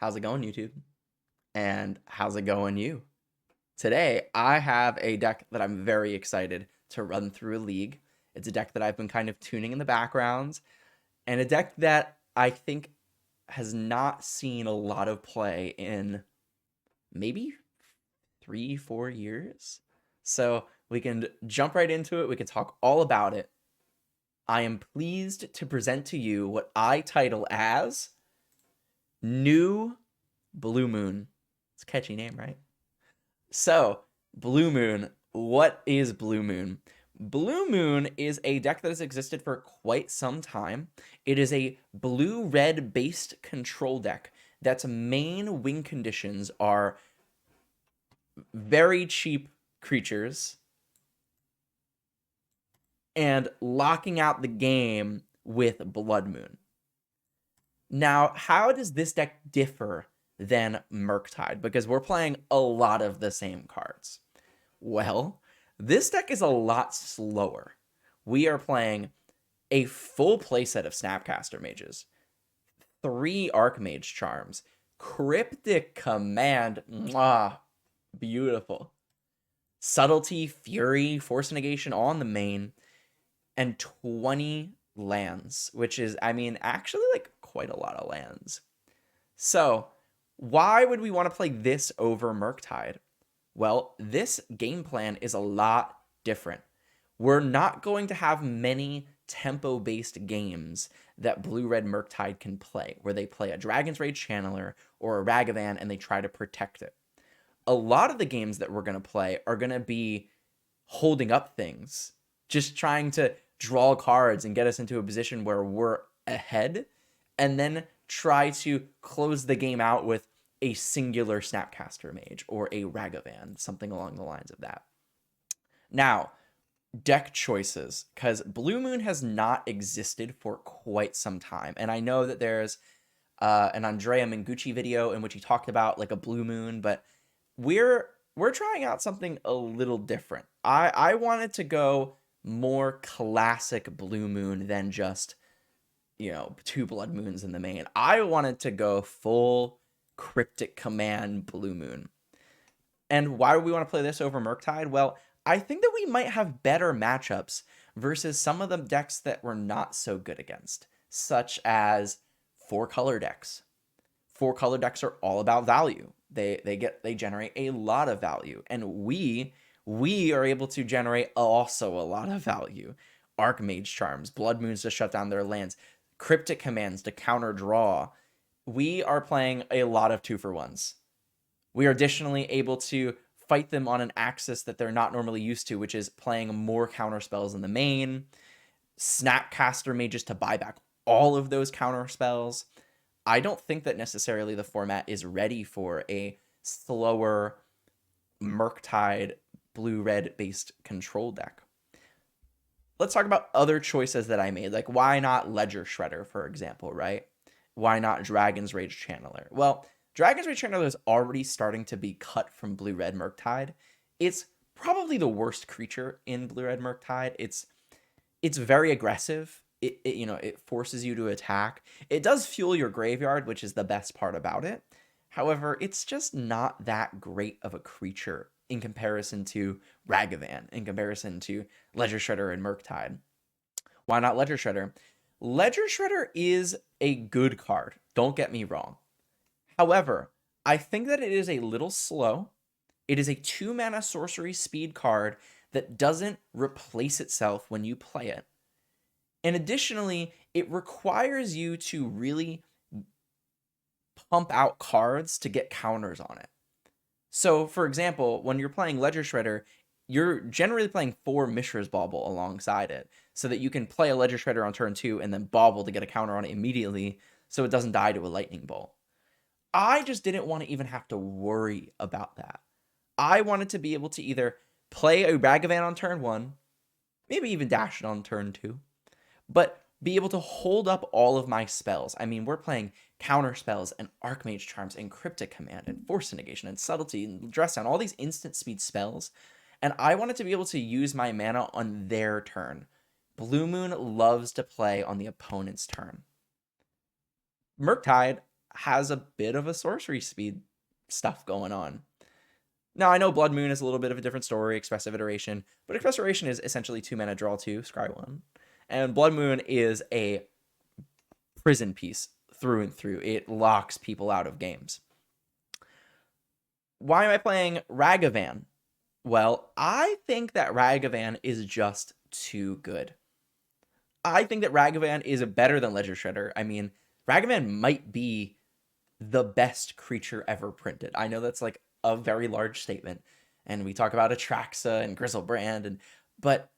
How's it going, YouTube? And how's it going, you? Today, I have a deck that I'm very excited to run through a league. It's a deck that I've been kind of tuning in the background, and a deck that I think has not seen a lot of play in maybe 3, 4 years. So we can jump right into it. We can talk all about it. I am pleased to present to you what I title as New Blue Moon. It's a catchy name, right? So, Blue Moon. What is Blue Moon? Blue Moon is a deck that has existed for quite some time. It is a blue-red based control deck that's main win conditions are very cheap creatures and locking out the game with Blood Moon. Now, how does this deck differ than Murktide? Because we're playing a lot of the same cards. Well, this deck is a lot slower. We are playing a full playset of Snapcaster Mages, 3 Archmage Charms, Cryptic Command, mwah, beautiful, Subtlety, Fury, Force Negation all on the main, and 20 lands, which is, actually like quite a lot of lands. So, why would we want to play this over Murktide? Well, this game plan is a lot different. We're not going to have many tempo-based games that Blue-Red Murktide can play, where they play a Dragon's Rage Channeler or a Ragavan and they try to protect it. A lot of the games that we're going to play are going to be holding up things, just trying to draw cards and get us into a position where we're ahead, and then try to close the game out with a singular Snapcaster Mage or a Ragavan, something along the lines of that. Now, deck choices, because Blue Moon has not existed for quite some time, and I know that there's an Andrea Mengucci video in which he talked about like a Blue Moon, but we're trying out something a little different. I wanted to go more classic Blue Moon than just, 2 Blood Moons in the main. I wanted to go full Cryptic Command Blue Moon. And why do we want to play this over Murktide? Well, I think that we might have better matchups versus some of the decks that we're not so good against, such as 4-color decks. 4-color decks are all about value. They generate a lot of value, and we are able to generate also a lot of value. Archmage Charms, Blood Moons to shut down their lands, Cryptic Commands to counter draw. We are playing a lot of 2-for-1s. We are additionally able to fight them on an axis that they're not normally used to, which is playing more counter spells in the main, Snapcaster Mages to buy back all of those counter spells. I don't think that necessarily the format is ready for a slower Murktide blue-red based control deck. Let's talk about other choices that I made. Like, why not Ledger Shredder, for example, right? Why not Dragon's Rage Channeler? Well, Dragon's Rage Channeler is already starting to be cut from blue-red Murktide. It's probably the worst creature in blue-red Murktide. It's very aggressive. It forces you to attack. It does fuel your graveyard, which is the best part about it. However, it's just not that great of a creature in comparison to Ragavan, in comparison to Ledger Shredder and Murktide. Why not Ledger Shredder? Ledger Shredder is a good card, don't get me wrong. However, I think that it is a little slow. It is a 2-mana sorcery speed card that doesn't replace itself when you play it. And additionally, it requires you to really pump out cards to get counters on it. So, for example, when you're playing Ledger Shredder, you're generally playing 4 Mishra's Bauble alongside it, so that you can play a Ledger Shredder on turn 2 and then Bauble to get a counter on it immediately, so it doesn't die to a Lightning Bolt. I just didn't want to even have to worry about that. I wanted to be able to either play a Ragavan on turn 1, maybe even dash it on turn 2, but be able to hold up all of my spells. I mean, we're playing counter spells and Archmage Charms and Cryptic Command and Force Negation and Subtlety and Dress Down, all these instant speed spells, and I wanted to be able to use my mana on their turn. Blue Moon loves to play on the opponent's turn. Murktide, has a bit of a sorcery speed stuff going on. Now, I know Blood Moon is a little bit of a different story, Expressive Iteration, but Expressive Iteration is essentially 2 mana, draw 2, scry 1. And Blood Moon is a prison piece through and through. It locks people out of games. Why am I playing Ragavan? Well, I think that Ragavan is just too good. I think that Ragavan is better than Ledger Shredder. I mean, Ragavan might be the best creature ever printed. I know that's like a very large statement, and we talk about Atraxa and Griselbrand, but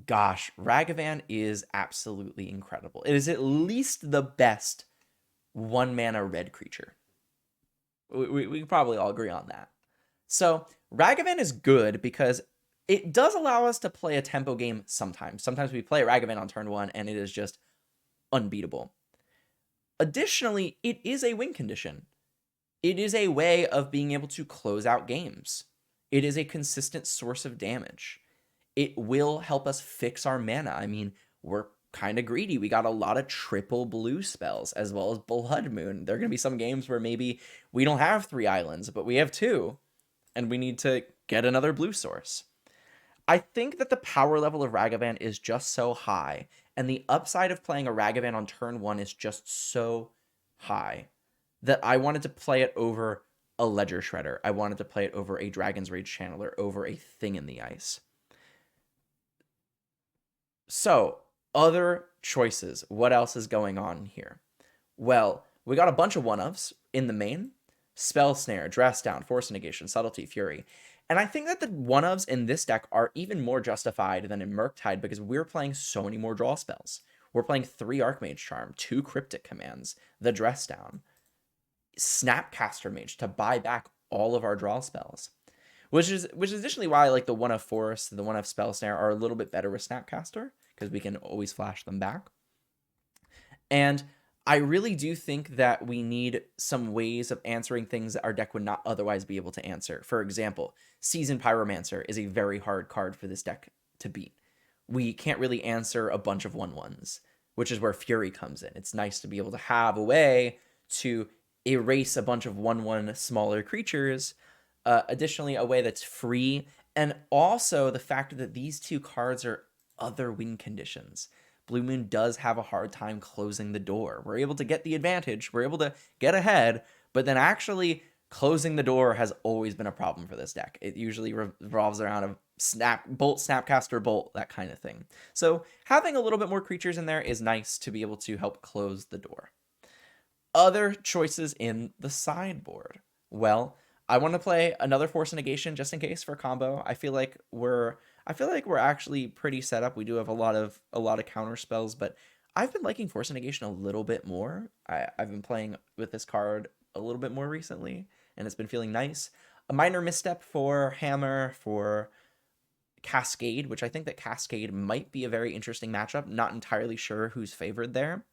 gosh, Ragavan is absolutely incredible. It is at least the best 1-mana red creature. We can probably all agree on that. So Ragavan is good because it does allow us to play a tempo game sometimes. Sometimes we play Ragavan on turn 1 and it is just unbeatable. Additionally, it is a win condition. It is a way of being able to close out games. It is a consistent source of damage. It will help us fix our mana. I mean, we're kind of greedy. We got a lot of triple blue spells as well as Blood Moon. There are going to be some games where maybe we don't have 3 islands, but we have 2, and we need to get another blue source. I think that the power level of Ragavan is just so high, and the upside of playing a Ragavan on turn 1 is just so high that I wanted to play it over a Ledger Shredder. I wanted to play it over a Dragon's Rage Channeler, over a Thing in the Ice. So, other choices. What else is going on here? Well, we got a bunch of one-ofs in the main. Spell Snare, Dress Down, Force Negation, Subtlety, Fury. And I think that the one-ofs in this deck are even more justified than in Murktide because we're playing so many more draw spells. We're playing 3 Archmage Charm, 2 Cryptic Commands, the Dress Down, Snapcaster Mage to buy back all of our draw spells. Which is additionally why I like the 1-of Force, the 1-of Spell Snare are a little bit better with Snapcaster because we can always flash them back. And I really do think that we need some ways of answering things that our deck would not otherwise be able to answer. For example, Seasoned Pyromancer is a very hard card for this deck to beat. We can't really answer a bunch of 1/1s, which is where Fury comes in. It's nice to be able to have a way to erase a bunch of 1/1 smaller creatures. Additionally, a way that's free, and also the fact that these 2 cards are other win conditions. Blue Moon does have a hard time closing the door. We're able to get the advantage, we're able to get ahead, but then actually closing the door has always been a problem for this deck. It usually revolves around a Snapcaster Bolt, that kind of thing. So having a little bit more creatures in there is nice to be able to help close the door. Other choices in the sideboard. Well, I want to play another Force Negation just in case for combo. I feel like we're actually pretty set up. We do have a lot of counter spells, but I've been liking Force Negation a little bit more. I've been playing with this card a little bit more recently, and it's been feeling nice. A minor misstep for Hammer, for Cascade, which I think that Cascade might be a very interesting matchup. Not entirely sure who's favored there.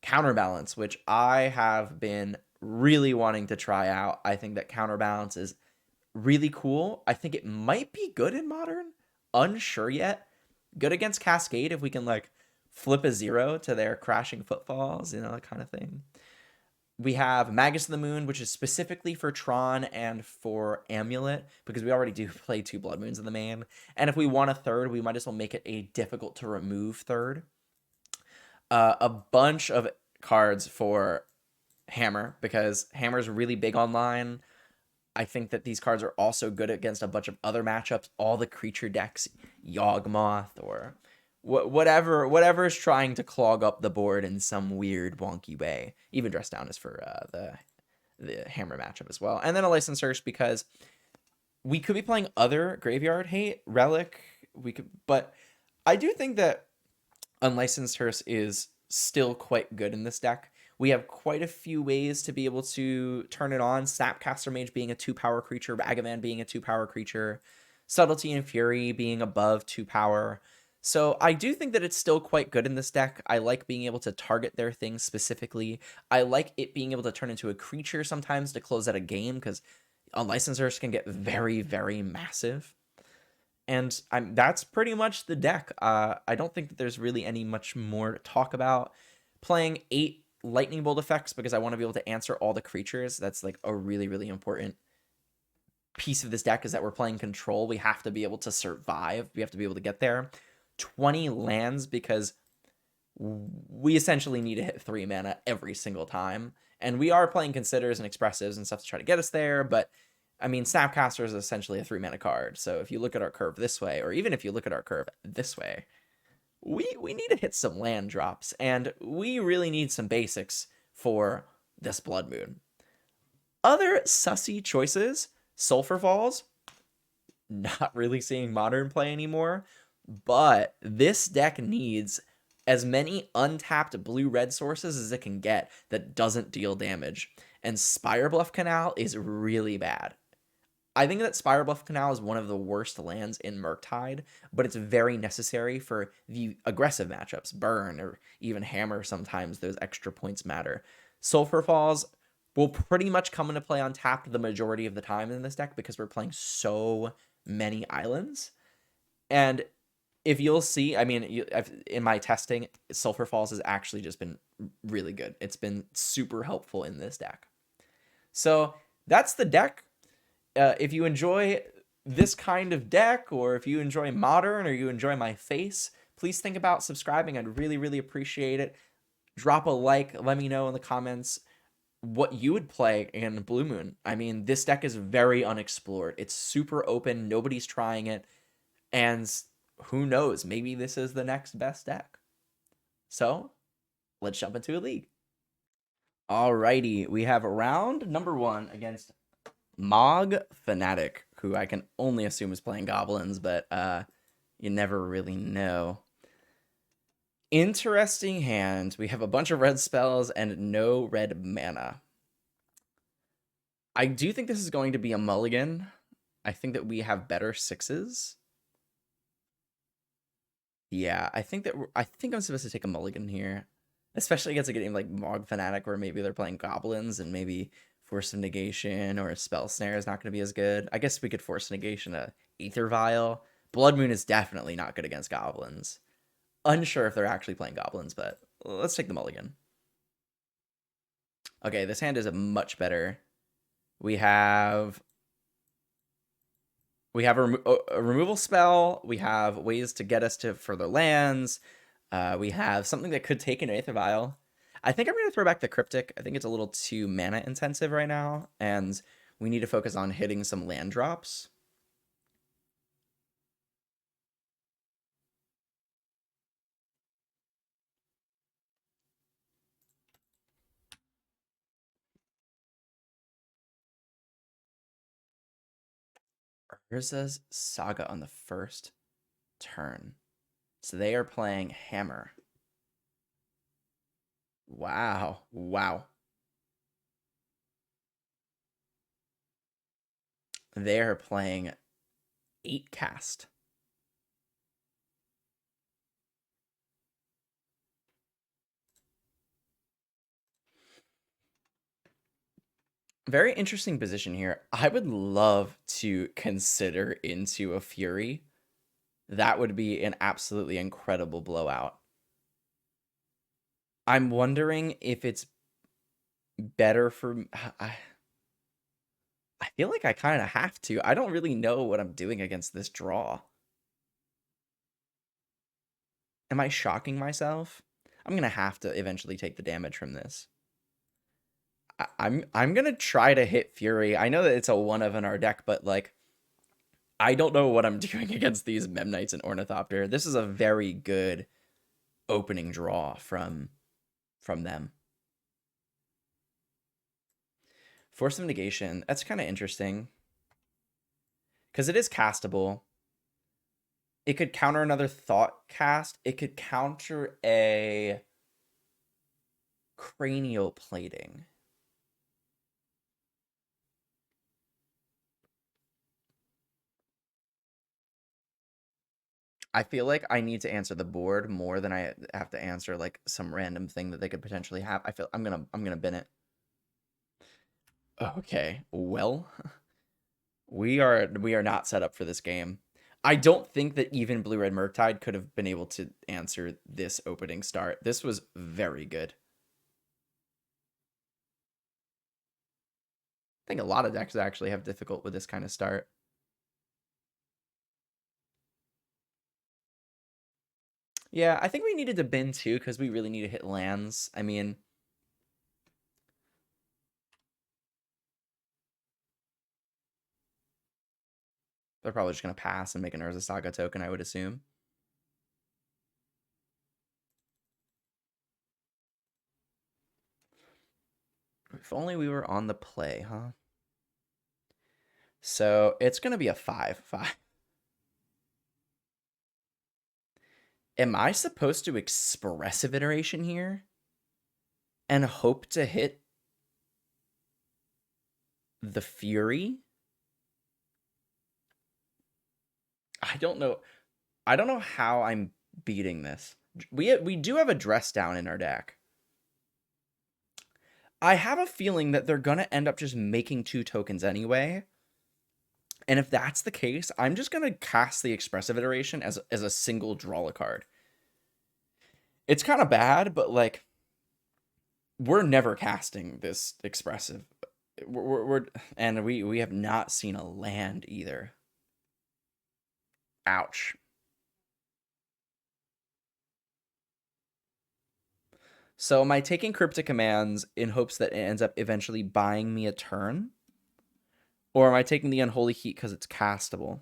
Counterbalance, which I have been really wanting to try out. I think that Counterbalance is really cool. I think it might be good in Modern. Unsure yet. Good against Cascade if we can like flip a 0 to their Crashing Footfalls, that kind of thing. We have Magus of the Moon, which is specifically for Tron and for Amulet, because we already do play 2 Blood Moons in the main. And if we want a third, we might as well make it a difficult to remove third. A bunch of cards for Hammer, because Hammer's really big online. I think that these cards are also good against a bunch of other matchups. All the creature decks, Yawgmoth or whatever is trying to clog up the board in some weird wonky way. Even Dress Down is for the Hammer matchup as well. And then a License Search because we could be playing other Graveyard Hate, Relic. But I do think that Unlicensed Hearse is still quite good in this deck. We have quite a few ways to be able to turn it on. Snapcaster Mage being a 2-power creature, Ragavan being a 2-power creature, Subtlety and Fury being above 2 power. So I do think that it's still quite good in this deck. I like being able to target their things specifically. I like it being able to turn into a creature sometimes to close out a game, because Unlicensed can get very, very massive. And that's pretty much the deck. I don't think that there's really any much more to talk about. Playing 8 lightning bolt effects because I want to be able to answer all the creatures. That's like a really, really important piece of this deck, is that we're playing control. We have to be able to survive. We have to be able to get there. 20 lands because we essentially need to hit 3 mana every single time. And we are playing Considers and Expressives and stuff to try to get us there, but I mean, Snapcaster is essentially a 3 mana card. So if you look at our curve this way, or even if you look at our curve this way, we need to hit some land drops, and we really need some basics for this Blood Moon. Other sussy choices, Sulfur Falls, not really seeing Modern play anymore, but this deck needs as many untapped blue-red sources as it can get that doesn't deal damage, and Spirebluff Canal is really bad. I think that Spirebluff Canal is one of the worst lands in Murktide, but it's very necessary for the aggressive matchups. Burn or even Hammer, sometimes those extra points matter. Sulfur Falls will pretty much come into play untapped the majority of the time in this deck because we're playing so many islands. And if you'll see, I mean, in my testing, Sulfur Falls has actually just been really good. It's been super helpful in this deck. So that's the deck. If you enjoy this kind of deck, or if you enjoy Modern, or you enjoy my face, please think about subscribing. I'd really, really appreciate it. Drop a like. Let me know in the comments what you would play in Blue Moon. I mean, this deck is very unexplored. It's super open. Nobody's trying it. And who knows? Maybe this is the next best deck. So let's jump into a league. Alrighty. We have round number 1 against Mog Fanatic, who I can only assume is playing goblins, but you never really know. Interesting hand. We have a bunch of red spells and no red mana. I do think this is going to be a mulligan. I think that we have better 6s. Yeah, I think I'm supposed to take a mulligan here, especially against a game like Mog Fanatic, where maybe they're playing goblins and maybe Force of Negation or a Spell Snare is not going to be as good. I guess we could Force of Negation a Aether Vial. Blood Moon is definitely not good against goblins. Unsure if they're actually playing goblins, but let's take the mulligan. Okay, this hand is a much better. We have a removal spell. We have ways to get us to further lands. We have something that could take an Aether Vial. I think I'm going to throw back the Cryptic. I think it's a little too mana intensive right now, and we need to focus on hitting some land drops. Urza's Saga on the first turn. So they are playing Hammer. Wow. Wow. They are playing 8 cast. Very interesting position here. I would love to consider into a Fury. That would be an absolutely incredible blowout. I'm wondering if it's better for... I feel like I kind of have to. I don't really know what I'm doing against this draw. Am I shocking myself? I'm going to have to eventually take the damage from this. I'm going to try to hit Fury. I know that it's a 1-of in our deck, but like, I don't know what I'm doing against these Memnites and Ornithopter. This is a very good opening draw from them. Force of Negation, that's kind of interesting. Because it is castable. It could counter another Thought cast. It could counter a Cranial Plating. I feel like I need to answer the board more than I have to answer like some random thing that they could potentially have. I feel I'm gonna bin it. Okay, well, we are not set up for this game. I don't think that even Blue Red Murktide could have been able to answer this opening start. This was very good. think a lot of decks actually have difficult with this kind of start. Yeah, I think we needed to bin too because we really need to hit lands. I mean, they're probably just going to pass and make an Urza Saga token, I would assume. If only we were on the play, huh? So it's going to be a 5/5. Am I supposed to expressive iteration here and hope to hit the Fury? I don't know. I don't know how I'm beating this. We do have a dress down in our deck. I have a feeling that they're going to end up just making 2 tokens anyway. And if that's the case, I'm just going to cast the expressive iteration as a single draw a card. It's kind of bad, but like we're never casting this expressive. And we have not seen a land either. Ouch. So am I taking cryptic commands in hopes that it ends up eventually buying me a turn? Or am I taking the Unholy Heat because it's castable?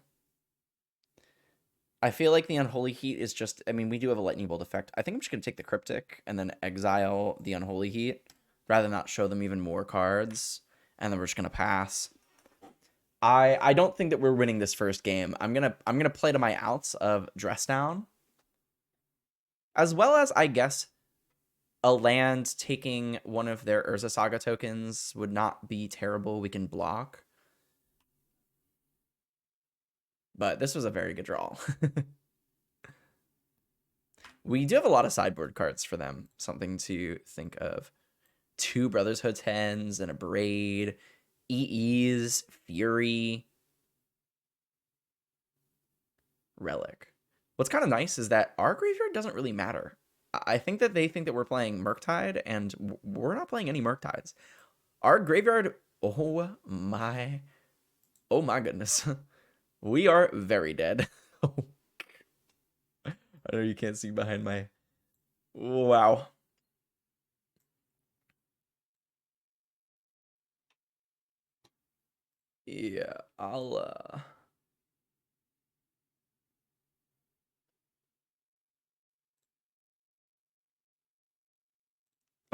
I feel like the Unholy Heat is just, I mean, we do have a Lightning Bolt effect. I think I'm just going to take the Cryptic and then exile the Unholy Heat rather than not show them even more cards. And then we're just going to pass. I don't think that we're winning this first game. I'm gonna play to my outs of Dress Down. As well as, I guess, a land taking one of their Urza Saga tokens would not be terrible. We can block. But this was a very good draw. We do have a lot of sideboard cards for them. Something to think of. 2 Brothers Hood 10s and a Braid. EEs, Fury, Relic. What's kind of nice is that our graveyard doesn't really matter. I think that they think that we're playing Murktide, and we're not playing any Murktides. Our graveyard, oh my goodness. We are very dead. I know you can't see behind my... Wow. Yeah, I'll...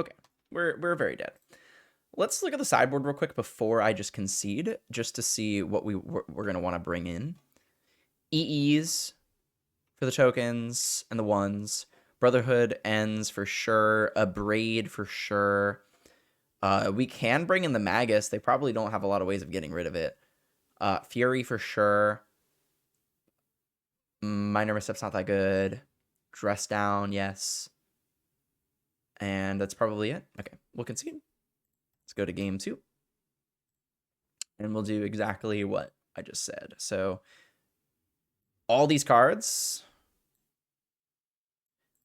Okay, we're very dead. Let's look at the sideboard real quick before I just concede, just to see what we're going to want to bring in. EEs for the tokens and the ones. Brotherhood ends for sure. A Braid for sure. We can bring in the Magus. They probably don't have a lot of ways of getting rid of it. Fury for sure. Minor Misstep's not that good. Dress Down, yes. And that's probably it. Okay, we'll concede. Let's go to game 2. And we'll do exactly what I just said. So all these cards,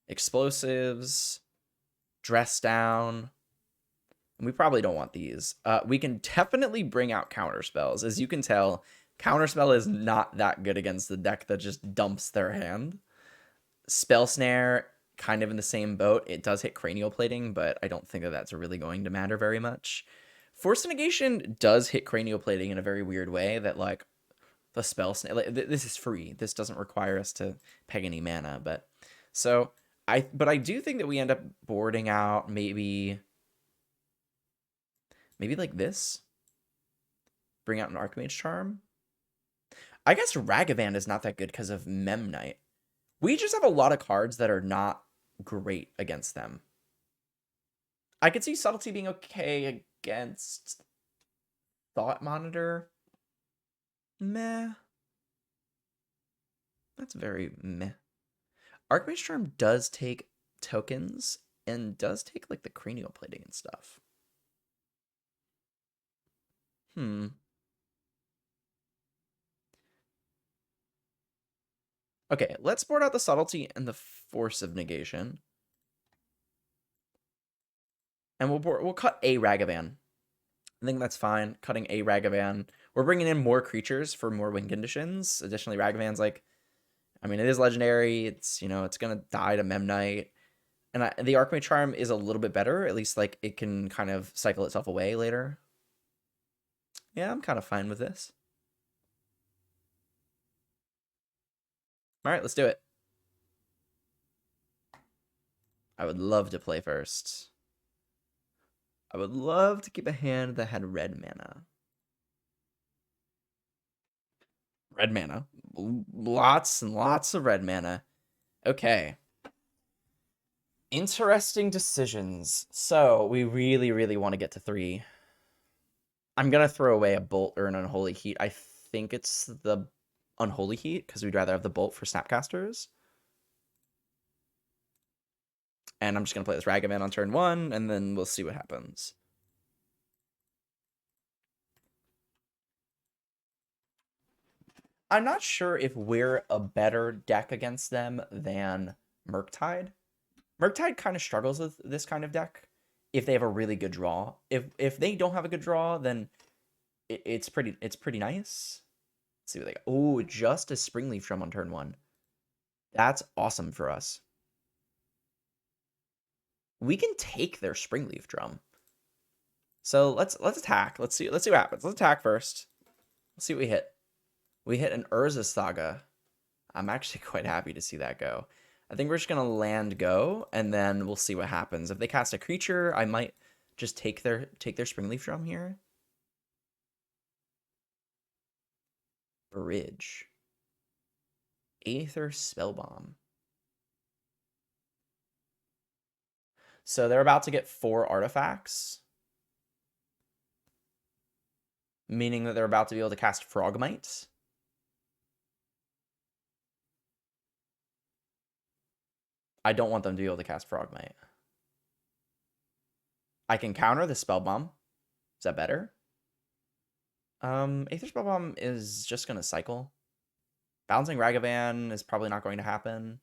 explosives, Dress Down, and we probably don't want these. We can definitely bring out counterspells. As you can tell, counterspell is not that good against the deck that just dumps their hand. Spell Snare, kind of in the same boat. It does hit cranial plating, but I don't think that that's really going to matter very much. Force Negation does hit cranial plating in a very weird way that, like, the Spell Snare, like, this is free. This doesn't require us to peg any mana, but so I do think that we end up boarding out maybe like this. Bring out an Archmage Charm. I guess Ragavan is not that good because of Memnite. We just have a lot of cards that are not great against them. I could see Subtlety being okay against Thought Monitor. Meh. That's very meh. Archmage Charm does take tokens and does take like the cranial plating and stuff. Okay, let's board out the Subtlety and the Force of Negation. And we'll cut a Ragavan. I think that's fine. Cutting a Ragavan. We're bringing in more creatures for more win conditions. Additionally, Ragavan's like, I mean, it is legendary. It's, you know, it's going to die to Memnite. And the Archmage Charm is a little bit better. At least, like, it can kind of cycle itself away later. Yeah, I'm kind of fine with this. All right, let's do it. I would love to play first. I would love to keep a hand that had red mana. Red mana. Lots and lots of red mana. Okay. Interesting decisions. So, we really, really want to get to 3. I'm going to throw away a Bolt or an Unholy Heat. I think it's the Unholy Heat, because we'd rather have the Bolt for Snapcasters. And I'm just going to play this Ragavan on turn 1, and then we'll see what happens. I'm not sure if we're a better deck against them than Murktide. Murktide kind of struggles with this kind of deck if they have a really good draw. If they don't have a good draw, then it's pretty nice. Let's see what they got. Oh, just a Springleaf Drum on turn 1. That's awesome for us. We can take their Springleaf Drum. So let's attack. Let's see what happens. Let's attack first. Let's see what we hit. We hit an Urza Saga. I'm actually quite happy to see that go. I think we're just gonna land go, and then we'll see what happens. If they cast a creature, I might just take their Springleaf Drum here. Bridge. Aether Spellbomb. So they're about to get 4 artifacts, meaning that they're about to be able to cast Frogmite. I don't want them to be able to cast Frogmite. I can counter the Spellbomb. Is that better? Aether Spellbomb is just going to cycle. Bouncing Ragavan is probably not going to happen.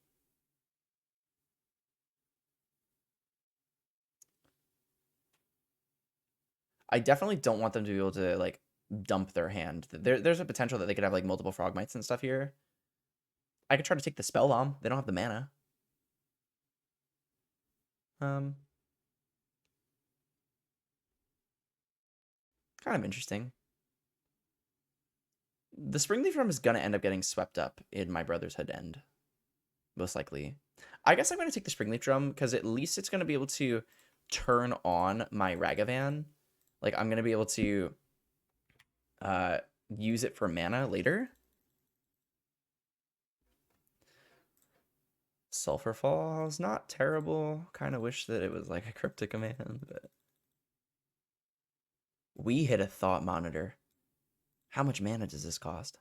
I definitely don't want them to be able to, like, dump their hand. There's a potential that they could have, like, multiple Frogmites and stuff here. I could try to take the Spellbomb. They don't have the mana. Kind of interesting. The Springleaf Drum is going to end up getting swept up in my brother's head end. Most likely. I guess I'm going to take the Springleaf Drum, because at least it's going to be able to turn on my Ragavan. Like, I'm going to be able to use it for mana later. Sulfurfall is not terrible. Kind of wish that it was like a cryptic command, but we hit a Thought Monitor. How much mana does this cost?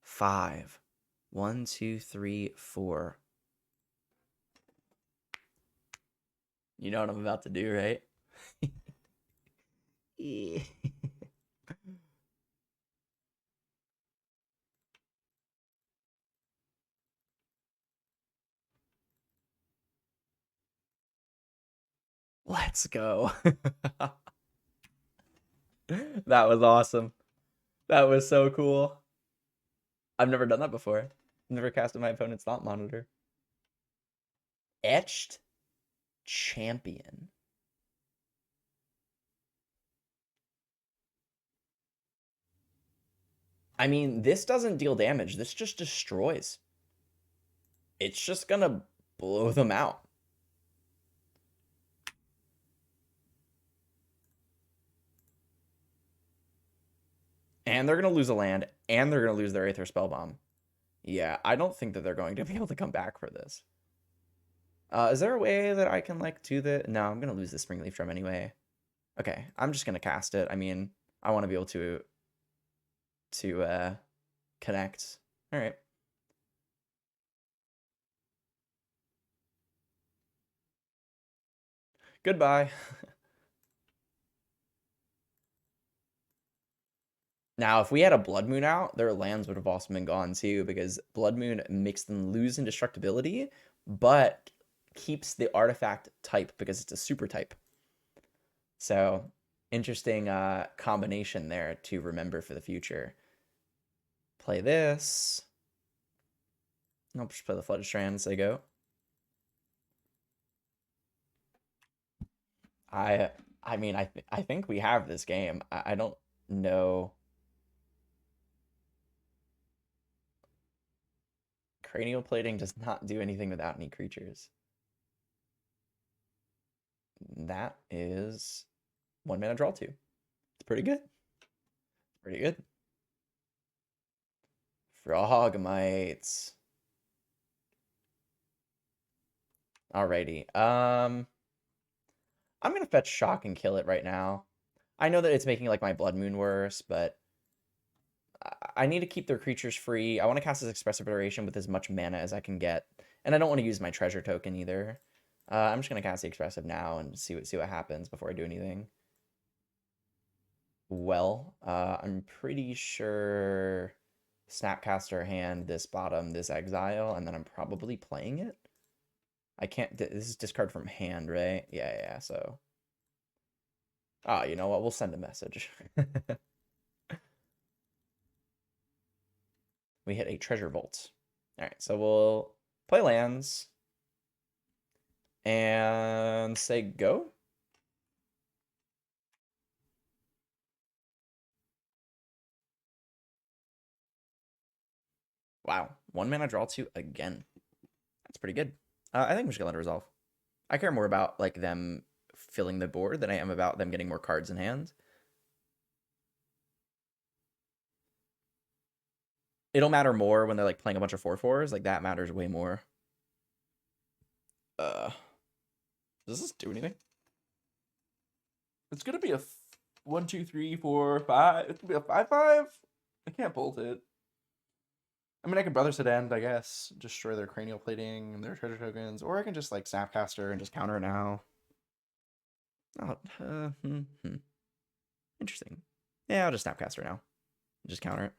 5. 1, 2, 3, 4. You know what I'm about to do, right? Let's go. That was awesome. That was so cool. I've never done that before. Never casted my opponent's Thought Monitor. Etched Champion. I mean, this doesn't deal damage. This just destroys. It's just gonna blow them out. And they're gonna lose a land, and they're gonna lose their Aether Spellbomb. Yeah, I don't think that they're going to be able to come back for this. Is there a way that I can, like, do the... No, I'm gonna lose the Springleaf Drum anyway. Okay, I'm just gonna cast it. I mean, I want to be able to connect. All right. Goodbye. Now, if we had a Blood Moon out, their lands would have also been gone too, because Blood Moon makes them lose indestructibility, but keeps the artifact type because it's a super type. So Interesting combination there to remember for the future. Play this. I'll just play the Flooded Strands. They go. I mean, I think we have this game. I don't know. Cranial plating does not do anything without any creatures. That is 1 mana draw 2. It's pretty good. Pretty good. Frogmites. Alrighty. I'm gonna fetch Shock and kill it right now. I know that it's making like my Blood Moon worse, but I need to keep their creatures free. I want to cast this Expressive Iteration with as much mana as I can get, and I don't want to use my treasure token either. I'm just gonna cast the Expressive now and see what happens before I do anything. Well, I'm pretty sure Snapcaster hand, this bottom, this exile, and then I'm probably playing it. I can't. This is discard from hand, right? Yeah. So, you know what? We'll send a message. We hit a treasure vault. All right, so we'll play lands and say go. Wow, 1 mana draw 2 again. That's pretty good. I think I'm just gonna let it resolve. I care more about like them filling the board than I am about them getting more cards in hand. It'll matter more when they're like playing a bunch of 4/4s. Like that matters way more. Does this do anything? It's gonna be a 1, 2, 3, 4, 5. It's gonna be a 5/5. I can't bolt it. I mean, I can Brothers at End, I guess. Destroy their cranial plating and their treasure tokens, or I can just like Snapcaster and just counter it now. Oh, Interesting. Yeah, I'll just Snapcaster now. Just counter it.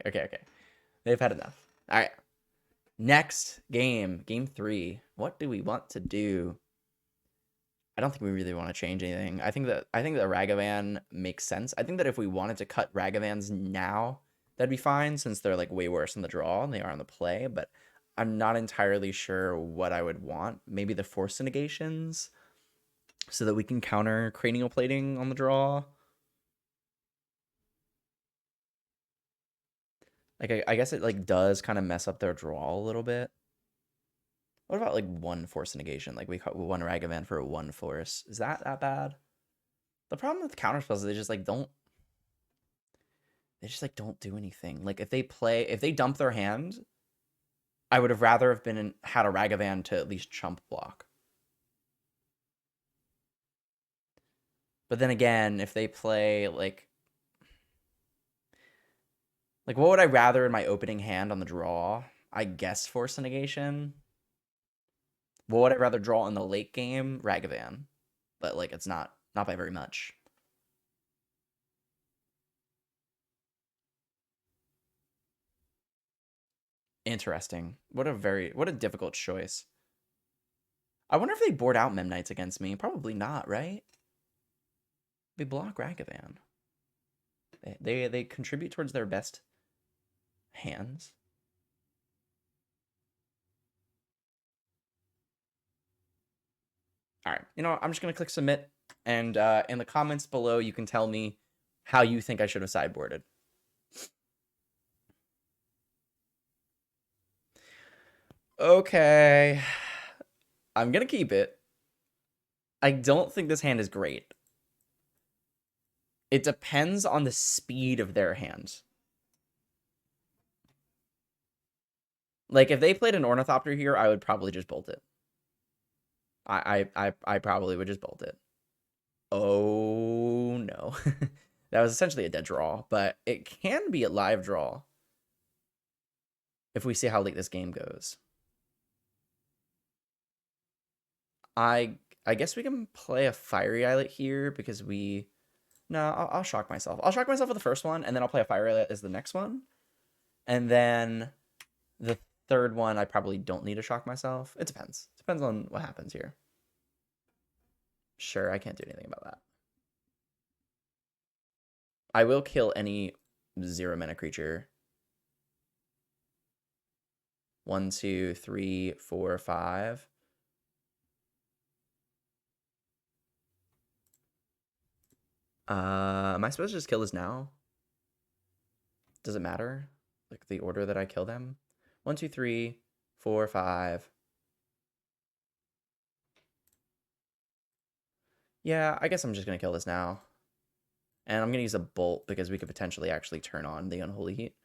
Okay. They've had enough. All right. Next game, game 3. What do we want to do? I don't think we really want to change anything. I think that Ragavan makes sense. I think that if we wanted to cut Ragavans now, that'd be fine since they're like way worse in the draw than they are on the play, but I'm not entirely sure what I would want. Maybe the Force Negations so that we can counter cranial plating on the draw. Like I guess it like does kind of mess up their draw a little bit. What about like 1 Force Negation? Like we cut 1 Ragavan for 1 Force. Is that bad? The problem with counter spells is they just like don't do anything. Like if they dump their hand, I would have rather have had a Ragavan to at least chump block. But then again, if they play like what would I rather in my opening hand on the draw? I guess Force Negation. What would I rather draw in the late game? Ragavan. But like it's not by very much. Interesting. What a difficult choice. I wonder if they board out Memnites against me. Probably not, right? They block Ragavan. They contribute towards their best hands. All right, you know, I'm just gonna click submit, and in the comments below, you can tell me how you think I should have sideboarded. Okay, I'm gonna keep it. I don't think this hand is great. It depends on the speed of their hand. Like if they played an Ornithopter here, I would probably just bolt it. I probably would just bolt it. Oh no. That was essentially a dead draw, but it can be a live draw if we see how late this game goes. I guess we can play a Fiery Islet here because no, I'll shock myself. I'll shock myself with the first one, and then I'll play a Fiery Islet as the next one. And then the third one, I probably don't need to shock myself. It depends. Depends on what happens here. Sure, I can't do anything about that. I will kill any 0-mana creature. 1, 2, 3, 4, 5. Am I supposed to just kill this now? Does it matter? Like the order that I kill them? 1, 2, 3, 4, 5. Yeah, I guess I'm just gonna kill this now. And I'm gonna use a bolt because we could potentially actually turn on the Unholy Heat.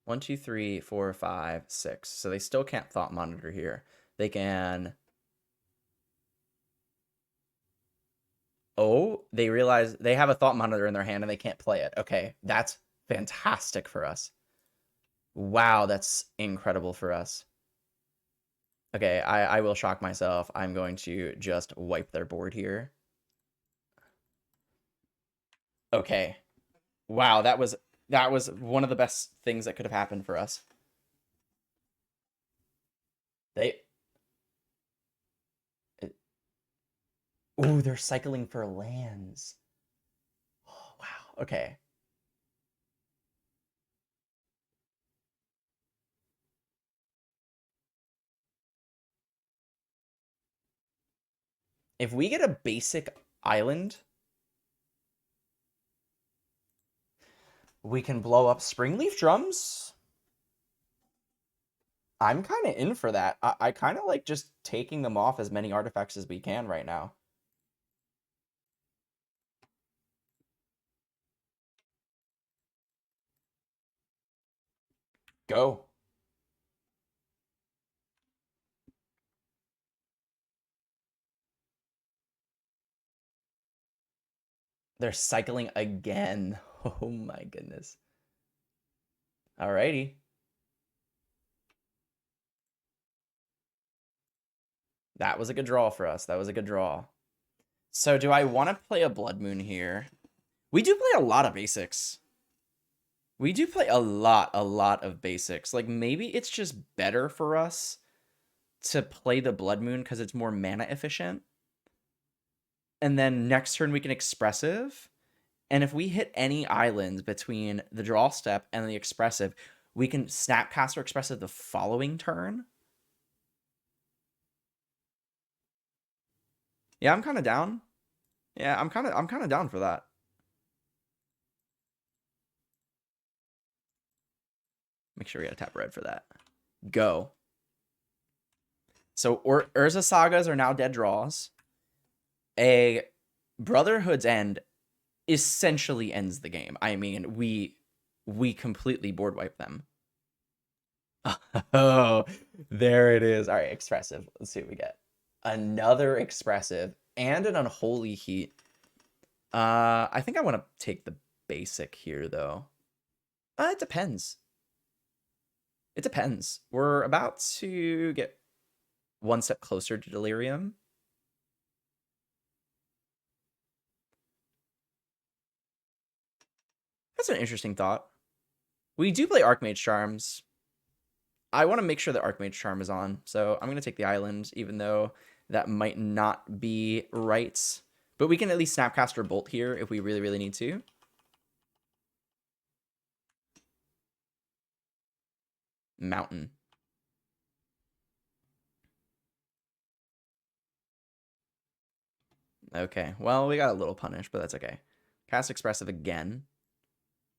One, two, three, 4, 5, 6. So they still can't Thought Monitor here. They can... Oh, they realize they have a Thought Monitor in their hand and they can't play it. Okay, that's fantastic for us. Wow, that's incredible for us. Okay, I will shock myself. I'm going to just wipe their board here. Okay. Wow, that was one of the best things that could have happened for us. Ooh, they're cycling for lands. Oh, wow. Okay. If we get a basic island, we can blow up Springleaf Drums. I'm kind of in for that. I kind of like just taking them off as many artifacts as we can right now. Go. They're cycling again. Oh my goodness. Alrighty. That was a good draw for us. That was a good draw. So do I want to play a Blood Moon here? We do play a lot of basics. We do play a lot of basics. Like, maybe it's just better for us to play the Blood Moon because it's more mana efficient. And then next turn we can Expressive. And if we hit any islands between the draw step and the Expressive, we can Snapcaster Expressive the following turn. Yeah, I'm kind of down. Yeah, I'm kind of down for that. Make sure we gotta tap red for that. Go. So Urza Sagas are now dead draws. A Brotherhood's End essentially ends the game. I mean, we completely board wipe them. Oh, there it is. All right, Expressive. Let's see what we get. Another Expressive and an Unholy Heat. I think I want to take the basic here, though. It depends. It depends. We're about to get one step closer to Delirium. That's an interesting thought. We do play Archmage Charms. I want to make sure that Archmage Charm is on, so I'm going to take the island, even though that might not be right. But we can at least Snapcaster Bolt here if we really, really need to. Mountain. Okay, well, we got a little punish, but that's okay. Cast Expressive again.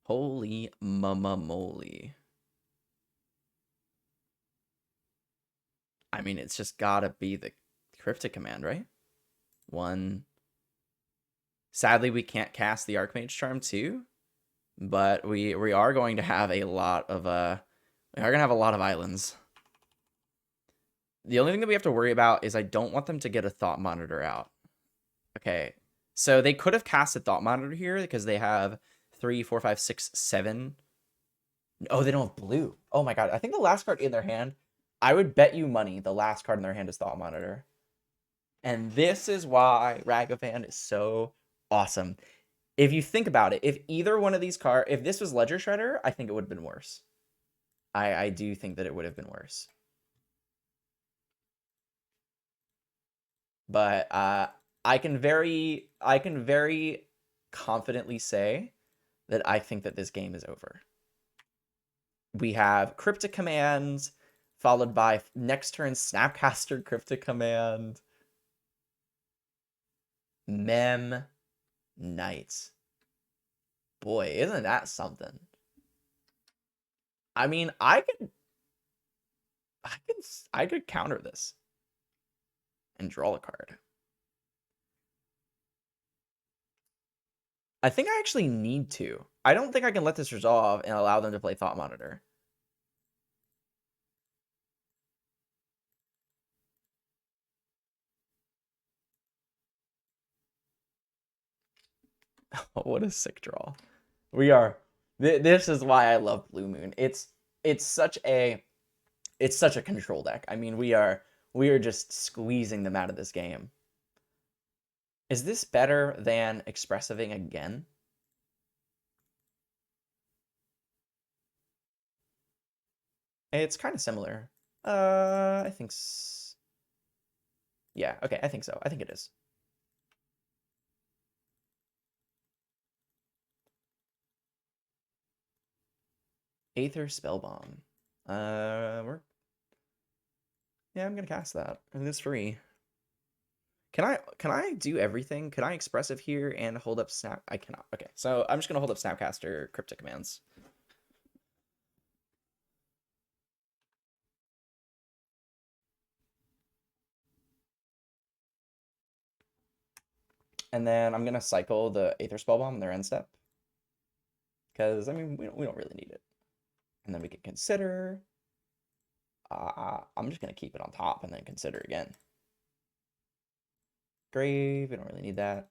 Holy mama moly. I mean, it's just gotta be the Cryptic command, right? One. Sadly, we can't cast the Archmage Charm too, but we are going to have a lot of islands. The only thing that we have to worry about is I don't want them to get a Thought Monitor out. Okay, so they could have cast a Thought Monitor here because they have 3, 4, 5, 6, 7. Oh, they don't have blue. Oh my god, I think the last card in their hand, I would bet you money the last card in their hand is Thought Monitor. And this is why Ragavan is so awesome. If you think about it, if either one of these cards, if this was Ledger Shredder, I think it would have been worse. I do think that it would have been worse. But I can very confidently say that I think that this game is over. We have Cryptic Commands, followed by next turn Snapcaster Cryptic Command, Mem Knight. Boy, isn't that something? I mean, I could counter this and draw a card. I think I actually need to. I don't think I can let this resolve and allow them to play Thought Monitor. What a sick draw. We are. This is why I love Blue Moon. It's such a control deck. I mean, we are just squeezing them out of this game. Is this better than Expressiving again? It's kind of similar. I think. Yeah. Okay. I think so. I think it is. Aether Spellbomb. Yeah, I'm gonna cast that. It is free. Can I do everything? Can I Expressive here and hold up Snap? I cannot. Okay, so I'm just gonna hold up Snapcaster Cryptic Commands. And then I'm gonna cycle the Aether Spellbomb in their end step. Because I mean we don't really need it. And then we can consider. I'm just gonna keep it on top and then consider again. Grave, we don't really need that.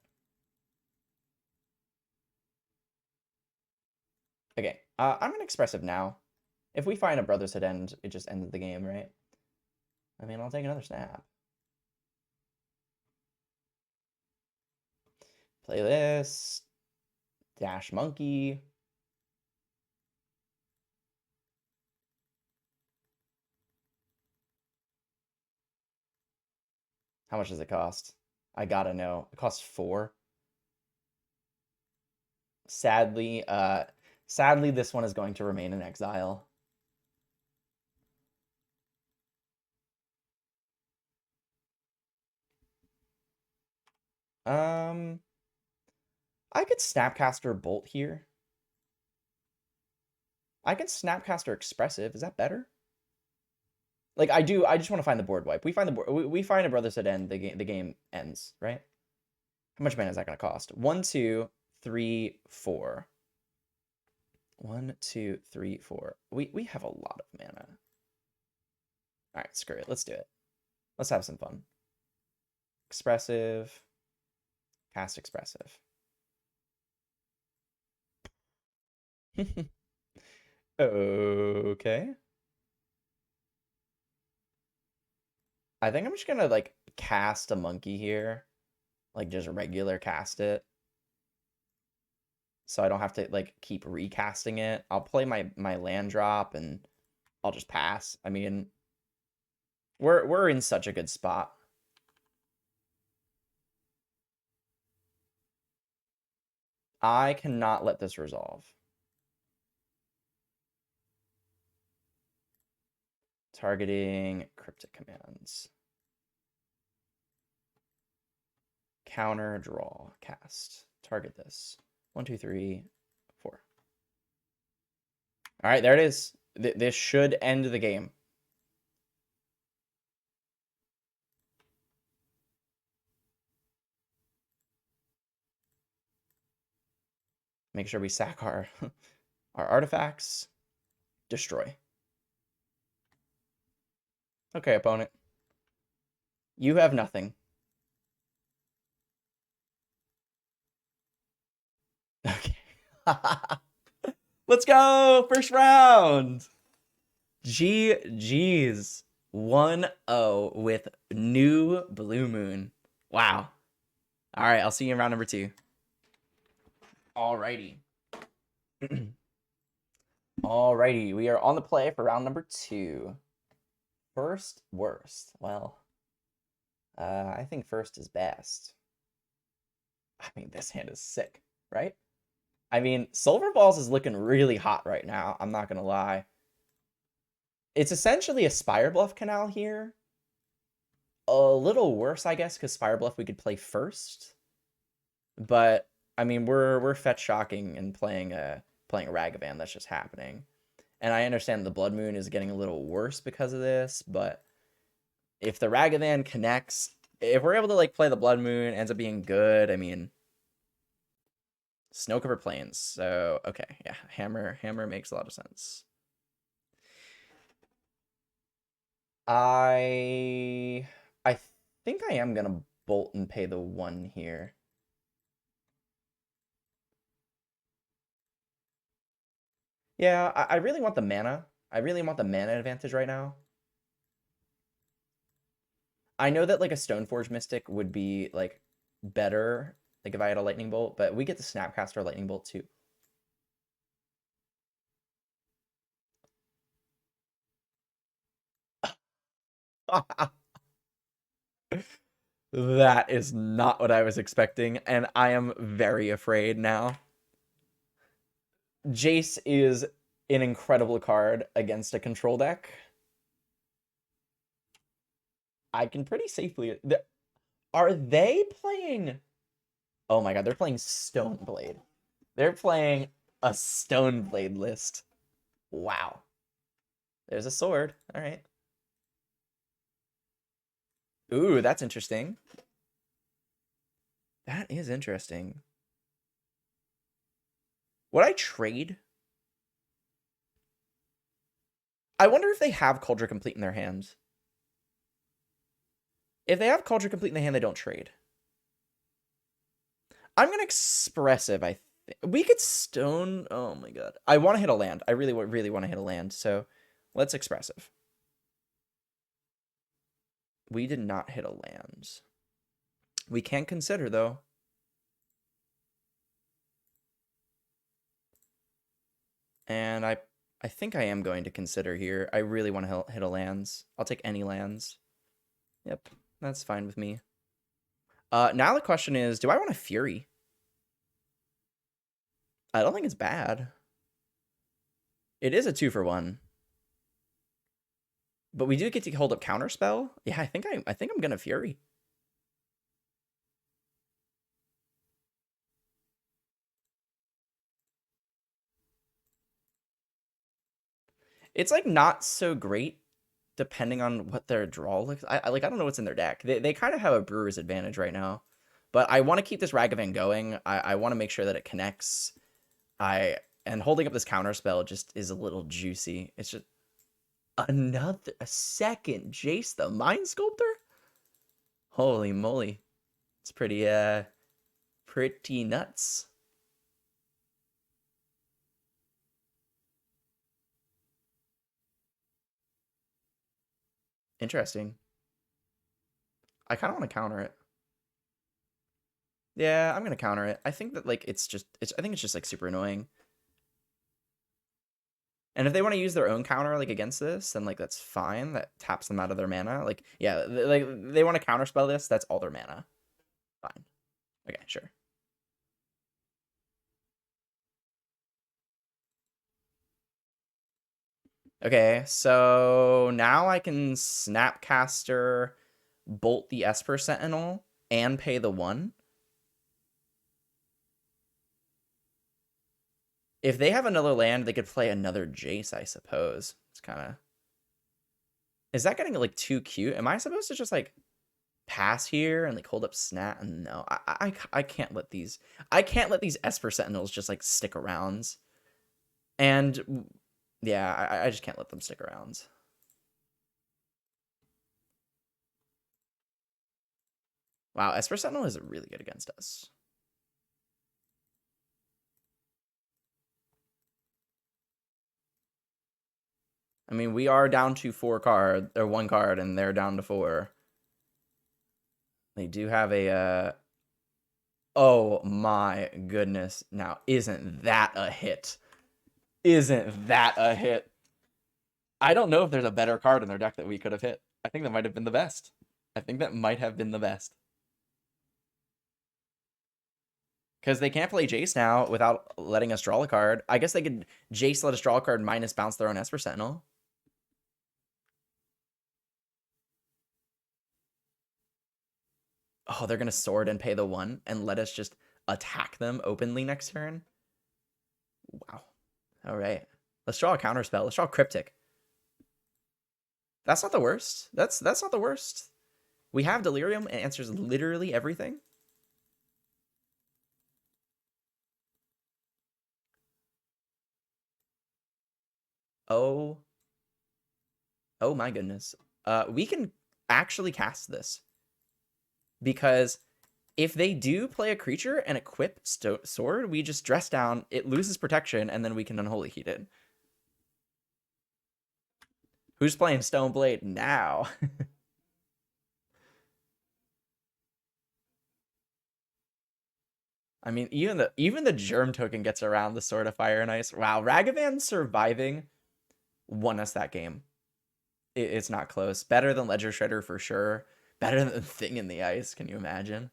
Okay, I'm gonna Expressive now. If we find a Brothers at end, it just ends the game, right? I mean, I'll take another snap. Play this. Dash Monkey. How much does it cost? I gotta know. It costs 4. Sadly, sadly, this one is going to remain in exile. I could Snapcaster Bolt here. I can Snapcaster Expressive. Is that better? Like I just want to find the board wipe. We find the board. We find a Brothers at end. The game ends, right? How much mana is that going to cost? 1, 2, 3, 4. 1, 2, 3, 4. We have a lot of mana. All right, screw it. Let's do it. Let's have some fun. Expressive. Cast Expressive. Okay. I think I'm just gonna like cast a monkey here. Like just regular cast it. So I don't have to like keep recasting it. I'll play my land drop and I'll just pass. I mean, we're in such a good spot. I cannot let this resolve. Targeting Cryptic Commands. Counter, draw, cast. Target this. 1, 2, 3, 4. All right, there it is. This should end the game. Make sure we sack our our artifacts. Destroy. Okay, opponent. You have nothing. Okay. Let's go! First round! GG's. 1-0 with new Blue Moon. Wow. All right, I'll see you in round number 2. Alrighty. Alrighty, we are on the play for round number 2. First worst. Well, I think first is best. I mean, this hand is sick, right? I mean, Silver Balls is looking really hot right now. I'm not gonna lie. It's essentially a Spire Bluff Canal here. A little worse, I guess, because Spire Bluff we could play first. But I mean, we're fetch shocking and playing Ragavan. That's just happening. And I understand the Blood Moon is getting a little worse because of this, but if the Ragavan connects, if we're able to like play the Blood Moon, ends up being good. I mean, Snow Covered Plains. So okay, yeah, Hammer makes a lot of sense. I think I am gonna bolt and pay the 1 here. Yeah, I really want the mana. I really want the mana advantage right now. I know that like a Stoneforge Mystic would be like better, like if I had a Lightning Bolt, but we get the Snapcaster Lightning Bolt too. That is not what I was expecting, and I am very afraid now. Jace is an incredible card against a control deck. I can pretty safely... Are they playing... Oh my god, they're playing Stoneblade. They're playing a Stoneblade list. Wow. There's a sword. All right. Ooh, that's interesting. That is interesting. Would I trade? I wonder if they have Cauldron Complete in their hands. If they have Cauldron Complete in their hand, they don't trade. I'm gonna Expressive. I think we could Stone. Oh my god, I want to hit a land. I really want to hit a land. So let's Expressive. We did not hit a land. We can consider though. And I think I am going to consider here. I really want to hit a lands. I'll take any lands. Yep, that's fine with me. Now the question is, do I want a Fury? I don't think it's bad. It is a 2-for-1. But we do get to hold up Counterspell. Yeah, I think I'm gonna Fury. It's like not so great depending on what their draw looks. I don't know what's in their deck. They kind of have a brewer's advantage right now. But I want to keep this Ragavan going. I want to make sure that it connects. And holding up this Counterspell just is a little juicy. It's just a second Jace the Mind Sculptor? Holy moly. It's pretty nuts. Interesting. I kind of want to counter it. Yeah, I'm gonna counter it. I think that like I think it's just like super annoying. And if they want to use their own counter like against this, then like that's fine. That taps them out of their mana. Like yeah, like they want to counterspell this. That's all their mana. Fine. Okay, sure. Okay, so now I can Snapcaster, Bolt the Esper Sentinel, and pay the 1. If they have another land, they could play another Jace, I suppose. It's kind of... Is that getting like too cute? Am I supposed to just like pass here and like hold up Snap? No, I can't let these... I can't let these Esper Sentinels just like stick around. And yeah, I just can't let them stick around. Wow, Esper Sentinel is really good against us. I mean, we are down to 1 card, and they're down to 4. They do have a, oh my goodness. Now, isn't that a hit? Isn't that a hit? I don't know if there's a better card in their deck that we could have hit. I think that might have been the best. I think that might have been the best. Because they can't play Jace now without letting us draw a card. I guess they could Jace let us draw a card minus bounce their own Esper Sentinel. Oh, they're going to sword and pay the 1 and let us just attack them openly next turn? Wow. All right. Let's draw a counter spell. Let's draw Cryptic. That's not the worst. That's not the worst. We have Delirium. It answers literally everything. Oh. Oh my goodness. We can actually cast this. Because if they do play a creature and equip Sword, we just dress down, it loses protection, and then we can Unholy Heat it. Who's playing Stoneblade now? I mean, even the Germ token gets around the Sword of Fire and Ice. Wow, Ragavan surviving won us that game. It's not close. Better than Ledger Shredder for sure. Better than Thing in the Ice. Can you imagine?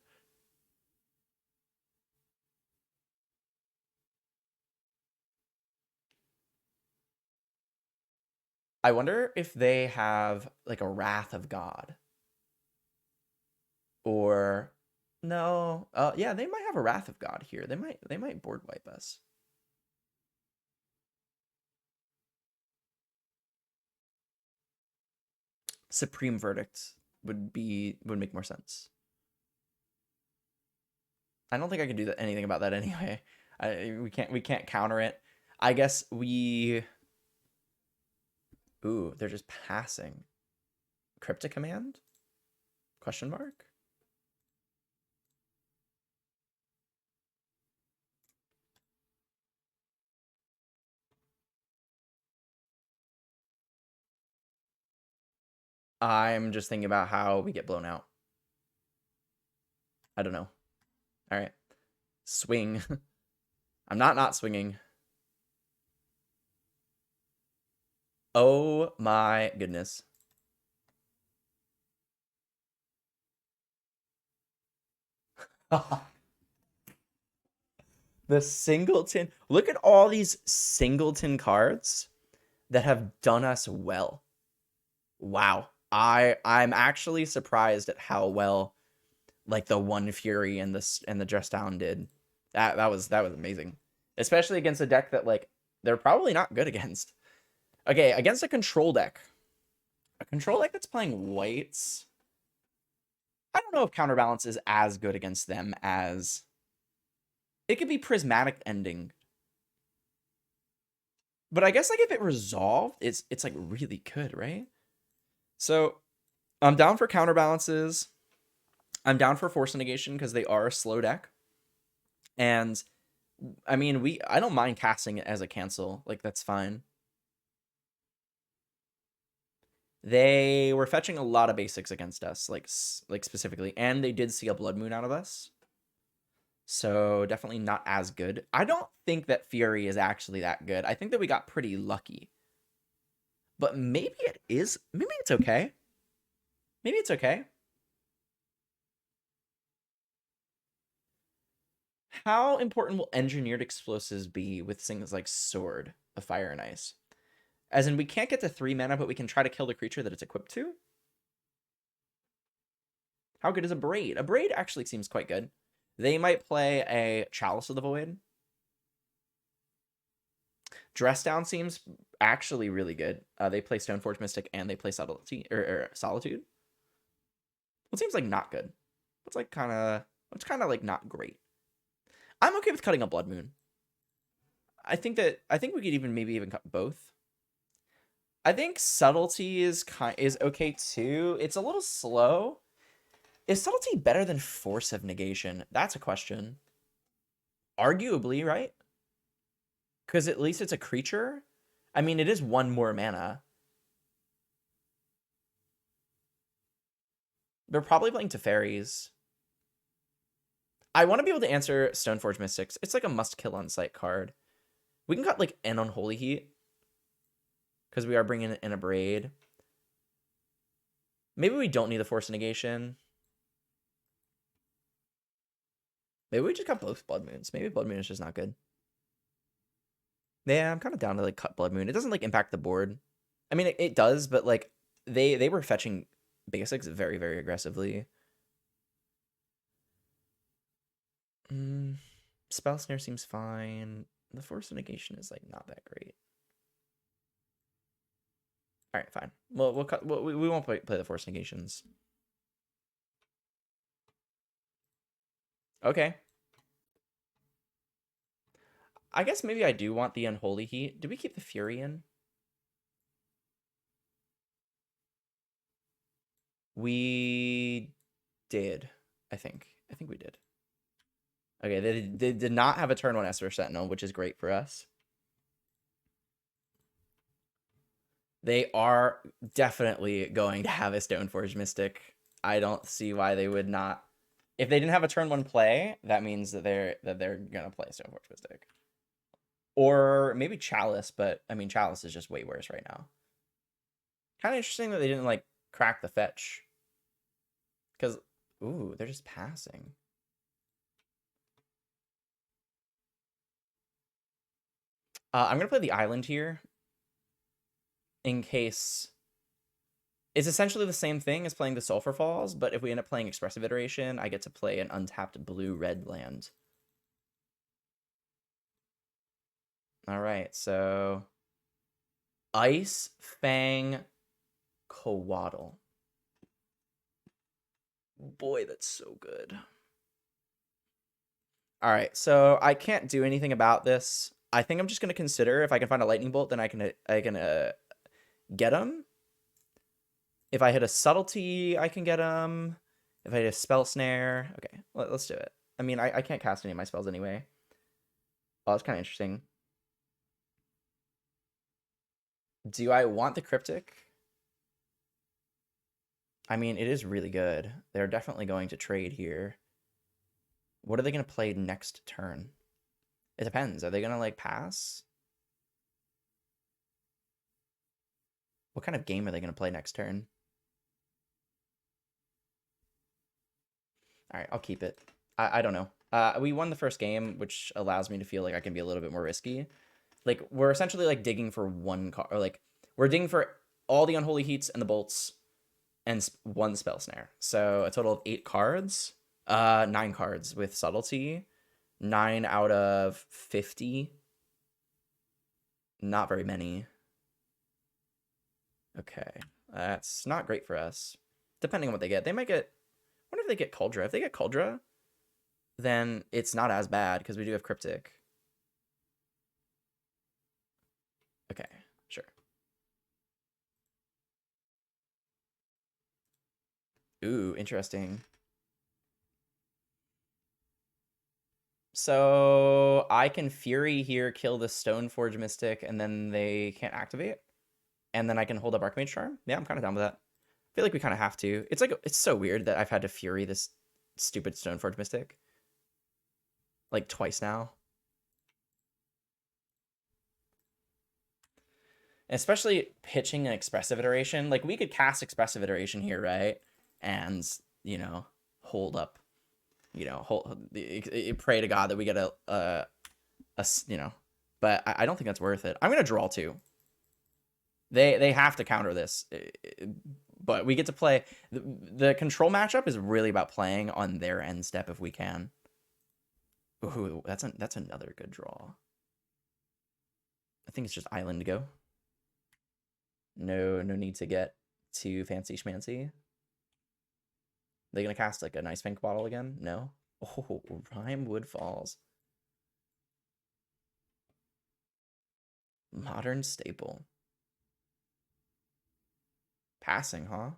I wonder if they have like a Wrath of God. Or no. Yeah, they might have a Wrath of God here. They might board wipe us. Supreme Verdict would make more sense. I don't think I can do anything about that anyway. We can't counter it. I guess we. Ooh, they're just passing. Cryptic Command? Question mark? I'm just thinking about how we get blown out. I don't know. All right. Swing. I'm not swinging. Oh my goodness. The singleton. Look at all these singleton cards that have done us well. Wow. I'm actually surprised at how well like the One Fury and the Dress Down did. That was amazing. Especially against a deck that like they're probably not good against. Okay, against a control deck. A control deck that's playing whites. I don't know if Counterbalance is as good against them as it could be Prismatic Ending. But I guess like if it resolved, it's like really good, right? So I'm down for counterbalances. I'm down for Force Negation because they are a slow deck. And I mean, I don't mind casting it as a cancel. Like that's fine. They were fetching a lot of basics against us, like specifically, and they did see a Blood Moon out of us. So definitely not as good. I don't think that Fury is actually that good. I think that we got pretty lucky. But maybe it is. Maybe it's okay. Maybe it's okay. How important will Engineered Explosives be with things like Sword of Fire and Ice? As in, we can't get to 3 mana, but we can try to kill the creature that it's equipped to? How good is a Braid? A Braid actually seems quite good. They might play a Chalice of the Void. Dress Down seems actually really good. They play Stoneforge Mystic and they play Subtlety or Solitude. It seems like not good. It's kind of like not great. I'm okay with cutting a Blood Moon. I think we could maybe even cut both. I think Subtlety is okay too. It's a little slow. Is Subtlety better than Force of Negation? That's a question. Arguably, right? Because at least it's a creature. I mean, it is 1 more mana. They're probably playing Teferis. I want to be able to answer Stoneforge Mystics. It's like a must kill on site card. We can cut like an Unholy Heat because we are bringing in a Braid. Maybe we don't need the Force Negation. Maybe we just cut both Blood Moons. Maybe Blood Moon is just not good. Yeah, I'm kind of down to like cut Blood Moon. It doesn't like impact the board. I mean, it does, but like they were fetching basics very, very aggressively. Spell Snare seems fine. The Force Negation is like not that great. All right, fine. Well, we'll cut. We won't play the Force Negations. Okay. I guess maybe I do want the Unholy Heat. Did we keep the Fury in? We did, I think. I think we did. Okay, they did not have a turn 1 Esper Sentinel, which is great for us. They are definitely going to have a Stoneforge Mystic. I don't see why they would not. If they didn't have a turn 1 play, that means that they're gonna play Stoneforge Mystic. Or maybe Chalice, but I mean Chalice is just way worse right now. Kind of interesting that they didn't like crack the fetch. Because, ooh, they're just passing. I'm going to play the island here. In case... It's essentially the same thing as playing the Sulphur Falls, but if we end up playing Expressive Iteration, I get to play an untapped blue-red land. Alright, so... Ice Fang Coatl. Boy, that's so good. All right, so I can't do anything about this. I think I'm just gonna consider if I can find a lightning bolt, then I can get him. If I hit a subtlety, I can get him. If I hit a spell snare, okay, let's do it. I mean, I can't cast any of my spells anyway. Oh, that's kind of interesting. Do I want the cryptic? I mean, it is really good. They're definitely going to trade here. What are they going to play next turn? It depends. Are they going to, like, pass? What kind of game are they going to play next turn? All right, I'll keep it. I don't know. We won the first game, which allows me to feel like I can be a little bit more risky. Like, we're essentially, like, digging for one card. Or, like, we're digging for all the Unholy Heats and the Bolts and one Spell Snare. So, a total of 8 cards. 9 cards with Subtlety. 9 out of 50. Not very many. Okay. That's not great for us. Depending on what they get. They might get... I wonder if they get Kuldra. If they get Kuldra, then it's not as bad because we do have Cryptic. Okay, sure. Ooh, interesting. So I can Fury here, kill the Stoneforge Mystic, and then they can't activate. And then I can hold up Archmage Charm. Yeah, I'm kind of down with that. I feel like we kind of have to. It's like, it's so weird that I've had to Fury this stupid Stoneforge Mystic. Like twice now. And especially pitching an Expressive Iteration. Like, we could cast Expressive Iteration here, right? And, you know, hold up. You know, pray to God that we get a you know. But I don't think that's worth it. I'm going to draw 2. They have to counter this. But we get to play... The control matchup is really about playing on their end step if we can. Ooh, that's another good draw. I think it's just island to go. No need to get too fancy schmancy. They gonna cast like a nice Fink Bottle again? No? Oh, Rimewood Falls. Modern staple. Passing, huh?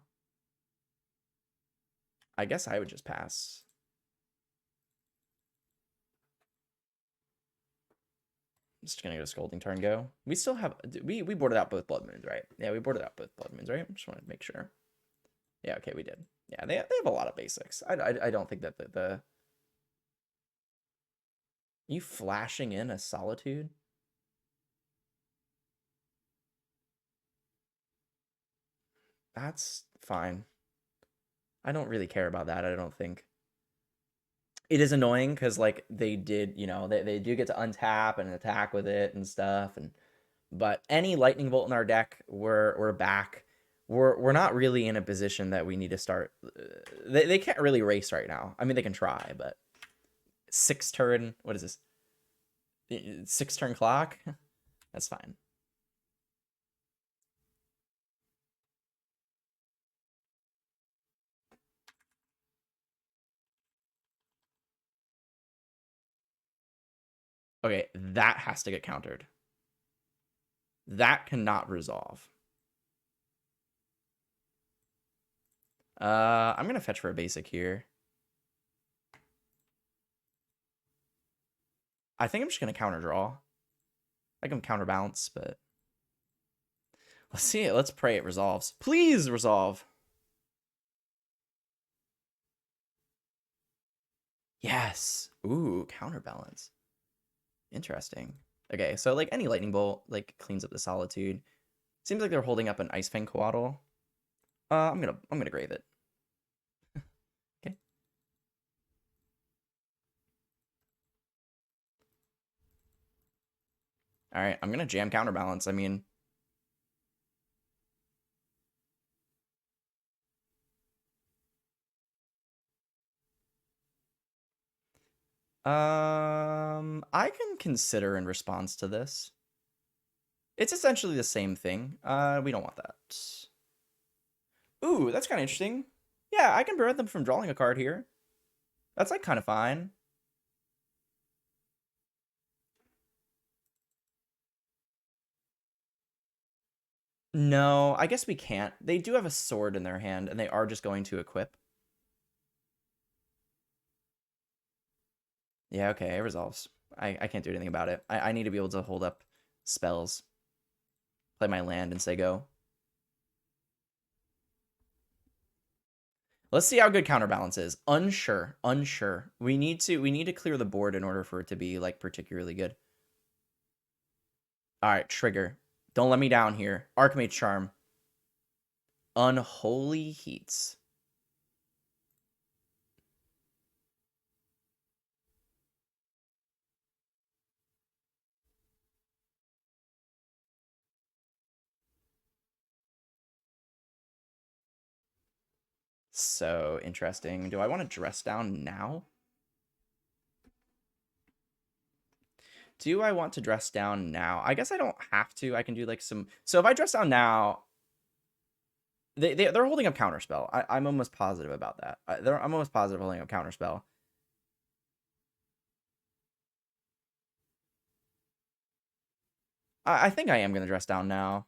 I guess I would just pass. I'm just gonna go Scolding Turn go. We still have... We boarded out both Blood Moons, right? Yeah, we boarded out both Blood Moons, right? Just wanted to make sure. Yeah, okay, we did. Yeah, they have a lot of basics. I don't think that the you flashing in a Solitude? That's fine. I don't really care about that, I don't think. It is annoying because like they did, they do get to untap and attack with it and stuff, and but any lightning bolt in our deck, we're back. We're not really in a position that we need to start. They can't really race right now. I mean, they can try, but 6 turn. What is this? 6 turn clock. That's fine. Okay, that has to get countered. That cannot resolve. I'm gonna fetch for a basic here. I think I'm just gonna counter draw. I can counterbalance, but let's see it. Let's pray it resolves. Please resolve. Yes. Ooh, counterbalance. Interesting. Okay, so like any lightning bolt like cleans up the Solitude. Seems like they're holding up an Ice Fang Coatl. I'm gonna grave it. Okay. All right, I'm gonna jam counterbalance. I mean, I can consider in response to this. It's essentially the same thing. We don't want that. Ooh, that's kind of interesting. Yeah, I can prevent them from drawing a card here. That's like kind of fine. No, I guess we can't. They do have a sword in their hand, and they are just going to equip. Yeah, okay, it resolves. I can't do anything about it. I need to be able to hold up spells. Play my land and say go. Let's see how good counterbalance is. Unsure. Unsure. We need to clear the board in order for it to be like particularly good. Alright, trigger. Don't let me down here. Archmage Charm. Unholy Heats. So interesting. Do I want to dress down now? Do I want to dress down now? I guess I don't have to. I can do like some... So if I dress down now... They're holding up Counterspell. I'm almost positive about that. I'm almost positive holding up Counterspell. I think I am going to dress down now.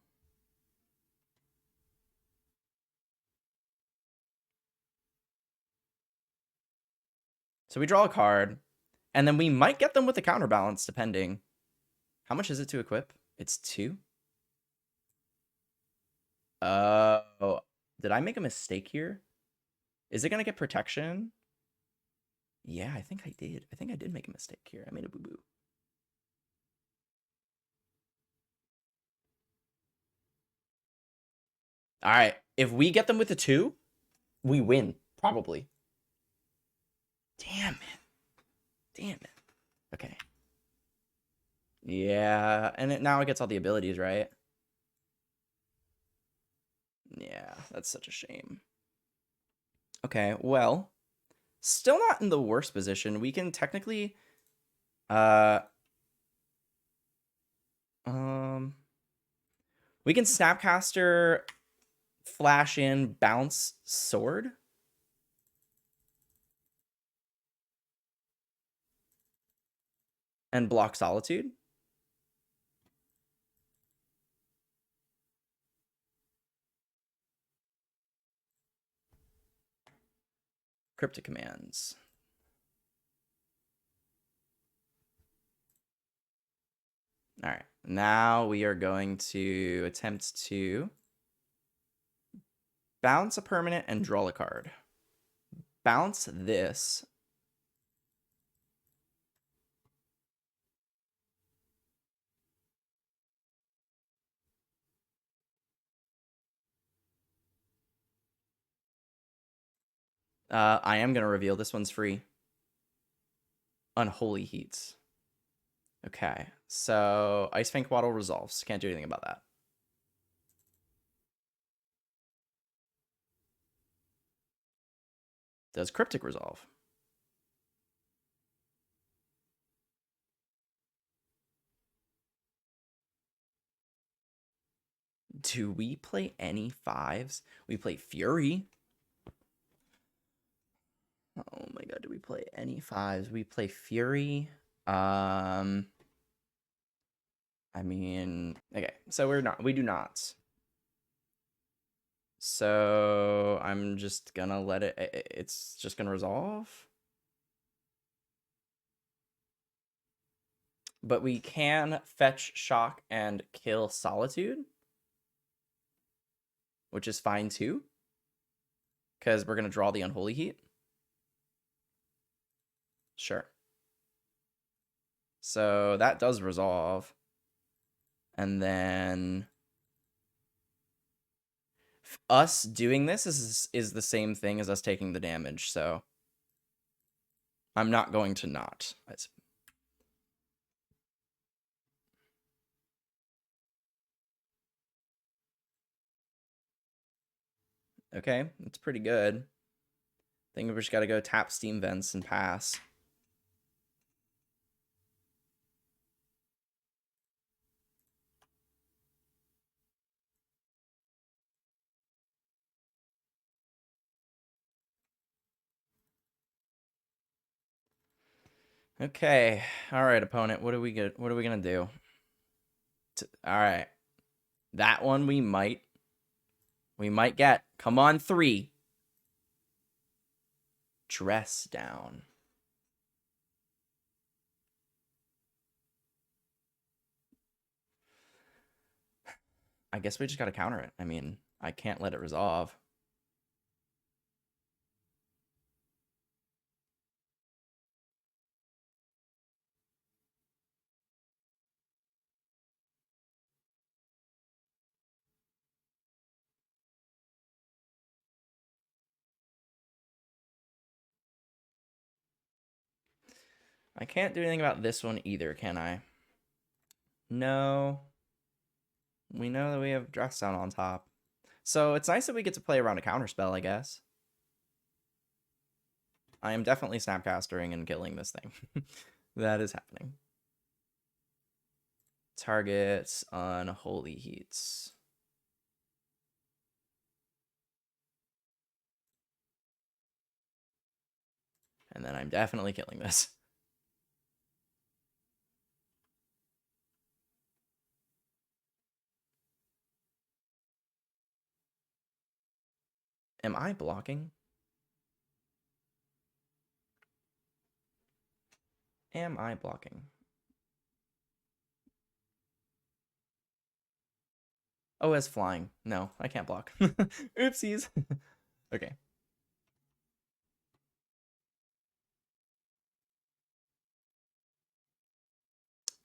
So we draw a card, and then we might get them with the counterbalance, depending. How much is it to equip? It's 2. Oh, did I make a mistake here? Is it going to get protection? Yeah, I think I did. I think I did make a mistake here. I made a boo-boo. All right. If we get them with the 2, we win, probably. Damn it. Damn it. Okay. Yeah, and now it gets all the abilities, right? Yeah, that's such a shame. Okay, well, still not in the worst position. We can technically, we can Snapcaster, flash in, bounce, sword. And block Solitude. Cryptic commands. All right, now we are going to attempt to bounce a permanent and draw a card. bounce this. I am going to reveal this one's free. Unholy Heats. Okay, so Ice Fang Waddle resolves. Can't do anything about that. Does Cryptic resolve? Do we play any 5s? We play Fury. Oh my god, do we play any 5s? We play Fury. I mean, okay, so we do not. So I'm just gonna let it's just gonna resolve. But we can fetch Shock and kill Solitude, which is fine too, because we're gonna draw the Unholy Heat. Sure. So that does resolve. And then us doing this is the same thing as us taking the damage, so I'm not going to not. Okay, it's pretty good. I think we just got to go tap Steam Vents and pass. Okay, all right, opponent. What are we gonna do? All right, that one we might get. Come on, 3. Dress down. I guess we just got to counter it. I mean, I can't let it resolve. I can't do anything about this one either, can I? No. We know that we have Dress Down on top. So it's nice that we get to play around a counterspell, I guess. I am definitely Snapcastering and killing this thing. That is happening. Targets Unholy Heats. And then I'm definitely killing this. Am I blocking? Am I blocking? Oh, it's flying. No, I can't block. Oopsies. Okay.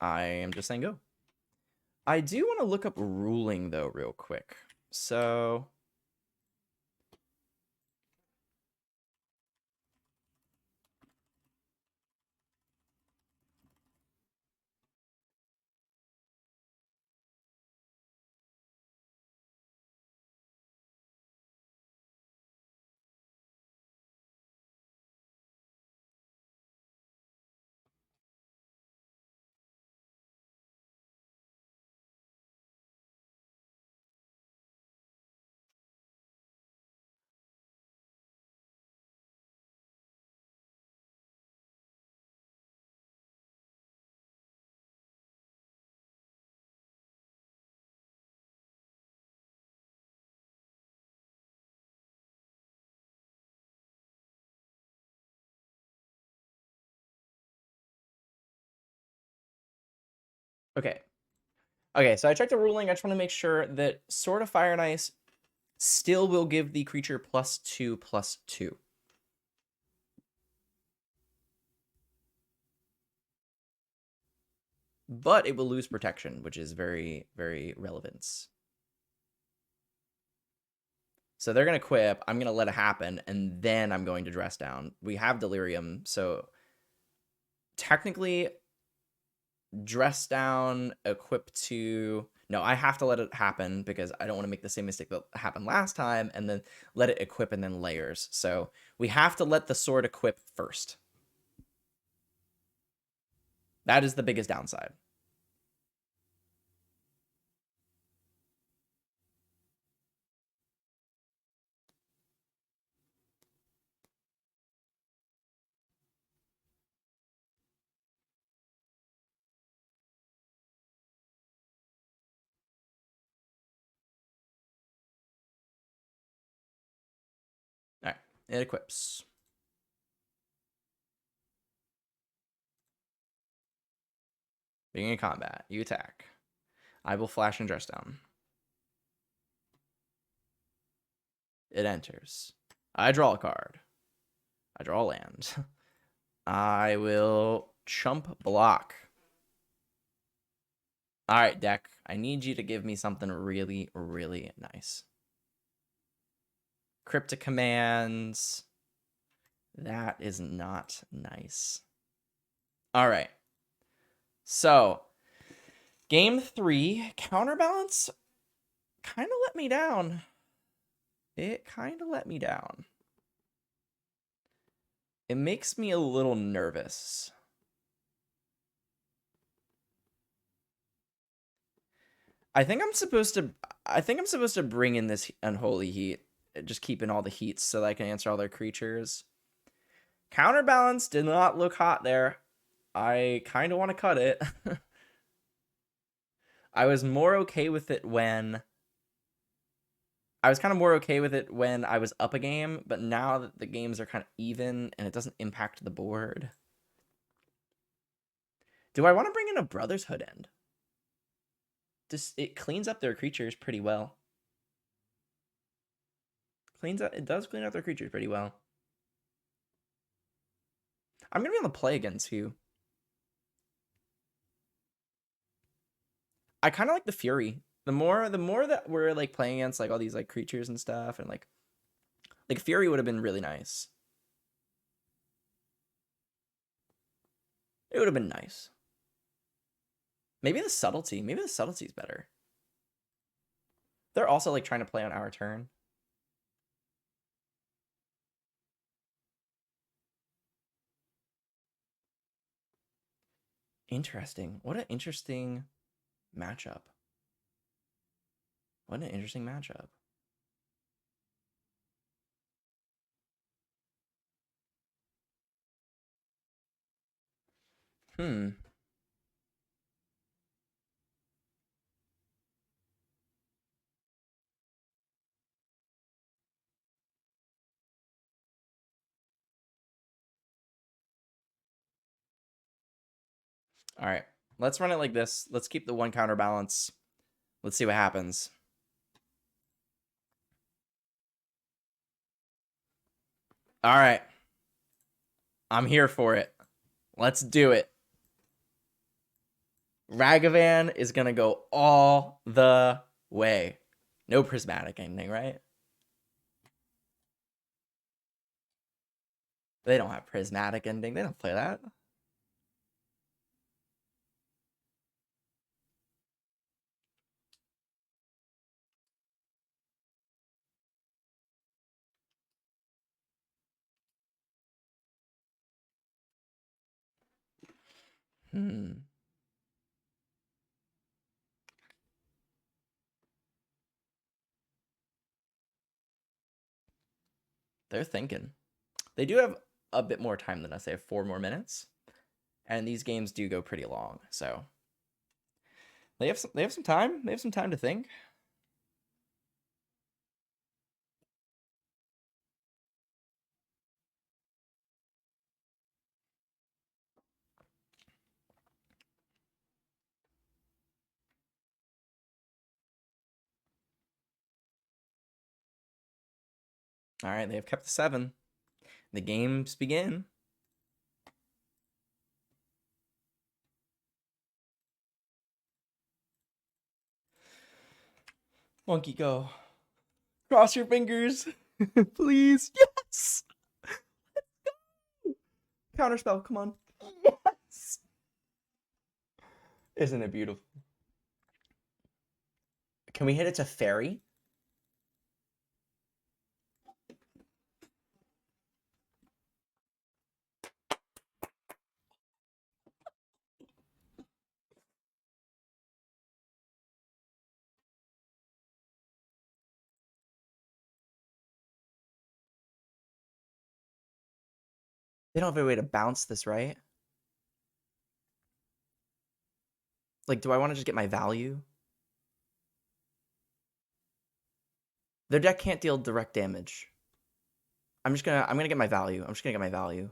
I am just saying go. I do want to look up ruling, though, real quick. So okay. Okay, so I checked the ruling. I just want to make sure that Sword of Fire and Ice still will give the creature +2/+2. but it will lose protection, which is very, very relevant. So they're going to equip. I'm going to let it happen, and then I'm going to dress down. We have Delirium, so technically dress down, equip to... No, I have to let it happen because I don't want to make the same mistake that happened last time and then let it equip and then layers. So we have to let the sword equip first. That is the biggest downside. All right, it equips. Beginning of combat, you attack. I will flash and dress down. It enters. I draw a card. I draw a land. I will chump block. All right, deck. I need you to give me something really, really nice. Cryptic commands. That is not nice. All right. So, game 3, counterbalance kind of let me down. It kind of let me down. It makes me a little nervous. I think I'm supposed to bring in this unholy heat, just keeping all the heats so that I can answer all their creatures. Counterbalance did not look hot there. I kind of want to cut it. I was more okay with it when I was kind of more okay with it when I was up a game, but now that the games are kind of even and it doesn't impact the board. Do I want to bring in a Brother's Hood End? Just it cleans up their creatures pretty well. It does clean up their creatures pretty well. I'm gonna be on the play again too. I kind of like the Fury. The more that we're like playing against like all these like creatures and stuff, and like Fury would have been really nice. It would have been nice. Maybe the subtlety. Maybe the subtlety's better. They're also like trying to play on our turn. Interesting. What an interesting matchup. What an interesting matchup. Hmm. All right. Let's run it like this. Let's keep the one counterbalance. Let's see what happens. All right. I'm here for it. Let's do it. Ragavan is going to go all the way. No prismatic ending, right? They don't have prismatic ending. They don't play that. Hmm. They're thinking. They do have a bit more time than us. They have 4 more minutes. And these games do go pretty long. So they have some time. They have some time to think. All right, they have kept the 7. The games begin. Monkey, go. Cross your fingers. Please. Yes. Counterspell, come on. Yes. Isn't it beautiful? Can we hit it to fairy? They don't have a way to bounce this, right? Like, do I want to just get my value? Their deck can't deal direct damage. I'm gonna get my value. I'm just gonna get my value.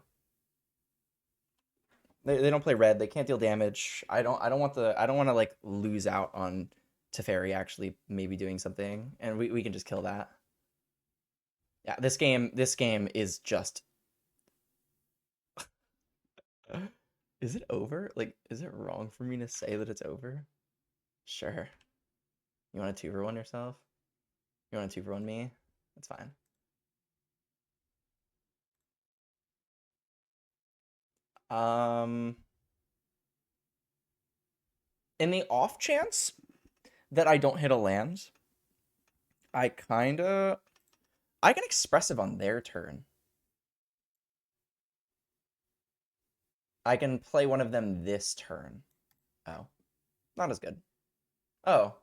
They don't play red. They can't deal damage. I don't want to like lose out on Teferi actually maybe doing something, and we can just kill that. Yeah, this game is just. Is it over? Like, is it wrong for me to say that it's over? Sure. You want to 2-for-1 yourself? You want to 2-for-1 me? That's fine. Um, in the off chance that I don't hit a land, I can expressive on their turn. I can play one of them this turn. Oh, not as good. Oh,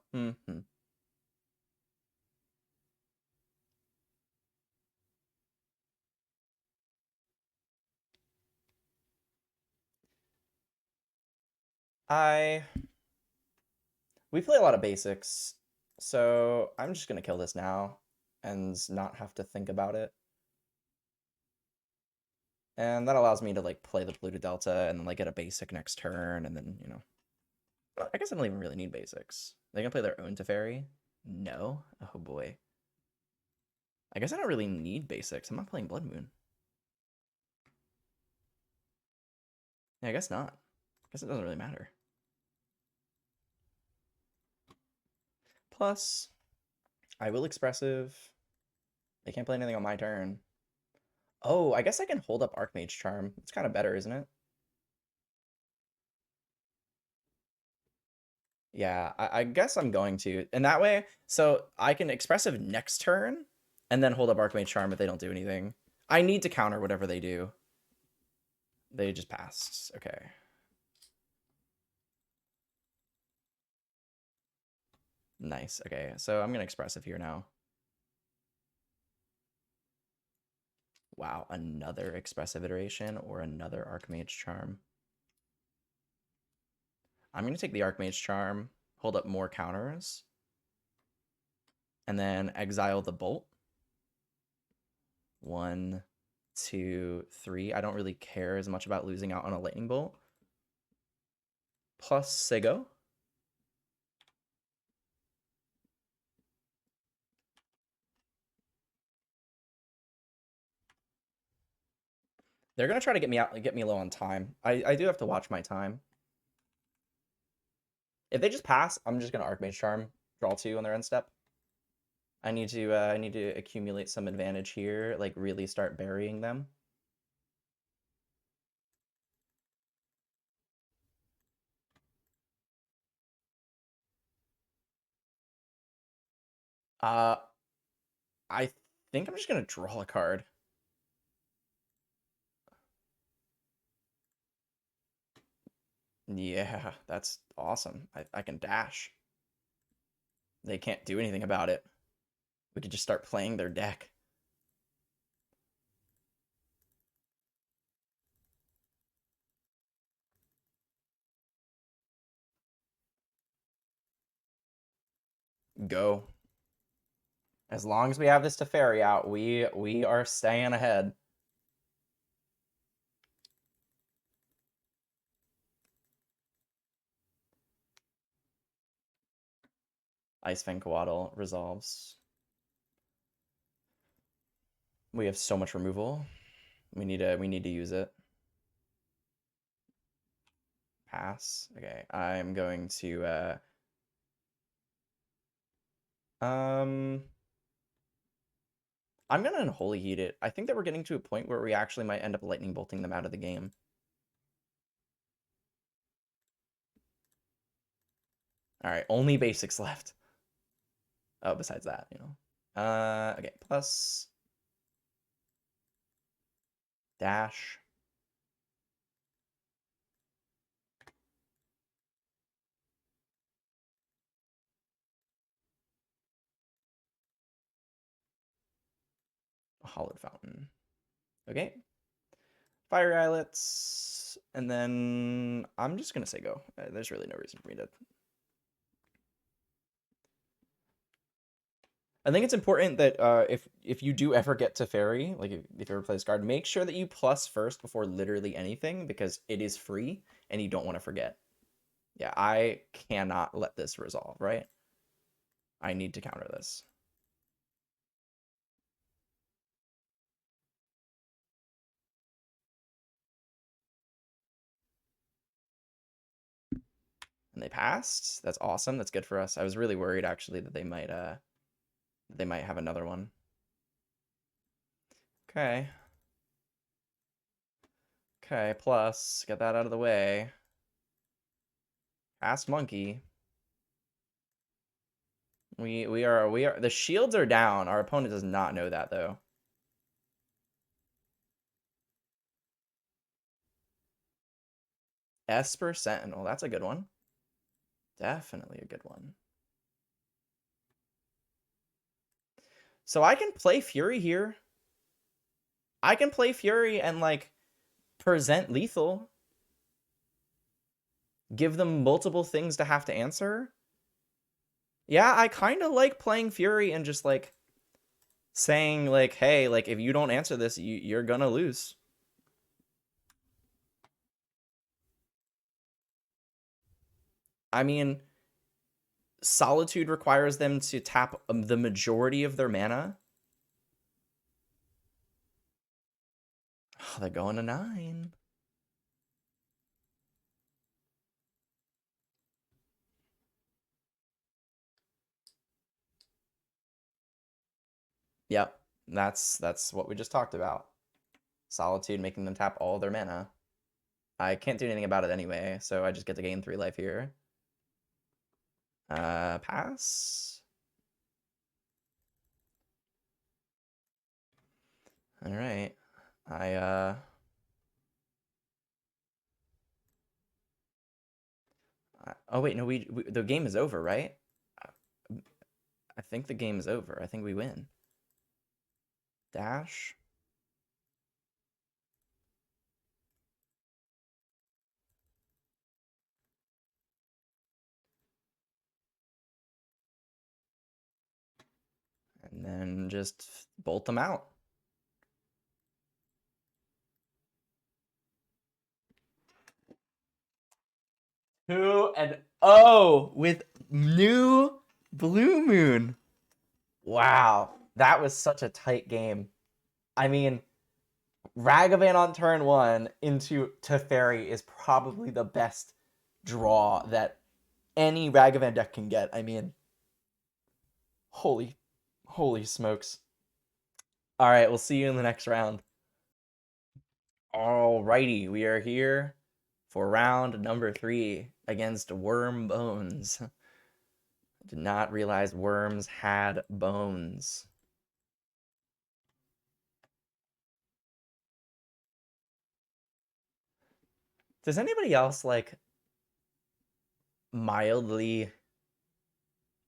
I we play a lot of basics, so I'm just gonna kill this now and not have to think about it. And that allows me to like play the Polluted Delta and then like get a basic next turn, and then I guess I don't even really need basics. They can play their own Teferi. No, oh boy. I guess I don't really need basics. I'm not playing Blood Moon. Yeah, I guess not. I guess it doesn't really matter. Plus, I will expressive. They can't play anything on my turn. Oh, I guess I can hold up Archmage Charm. It's kind of better, isn't it? Yeah, I guess I'm going to. And that way, so I can expressive next turn and then hold up Archmage Charm if they don't do anything. I need to counter whatever they do. They just passed. Okay. Nice. Okay, so I'm gonna expressive here now. Wow, another expressive iteration or another Archmage Charm. I'm gonna take the Archmage Charm, hold up more counters, and then exile the Bolt. 1, 2, 3. I don't really care as much about losing out on a Lightning Bolt. Plus Sigo. They're gonna try to get me low on time. I do have to watch my time. If they just pass, I'm just gonna Archmage Charm, draw 2 on their end step. I need to accumulate some advantage here, like really start burying them. Uh, I think I'm just gonna draw a card. Yeah, that's awesome. I can dash. They can't do anything about it. We could just start playing their deck. Go. As long as we have this Teferi out, we are staying ahead. Ice Fang Coatl resolves. We have so much removal. We need to use it. Pass. Okay, I'm going to I'm gonna Unholy Heat it. I think that we're getting to a point where we actually might end up lightning bolting them out of the game. All right, only basics left. Oh, besides that, you know. Okay, plus dash. A hollowed fountain. Okay. Fire islets, and then I'm just gonna say go. There's really no reason for me to. I think it's important that if you do ever get to fairy, like if you ever play this card, make sure that you plus first before literally anything because it is free and you don't want to forget. Yeah, I cannot let this resolve, right? I need to counter this. And they passed. That's awesome. That's good for us. I was really worried actually that they might have another one. Okay. Okay, plus get that out of the way. Pass monkey. We are the shields are down. Our opponent does not know that though. Esper Sentinel. That's a good one. Definitely a good one. So I can play Fury here. I can play Fury and like present lethal. Give them multiple things to have to answer. Yeah, I kind of like playing Fury and just like saying like, hey, like if you don't answer this, you're gonna lose. I mean, Solitude requires them to tap the majority of their mana. Oh, they're going to 9. Yep, that's what we just talked about. Solitude making them tap all their mana. I can't do anything about it anyway, so I just get to gain 3 life here. Pass. All right. Oh wait, no, we the game is over, right? I think the game is over. I think we win. Dash. And then just bolt them out. Two and oh with new Blue Moon. Wow, that was such a tight game. I mean, Ragavan on turn 1 into Teferi is probably the best draw that any Ragavan deck can get. I mean, holy smokes. All right, we'll see you in the next round. Alrighty, we are here for round number 3 against Worm Bones. Did not realize worms had bones. Does anybody else like mildly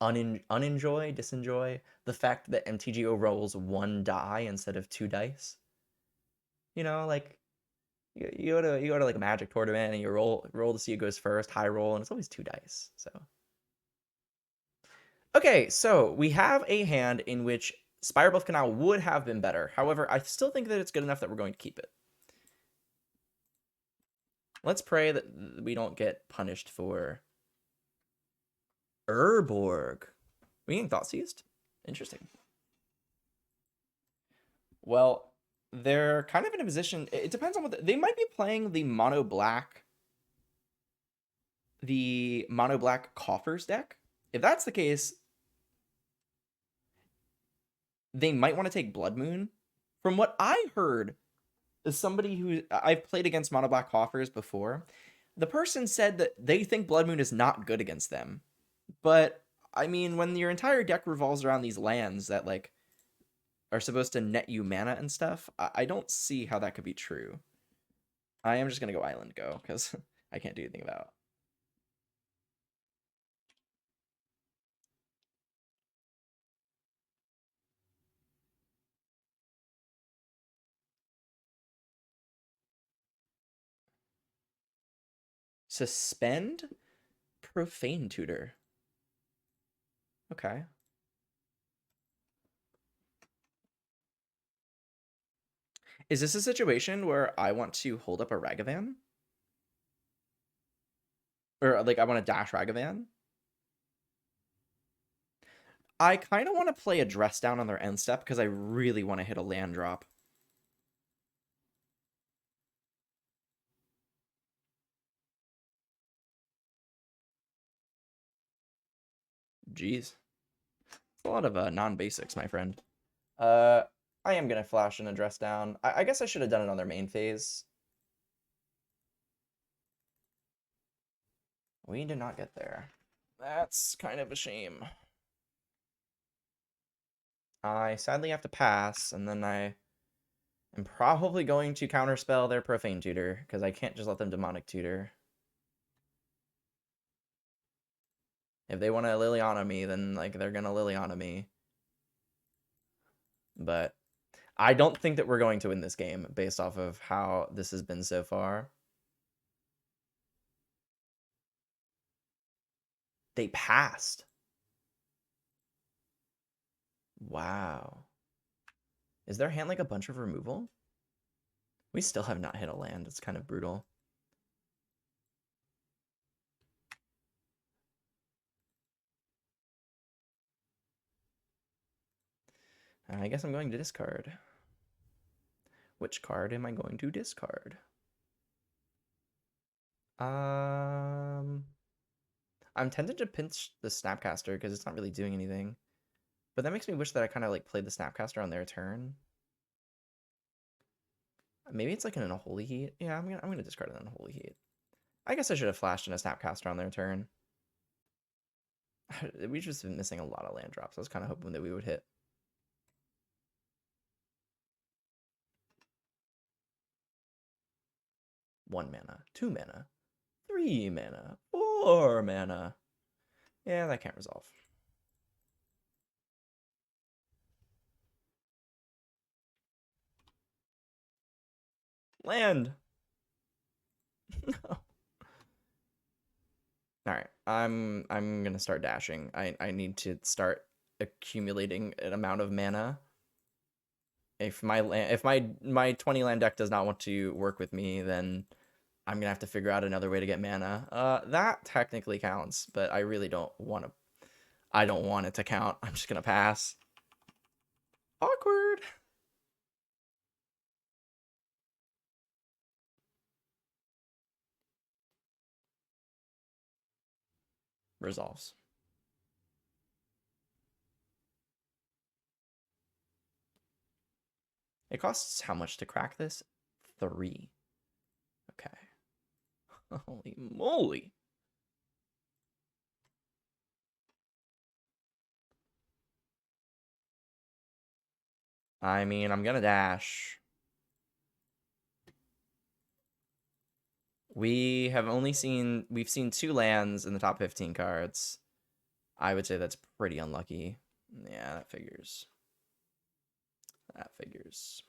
disenjoy the fact that MTGO rolls 1 die instead of 2 dice? You know, like you go to like a Magic tournament and you roll to see who goes first, high roll, and it's always 2 dice. So okay, so we have a hand in which Spire Bluff Canal would have been better. However, I still think that it's good enough that we're going to keep it. Let's pray that we don't get punished for Urborg. We getting Thought Seized? Interesting. Well, they're kind of in a position. It depends on what they might be playing the mono black coffers deck. If that's the case, they might want to take Blood Moon. From what I heard, as somebody who I've played against mono black coffers before, the person said that they think Blood Moon is not good against them. But I mean, when your entire deck revolves around these lands that like are supposed to net you mana and stuff, I don't see how that could be true. I am just gonna go Island Go because I can't do anything about. Suspend Profane Tutor. Okay. Is this a situation where I want to hold up a Ragavan? Or like I want to dash Ragavan? I kind of want to play a dress down on their end step because I really want to hit a land drop. Jeez. It's a lot of non-basics, my friend. I am going to flash and a dress down. I guess I should have done it on their main phase. We did not get there. That's kind of a shame. I sadly have to pass, and then I am probably going to counterspell their Profane Tutor, because I can't just let them Demonic Tutor. If they want to Liliana me, then like they're gonna Liliana me. But I don't think that we're going to win this game based off of how this has been so far. They passed. Wow. Is their hand like a bunch of removal? We still have not hit a land. It's kind of brutal. I guess I'm going to discard. Which card am I going to discard? I'm tempted to pinch the Snapcaster because it's not really doing anything. But that makes me wish that I kind of like played the Snapcaster on their turn. Maybe it's like an Unholy Heat. Yeah, I'm gonna discard an Unholy Heat. I guess I should have flashed in a Snapcaster on their turn. We've just been missing a lot of land drops. I was kind of hoping that we would hit. One mana, 2 mana, 3 mana, 4 mana. Yeah, that can't resolve. Land. No. All right, I'm gonna start dashing. I need to start accumulating an amount of mana. If my 20 land deck does not want to work with me, then I'm gonna have to figure out another way to get mana. That technically counts, but I really don't want to. I don't want it to count. I'm just gonna pass. Awkward. Resolves. It costs how much to crack this? 3. Okay. Holy moly. I mean, I'm gonna dash. We've seen 2 lands in the top 15 cards. I would say that's pretty unlucky. Yeah, that figures. That figures.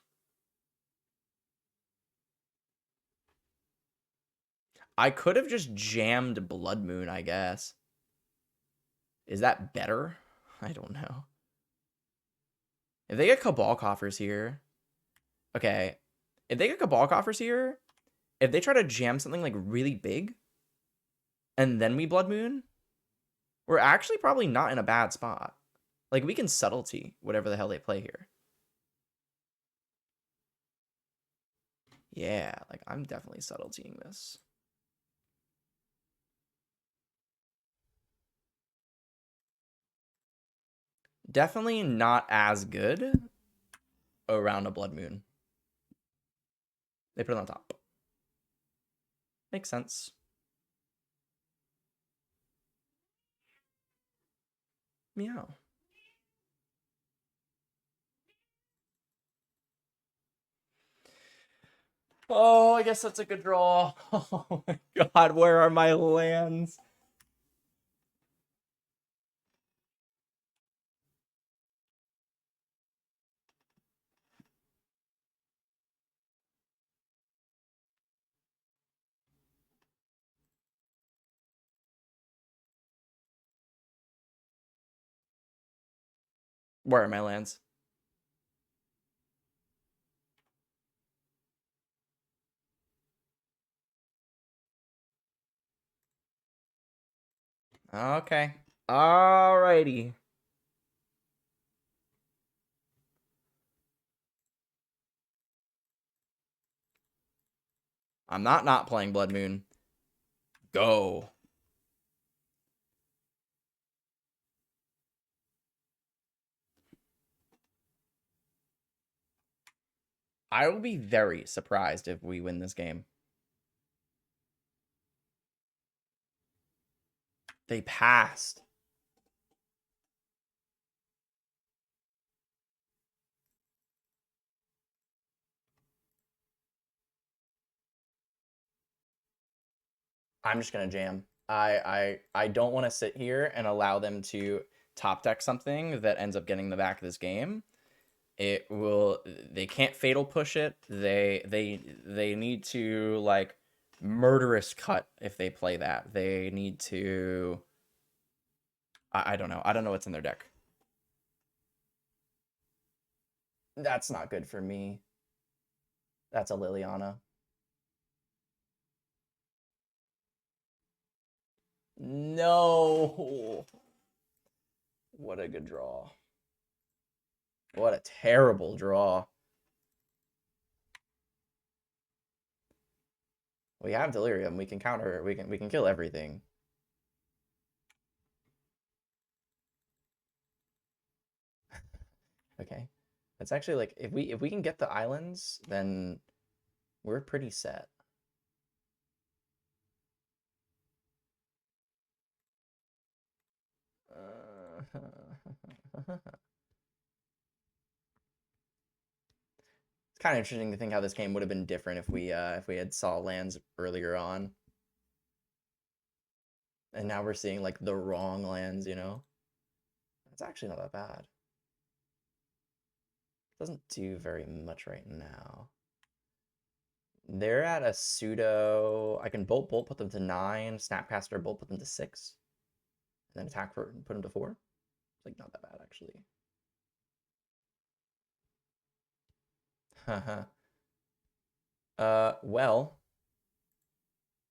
I could have just jammed Blood Moon, I guess. Is that better? I don't know. If they get Cabal Coffers here... Okay. If they get Cabal Coffers here, if they try to jam something like really big, and then we Blood Moon, we're actually probably not in a bad spot. Like, we can Subtlety whatever the hell they play here. Yeah, like, I'm definitely Subtletying this. Definitely not as good around a Blood Moon. They put it on top. Makes sense. Meow. Oh, I guess that's a good draw. Oh my god, where are my lands? Where are my lands? Okay. Alrighty. I'm not playing Blood Moon. Go. I will be very surprised if we win this game. They passed. I'm just gonna jam. I don't want to sit here and allow them to top deck something that ends up getting the back of this game. It will. They can't fatal push it. They need to like murderous cut if they play that. They need to. I don't know. I don't know what's in their deck. That's not good for me. That's a Liliana. No. What a good draw. What a terrible draw. We have Delirium. We can counter. We can kill everything. Okay. That's actually like if we can get the islands, then we're pretty set. It's kind of interesting to think how this game would have been different if we had saw lands earlier on. And now we're seeing like the wrong lands, you know? It's actually not that bad. Doesn't do very much right now. They're at a pseudo. I can bolt put them to 9, Snapcaster bolt put them to 6, and then attack for put them to 4. It's like not that bad actually. Well,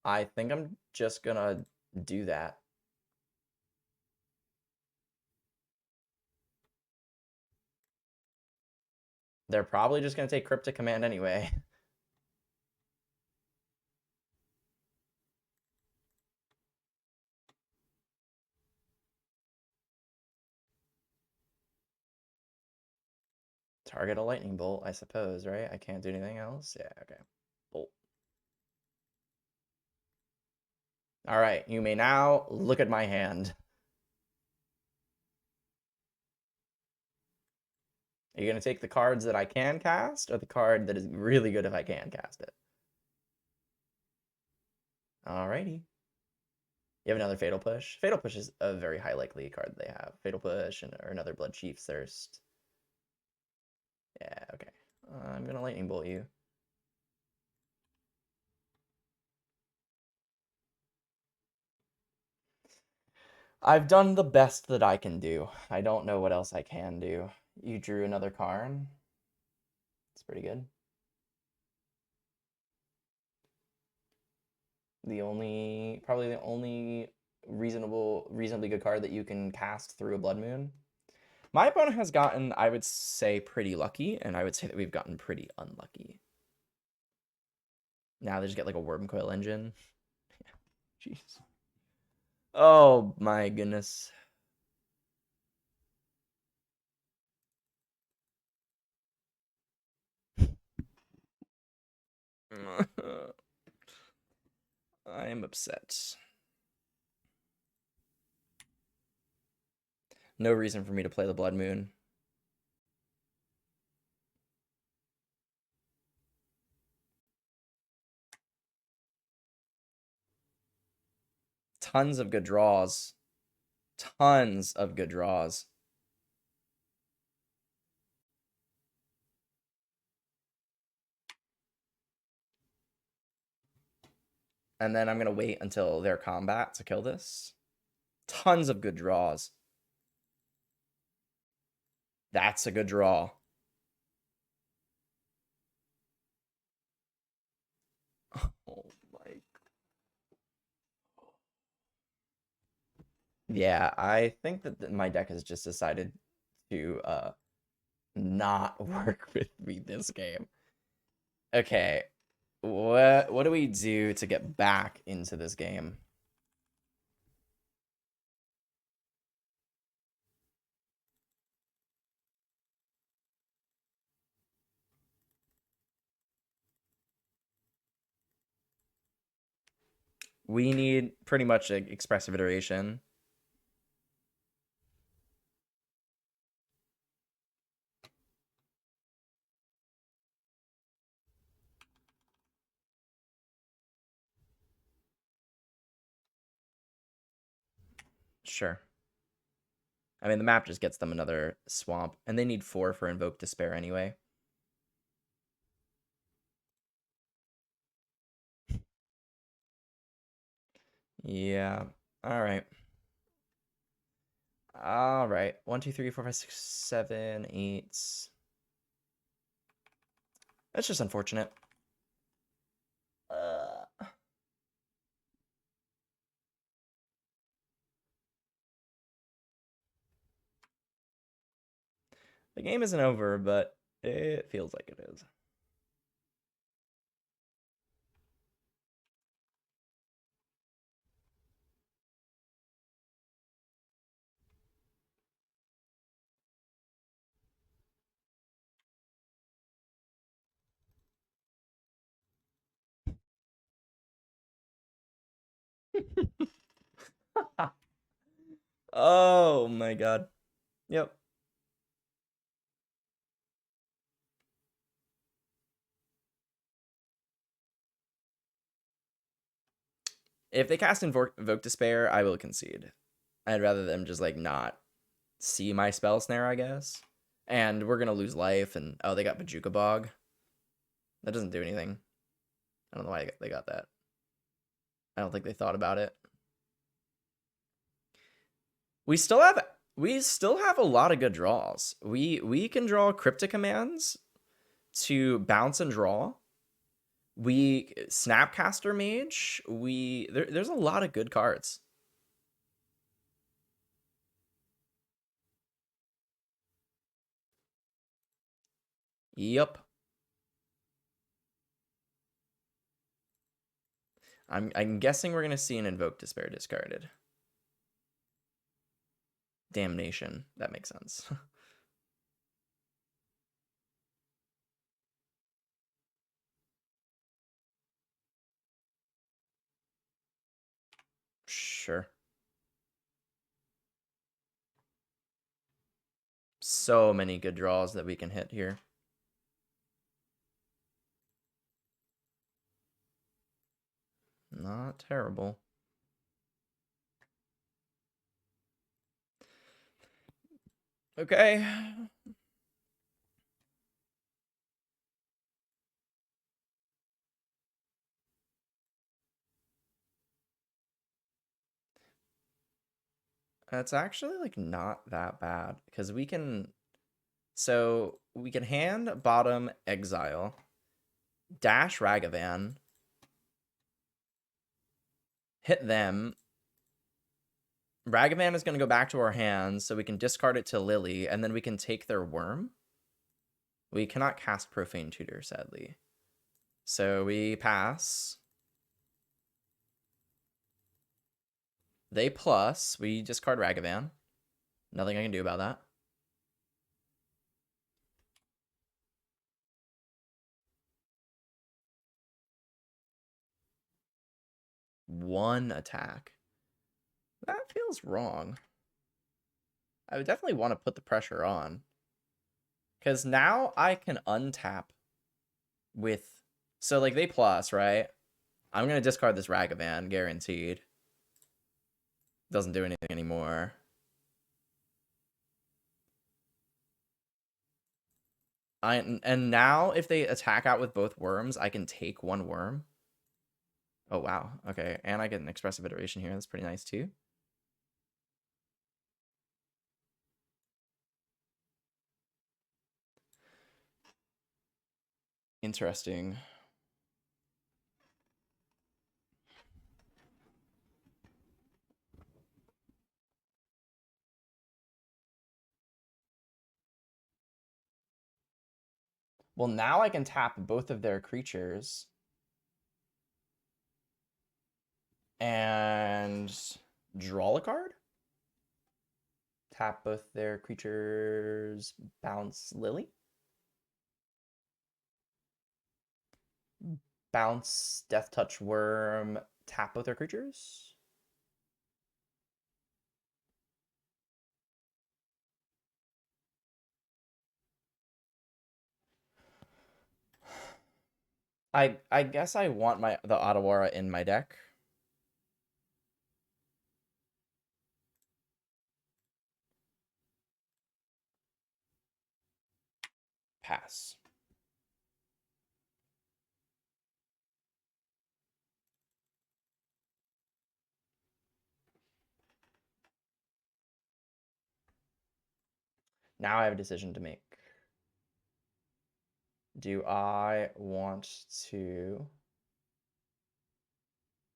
I think I'm just gonna do that. They're probably just gonna take Cryptic Command anyway. Target a lightning bolt, I suppose, right? I can't do anything else. Yeah, okay. Bolt. All right, you may now look at my hand. Are you gonna take the cards that I can cast, or the card that is really good if I can cast it? Alrighty. You have another Fatal Push. Fatal Push is a very high likely card they have. Fatal Push or another Blood Chief Thirst. Yeah, okay. I'm gonna Lightning Bolt you. I've done the best that I can do. I don't know what else I can do. You drew another card. It's pretty good. Probably the only reasonably good card that you can cast through a Blood Moon. My opponent has gotten, I would say, pretty lucky, and I would say that we've gotten pretty unlucky. Now they just get like a Worm Coil Engine. Jeez. Oh my goodness. I am upset. No reason for me to play the Blood Moon. Tons of good draws. Tons of good draws. And then I'm going to wait until their combat to kill this. Tons of good draws. That's a good draw. Oh my. Yeah, I think that my deck has just decided to not work with me this game. Okay. What do we do to get back into this game? We need pretty much an expressive iteration. Sure. I mean, the map just gets them another swamp, and they need 4 for Invoke Despair anyway. Yeah. All right. All right. 1, 2, 3, 4, 5, 6, 7, 8. That's just unfortunate. The game isn't over, but it feels like it is. Oh my god. Yep. If they cast Invoke Despair, I will concede. I'd rather them just like not see my spell snare, I guess. And we're gonna lose life, and oh, they got Bajuka Bog. That doesn't do anything. I don't know why they got that. I don't think they thought about it. We still have a lot of good draws. We can draw Cryptic Commands to bounce and draw. We Snapcaster Mage. There's a lot of good cards. Yep. I'm guessing we're gonna see an Invoke Despair discarded. Damnation. That makes sense. Sure. So many good draws that we can hit here. Not terrible. Okay. It's actually like not that bad because we can hand bottom exile, dash Ragavan, hit them. Ragavan is going to go back to our hands, so we can discard it to Lily, and then we can take their worm. We cannot cast Profane Tutor, sadly. So we pass. They plus. We discard Ragavan. Nothing I can do about that. 1 attack. That feels wrong. I would definitely want to put the pressure on. Because now I can untap with... So, like, they plus, right? I'm going to discard this Ragavan, guaranteed. Doesn't do anything anymore. And now, if they attack out with both worms, I can take 1 worm. Oh, wow. Okay, and I get an expressive iteration here. That's pretty nice, too. Interesting. Well, now I can tap both of their creatures. And draw a card? Tap both their creatures, bounce Lily. Bounce Death Touch Worm, tap both their creatures. I guess I want the Otawara in my deck. Pass. Now I have a decision to make. Do I want to...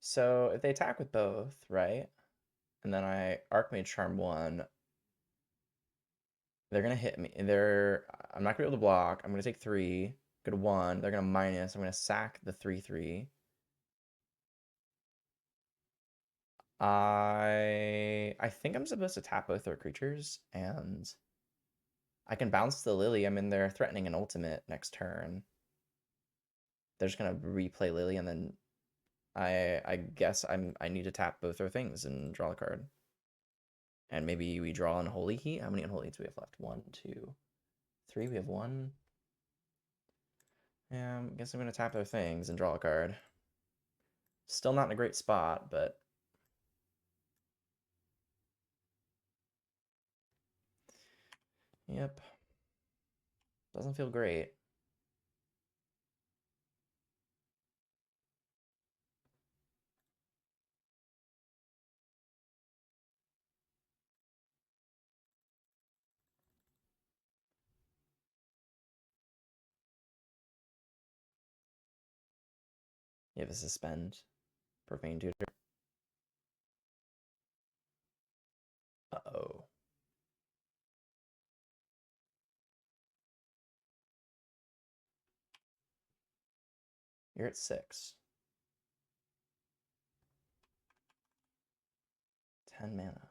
So if they attack with both, right? And then I Archmage Charm 1, they're gonna hit me. I'm not gonna be able to block. I'm gonna take 3, go to 1. They're gonna minus. I'm gonna sack the 3/3. I think I'm supposed to tap both their creatures, and I can bounce the Lily. I'm in there threatening an ultimate next turn. They're just gonna replay Lily, and then I guess I need to tap both their things and draw a card. And maybe we draw Unholy Heat. How many Unholy Heats do we have left? 1, 2, 3. We have 1. Yeah, I guess I'm gonna tap their things and draw a card. Still not in a great spot, but yep. Doesn't feel great. You have a suspend. Profane Tutor. Uh-oh. You're at 6. 10 mana.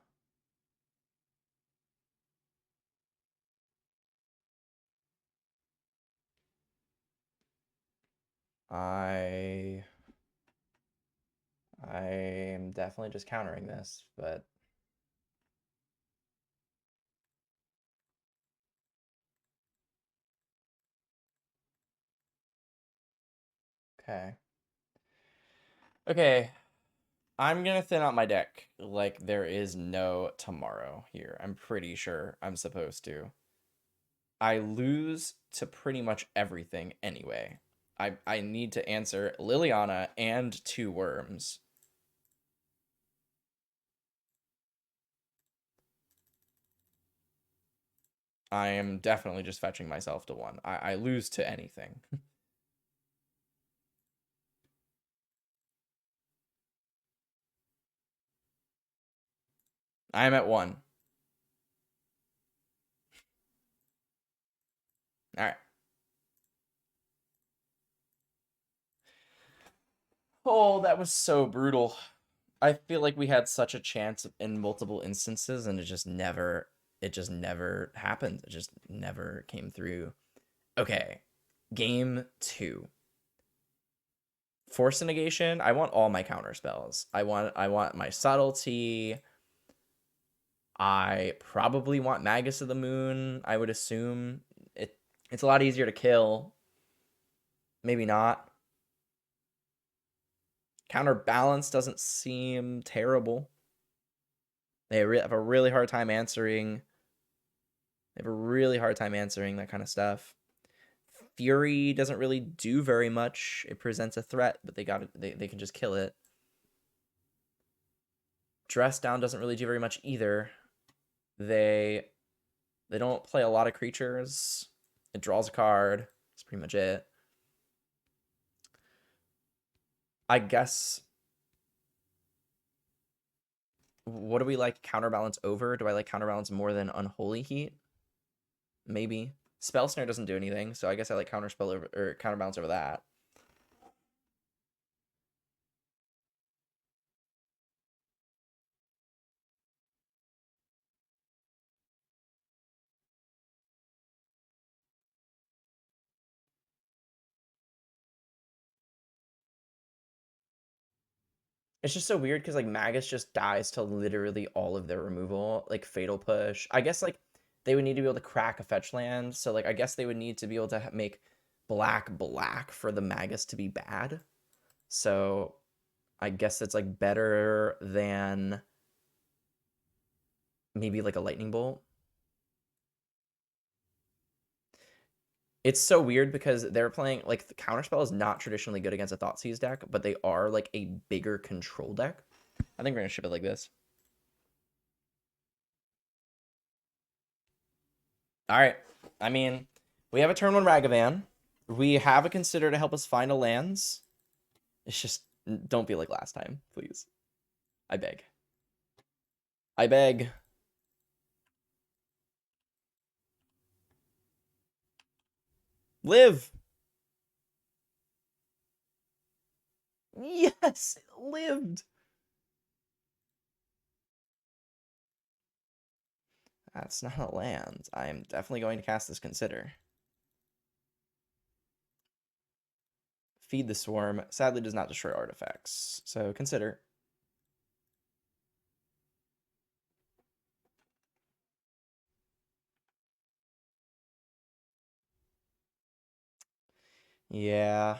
I am definitely just countering this, but okay. Okay. I'm gonna thin out my deck like there is no tomorrow here. I'm pretty sure I'm supposed to. I lose to pretty much everything anyway. I need to answer Liliana and 2 worms. I am definitely just fetching myself to 1. I lose to anything. I am at 1. All right. Oh, that was so brutal. I feel like we had such a chance in multiple instances, and it just never happened. It just never came through. Okay, game 2. Force negation. I want all my counter spells. I want my subtlety. I probably want Magus of the Moon. I would assume it's a lot easier to kill. Maybe not. Counterbalance doesn't seem terrible. They have a really hard time answering. They have a really hard time answering that kind of stuff. Fury doesn't really do very much. It presents a threat, but they can just kill it. Dress Down doesn't really do very much either. They don't play a lot of creatures. It draws a card. That's pretty much it. I guess. What do we like Counterbalance over? Do I like Counterbalance more than Unholy Heat? Maybe. Spell Snare doesn't do anything, so I guess I like Counterspell over or Counterbalance over that. It's just so weird because like Magus just dies to literally all of their removal, like Fatal Push. I guess like they would need to be able to crack a fetch land, so like I guess they would need to be able to make black black for the Magus to be bad. So I guess it's like better than maybe like a Lightning Bolt. It's so weird because they're playing like the Counterspell is not traditionally good against a Thoughtseize deck, but they are like a bigger control deck. I think we're gonna ship it like this. All right. I mean, we have a turn one Ragavan. We have a Consider to help us find a lands. It's just don't be like last time, please. I beg. I beg. Live. Yes, it lived. That's not a land. I am definitely going to cast this Consider. Feed the Swarm. Sadly does not destroy artifacts. So Consider. Yeah.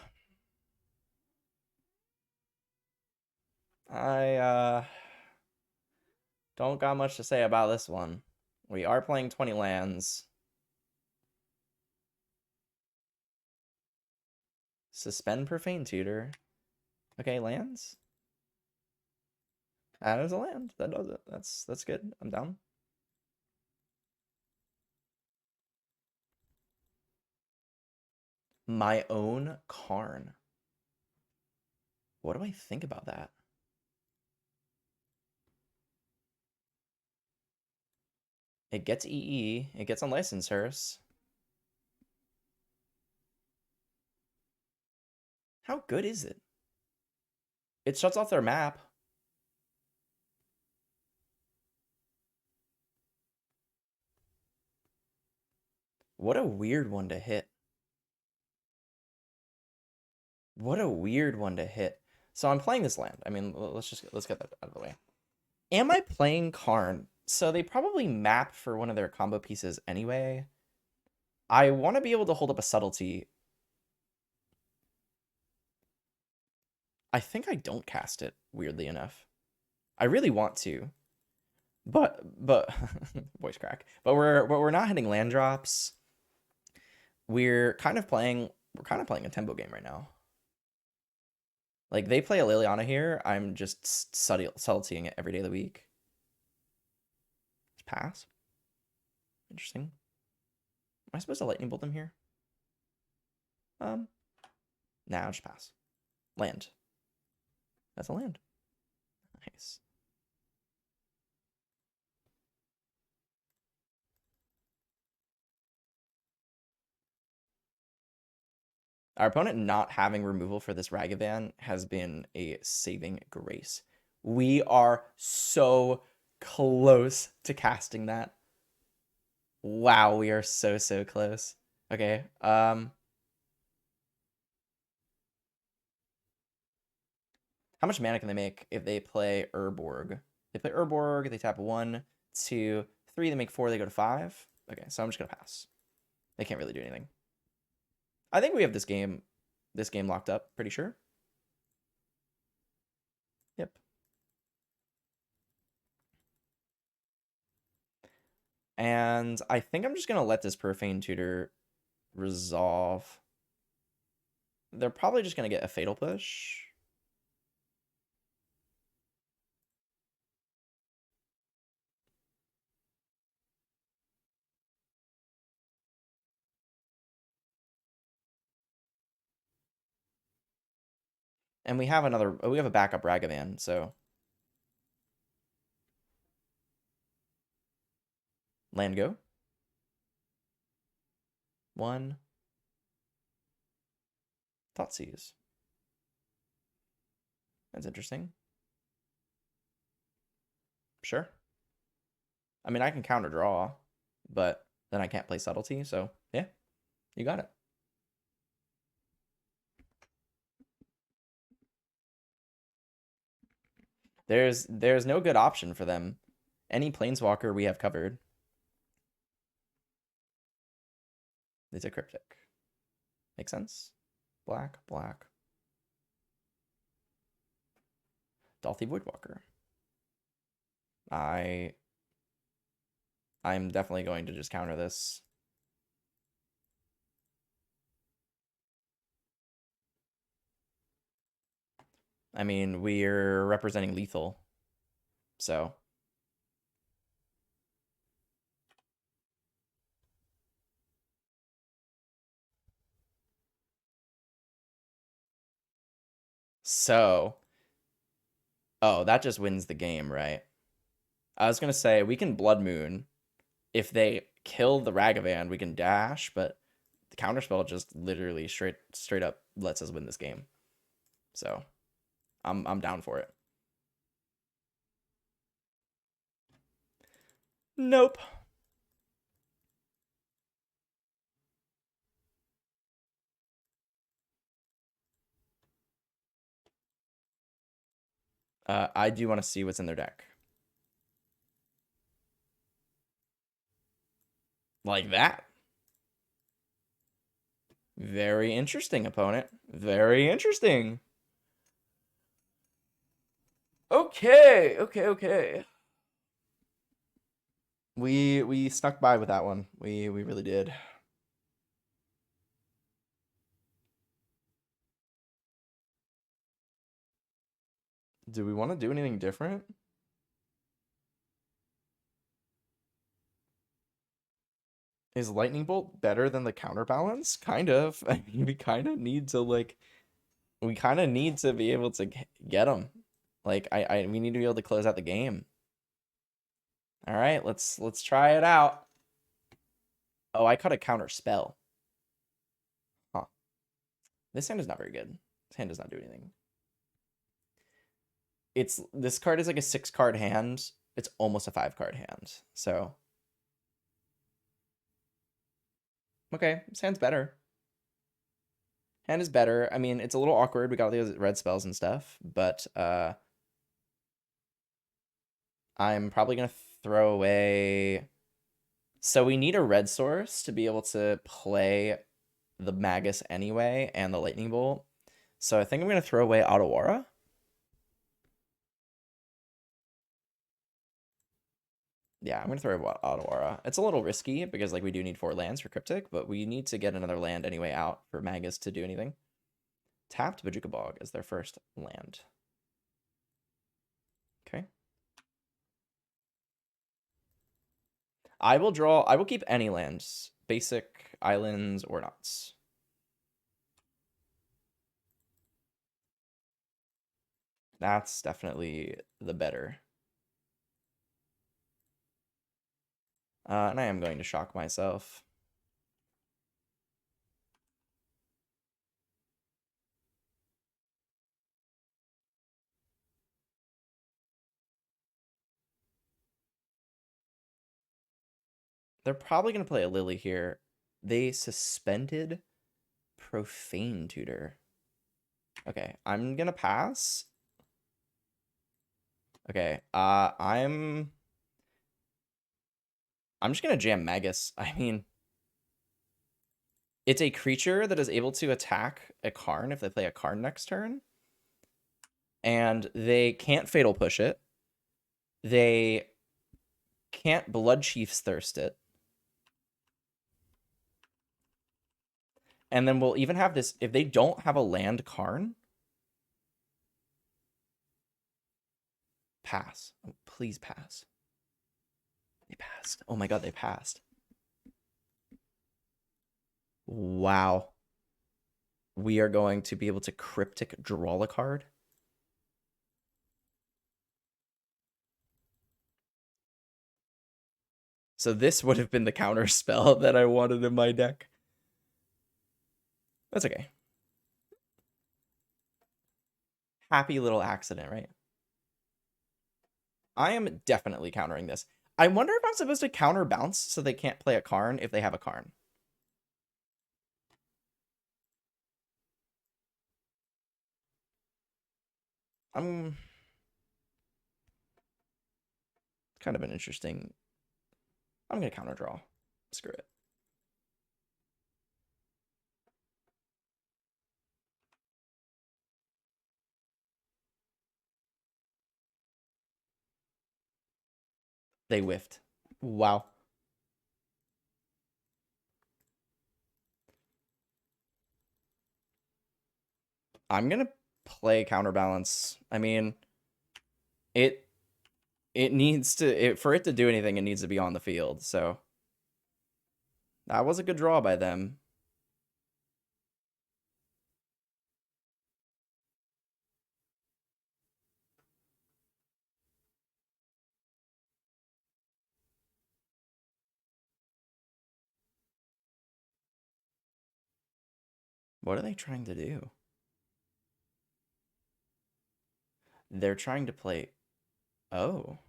I don't got much to say about this one. We are playing 20 lands. Suspend Profane Tutor. Okay, lands. That is a land. That does it. That's good. I'm down. My own Karn. What do I think about that? It gets EE. It gets Unlicensed Hearse. How good is it? It shuts off their map. What a weird one to hit. What a weird one to hit. So I'm playing this land. I mean, let's get that out of the way. Am I playing Karn? So they probably map for one of their combo pieces anyway. I want to be able to hold up a Subtlety. I think I don't cast it, weirdly enough. I really want to. But voice crack. But we're not hitting land drops. We're kind of playing a tempo game right now. Like they play a Liliana here, I'm just subtletying it every day of the week. Just pass. Interesting. Am I supposed to lightning bolt them here? Nah, just pass. Land. That's a land. Nice. Our opponent not having removal for this Ragavan has been a saving grace. We are so close to casting that. Wow, we are so close. Okay, How much mana can they make if they play Urborg? They play Urborg, they tap 1, 2, 3, they make 4, they go to 5. Okay, so I'm just gonna pass. They can't really do anything. I think we have this game locked up, pretty sure. Yep. And I think I'm just gonna let this Profane Tutor resolve. They're probably just gonna get a Fatal Push. And we have a backup Ragavan, so land go. 1. Thoughtseize. That's interesting. Sure. I mean, I can counter draw, but then I can't play Subtlety, so yeah, you got it. There's no good option for them. Any Planeswalker we have covered. It's a Cryptic. Make sense? Black, black. Dalthy Voidwalker. I'm definitely going to just counter this. I mean, we're representing lethal, so. So, oh, that just wins the game, right? I was gonna say we can Blood Moon. If they kill the Ragavan, we can dash, but the counterspell just literally straight up lets us win this game. So, I'm down for it. Nope. I do want to see what's in their deck. Like that. Very interesting, opponent. Very interesting. Okay, okay. We snuck by with that one. We really did. Do we want to do anything different? Is Lightning Bolt better than the counterbalance? Kind of. I mean, we kind of need to be able to get them. Like we need to be able to close out the game. All right, let's try it out. Oh, I caught a counter spell. Huh. This hand is not very good. This hand does not do anything. This card is like a 6-card hand. It's almost a 5-card hand. So okay, this hand's better. Hand is better. I mean, it's a little awkward. We got all these red spells and stuff, but I'm probably gonna throw away. So we need a red source to be able to play the Magus anyway and the Lightning Bolt. So I think I'm gonna throw away Otawara. Yeah, I'm gonna throw away Otawara. It's a little risky because like we do need 4 lands for Cryptic, but we need to get another land anyway out for Magus to do anything. Tapped Bajuka Bog as their first land. Okay. I will keep any lands, basic, islands, or knots. That's definitely the better. And I am going to shock myself. They're probably going to play a Lily here. They suspended Profane Tutor. Okay, I'm going to pass. Okay, I'm just gonna jam Magus. I mean, it's a creature that is able to attack a Karn if they play a Karn next turn. And they can't Fatal Push it. They can't Blood Chief's Thirst it. And then we'll even have this, if they don't have a land Karn, pass. Oh, please pass. They passed. Oh my god, they passed. Wow. We are going to be able to Cryptic draw a card. So this would have been the counter spell that I wanted in my deck. That's okay. Happy little accident, right? I am definitely countering this. I wonder if I'm supposed to counter bounce so they can't play a Karn if they have a Karn. I'm kind of an interesting. I'm gonna counter draw. Screw it. They whiffed. Wow. I'm gonna play counterbalance. I mean, it needs to for it to do anything, it needs to be on the field. So that was a good draw by them. What are they trying to do? They're trying to play. Oh.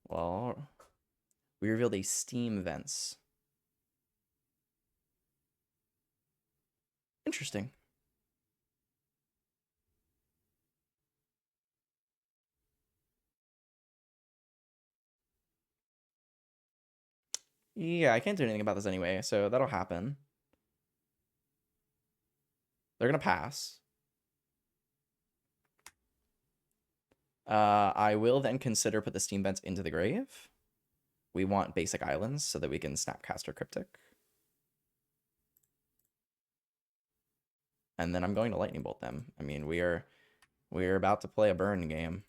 Well, we revealed a Steam Vents. Interesting. Yeah, I can't do anything about this anyway, so that'll happen. They're gonna pass. I will then consider put the Steam Vents into the grave. We want basic islands so that we can Snapcaster Cryptic. And then I'm going to Lightning Bolt them. I mean, we're about to play a burn game.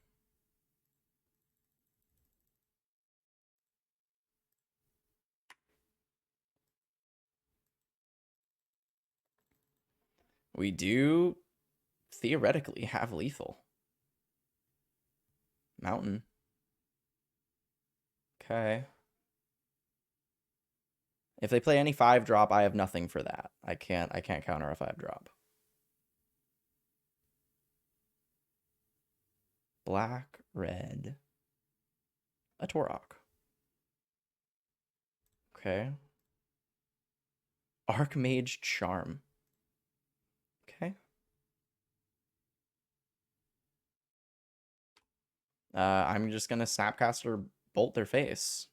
We do theoretically have lethal. Mountain. Okay. If they play any 5-drop, I have nothing for that. I can't counter a 5-drop. Black, red. A Torok. Okay. Archmage Charm. Okay. I'm just gonna Snapcaster Bolt their face.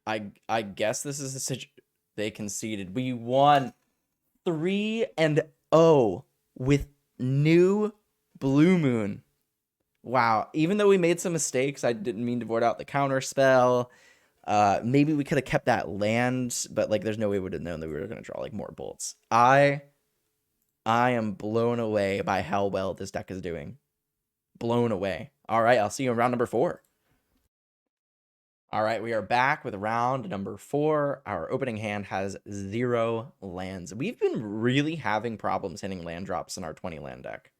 I guess this is a situation. They conceded. We won 3-0 with new Blue Moon. Wow. Even though we made some mistakes, I didn't mean to void out the counter spell. Maybe we could have kept that land, but like there's no way we would have known that we were gonna draw like more bolts. I am blown away by how well this deck is doing. Blown away. All right, I'll see you in round number 4. All right, we are back with round number 4. Our opening hand has 0 lands. We've been really having problems hitting land drops in our 20 land deck.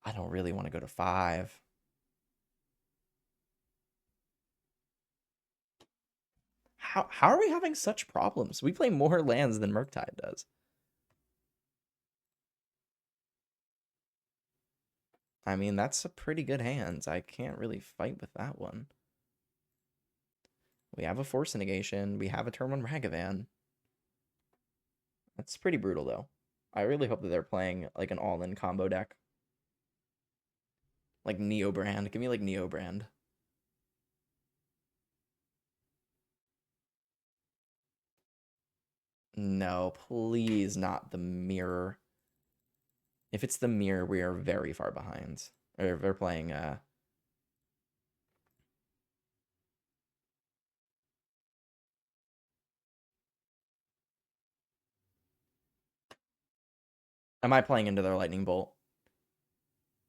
I don't really want to go to 5. How are we having such problems? We play more lands than Murktide does. I mean, that's a pretty good hand. I can't really fight with that one. We have a Force Negation. We have a turn 1 Ragavan. That's pretty brutal, though. I really hope that they're playing, like, an all-in combo deck. Like, Neo Brand. Give me, like, Neo Brand. No, please not the mirror. If it's the mirror, we are very far behind. Or they're playing, Am I playing into their Lightning Bolt?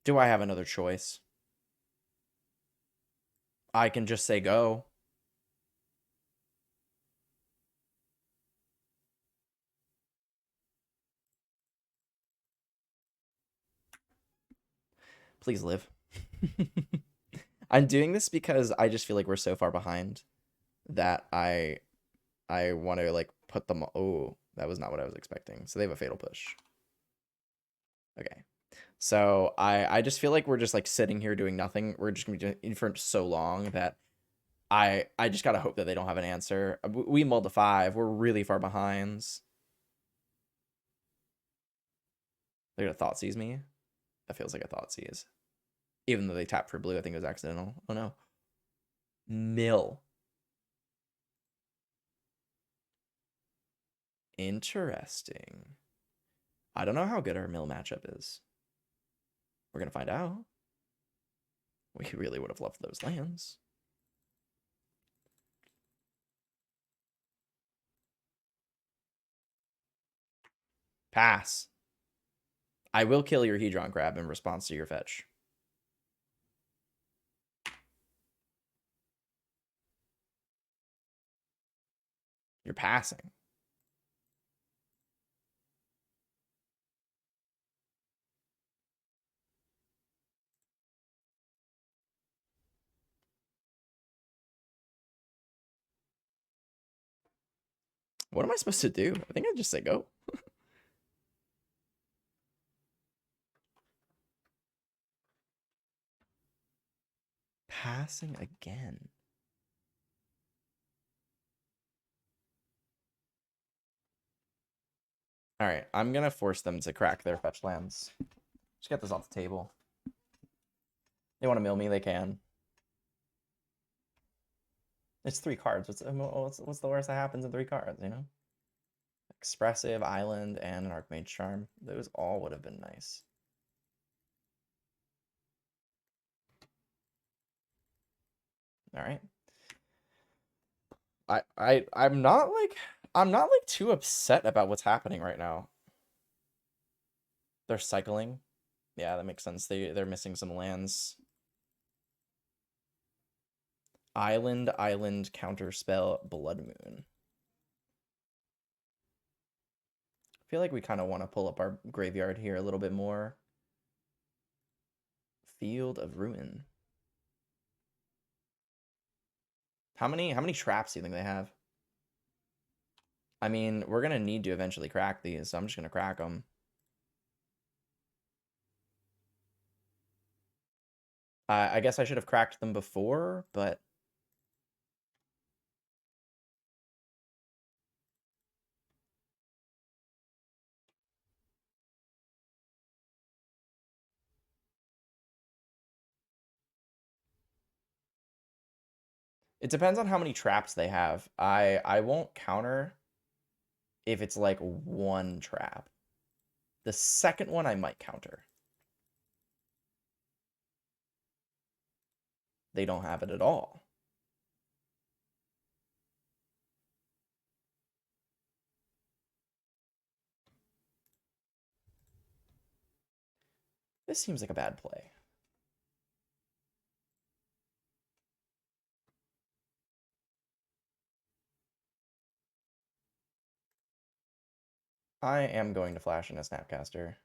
Do I have another choice? I can just say go. Please live. I'm doing this because I just feel like we're so far behind that I want to like put them. Oh, that was not what I was expecting. So they have a fatal push. Okay. So I just feel like we're just like sitting here doing nothing. We're just gonna be doing for so long that I just gotta hope that they don't have an answer. We mulled to 5. We're really far behind. They're gonna thought seize me. That feels like a thought seize. Even though they tapped for blue, I think it was accidental. Oh no. Mill. Interesting. I don't know how good our mill matchup is. We're gonna find out. We really would have loved those lands. Pass. I will kill your Hedron Crab in response to your fetch. You're passing. What am I supposed to do? I think I just say go. Passing again. All right, I'm gonna force them to crack their fetch lands. Just get this off the table. They want to mill me, they can. It's 3 cards. What's the worst that happens in 3 cards, you know? Expressive, Island, and an Archmage Charm. Those all would have been nice. All right. I'm not like too upset about what's happening right now. They're cycling. Yeah, that makes sense. They're missing some lands. Island, counterspell, Blood Moon. I feel like we kind of want to pull up our graveyard here a little bit more. Field of Ruin. How many traps do you think they have? I mean, we're gonna need to eventually crack these, so I'm just gonna crack them. I guess I should have cracked them before, but it depends on how many traps they have. I won't counter if it's like 1 trap. The second one I might counter. They don't have it at all. This seems like a bad play. I am going to flash in a Snapcaster.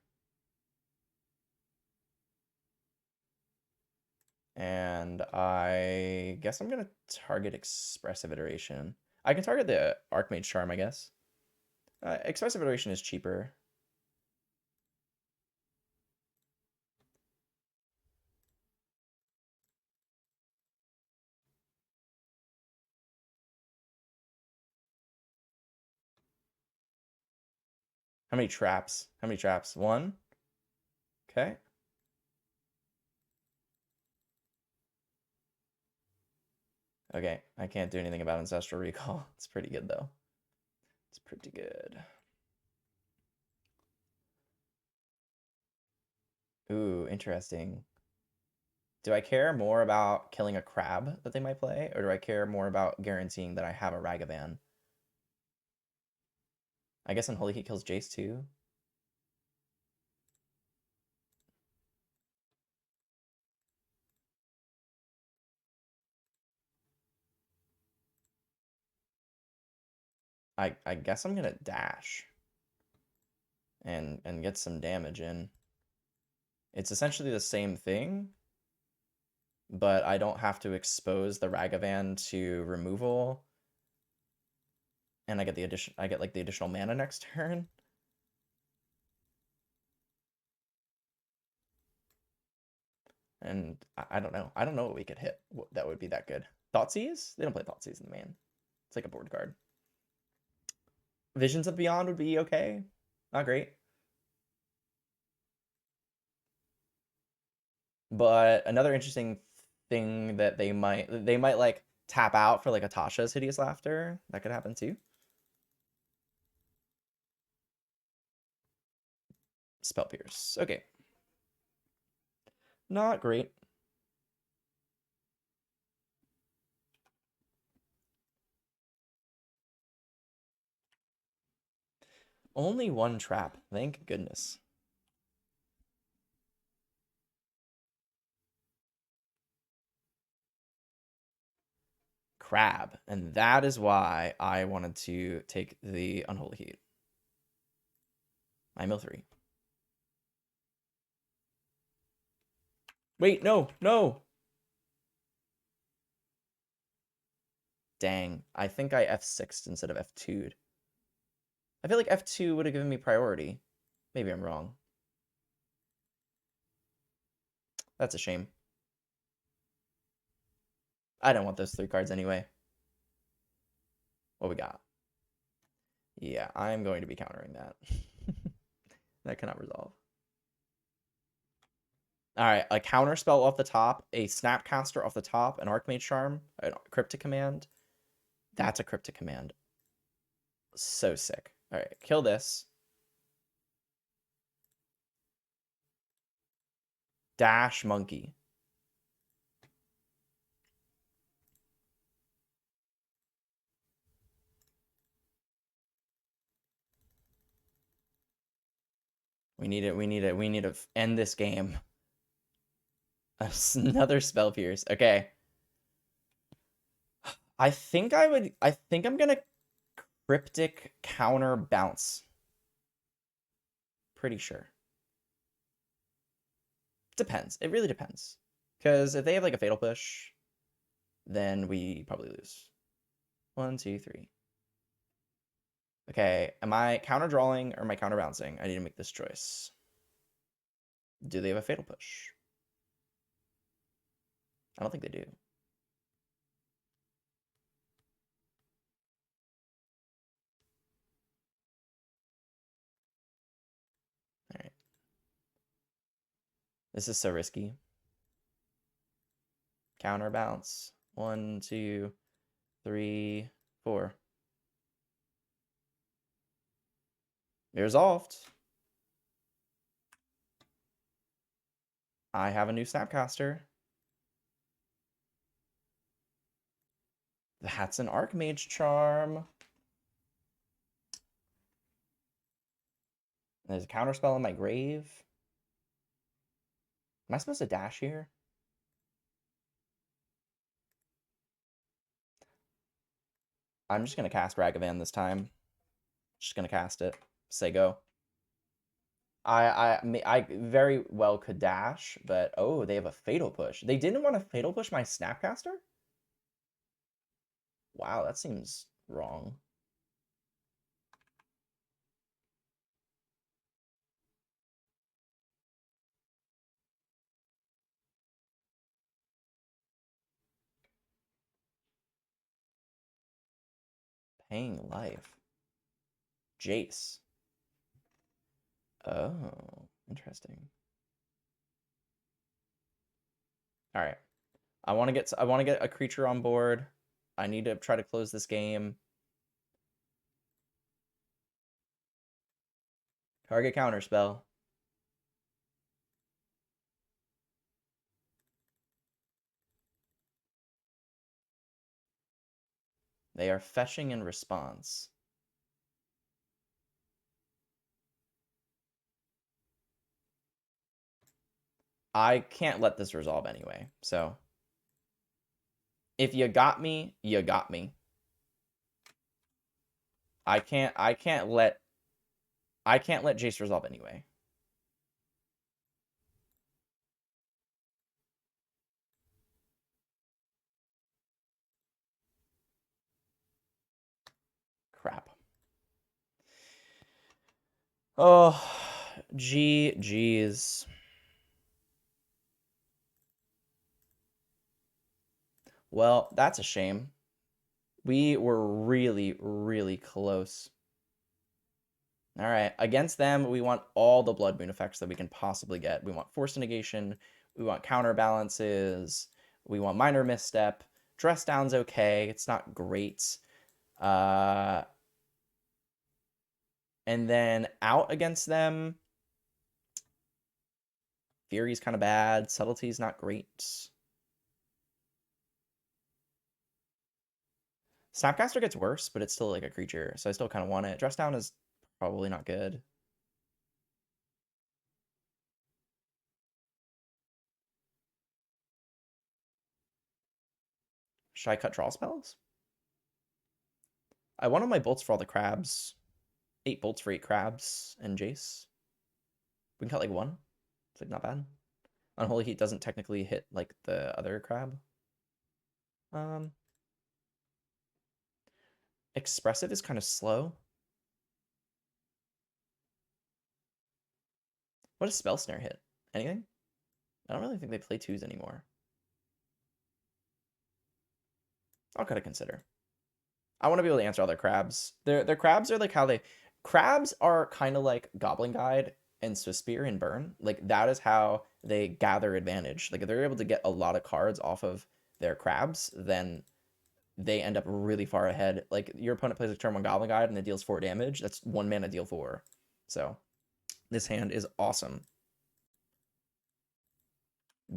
And I guess I'm going to target Expressive Iteration. I can target the Archmage Charm, I guess. Expressive Iteration is cheaper. How many traps? How many traps? One? Okay. Okay, I can't do anything about Ancestral Recall. It's pretty good, though. It's pretty good. Ooh, interesting. Do I care more about killing a crab that they might play, or do I care more about guaranteeing that I have a Ragavan? I guess Unholy Heat kills Jace too. I guess I'm gonna dash and get some damage in. It's essentially the same thing, but I don't have to expose the Ragavan to removal, and I get like the additional mana next turn. And I don't know. I don't know what we could hit that would be that good. Thoughtseize? They don't play Thoughtseize in the main. It's like a board card. Visions of Beyond would be okay. Not great. But another interesting thing that they might like tap out for like a Tasha's Hideous Laughter. That could happen too. Spell Pierce. Okay. Not great. Only one trap. Thank goodness. Crab. And that is why I wanted to take the Unholy Heat. I mill 3. Wait, no, no. Dang. I think I F6'd instead of F2'd. I feel like F2 would have given me priority. Maybe I'm wrong. That's a shame. I don't want those 3 cards anyway. What we got? Yeah, I'm going to be countering that. That cannot resolve. Alright, a counter spell off the top, a Snapcaster off the top, an Archmage Charm, a Cryptic Command. That's a Cryptic Command. So sick. Alright, kill this. Dash Monkey. We need it. We need to end this game. Another Spell Pierce. Okay. I think I'm gonna Cryptic counter bounce. Pretty sure. Depends. It really depends. Because if they have like a Fatal Push, then we probably lose. 1, 2, 3. Okay, am I counter drawing or am I counter bouncing? I need to make this choice. Do they have a Fatal Push? I don't think they do. Alright. This is so risky. Counter bounce. 1, 2, 3, 4. Resolved. I have a new Snapcaster. That's an Archmage Charm. There's a counterspell in my grave. Am I supposed to dash here? I'm just gonna cast Ragavan this time. Just gonna cast it. Say go. I very well could dash, but oh, they have a Fatal Push. They didn't want to Fatal Push my Snapcaster? Wow, that seems wrong. Paying life. Jace. Oh, interesting. All right. I want to get a creature on board. I need to try to close this game. Target counter spell. They are fetching in response. I can't let this resolve anyway. So if you got me, you got me. I can't let Jace resolve anyway. Crap. Oh, GG's. Well, that's a shame. We were really, really close. All right. Against them, we want all the Blood Moon effects that we can possibly get. We want Force Negation. We want counterbalances. We want Minor Misstep. Dress Down's okay. It's not great. And then out against them, Fury's kind of bad. Subtlety's not great. Snapcaster gets worse, but it's still like a creature, so I still kind of want it. Dress Down is probably not good. Should I cut draw spells? I wanted my bolts for all the crabs. 8 bolts for 8 crabs and Jace. We can cut like 1. It's like not bad. Unholy Heat doesn't technically hit like the other crab. Expressive is kind of slow. What does Spell Snare hit? Anything? I don't really think they play 2s anymore. I'll kind of consider. I want to be able to answer all their crabs. Their crabs are like how they... Crabs are kind of like Goblin Guide and Swift Spear and Burn. Like, that is how they gather advantage. Like, if they're able to get a lot of cards off of their crabs, then they end up really far ahead. Like, your opponent plays a turn 1 Goblin Guide and it deals 4 damage. That's 1 mana deal 4. So, this hand is awesome.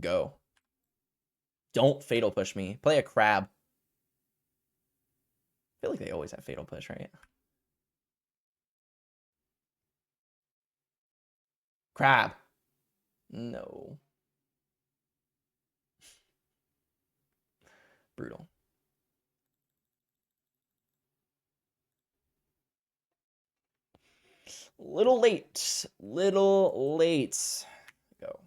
Go. Don't Fatal Push me. Play a crab. I feel like they always have Fatal Push, right? Crab. No. Brutal. Little late. Little late. Go.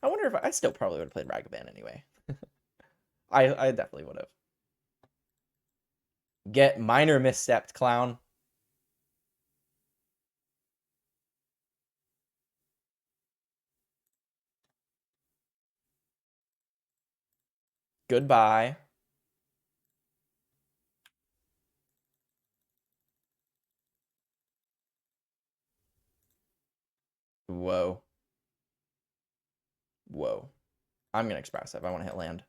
I wonder if I still probably would have played Ragavan anyway. I definitely would have. Get Minor Misstepped, clown. Goodbye. Whoa. Whoa. I'm going to Expressive. I want to hit land.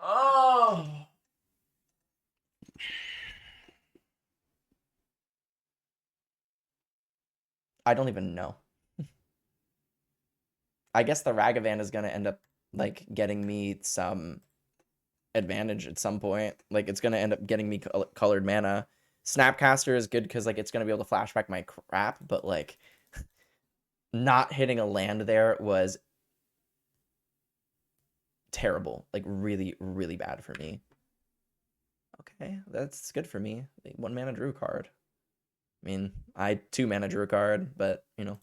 Oh. I don't even know. I guess the Ragavan is going to end up like getting me some advantage at some point. Like, it's going to end up getting me colored mana. Snapcaster is good because like it's going to be able to flashback my crap, but like not hitting a land there was terrible. Like, really, really bad for me. Okay, that's good for me. 1 mana drew card. I mean, I 2 mana drew a card, but you know.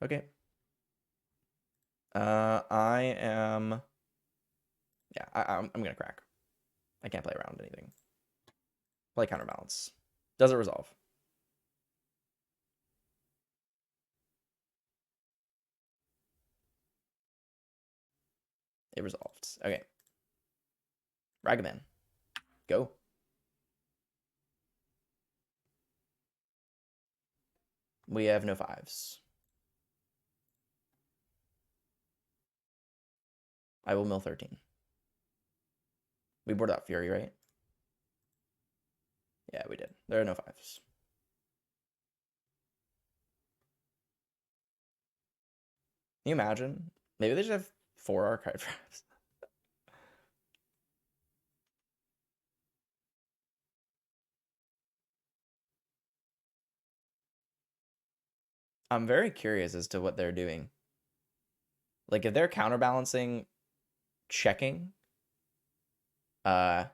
Okay. I am. Yeah, I'm gonna crack. I can't play around anything. Play counterbalance. Does it resolve? It resolved. Okay. Ragavan. Go. We have no 5s. I will mill 13. We boarded out Fury, right? Yeah, we did. There are no 5s. Can you imagine? Maybe they should have 4 archive drives. I'm very curious as to what they're doing. Like, if they're counterbalancing checking, then,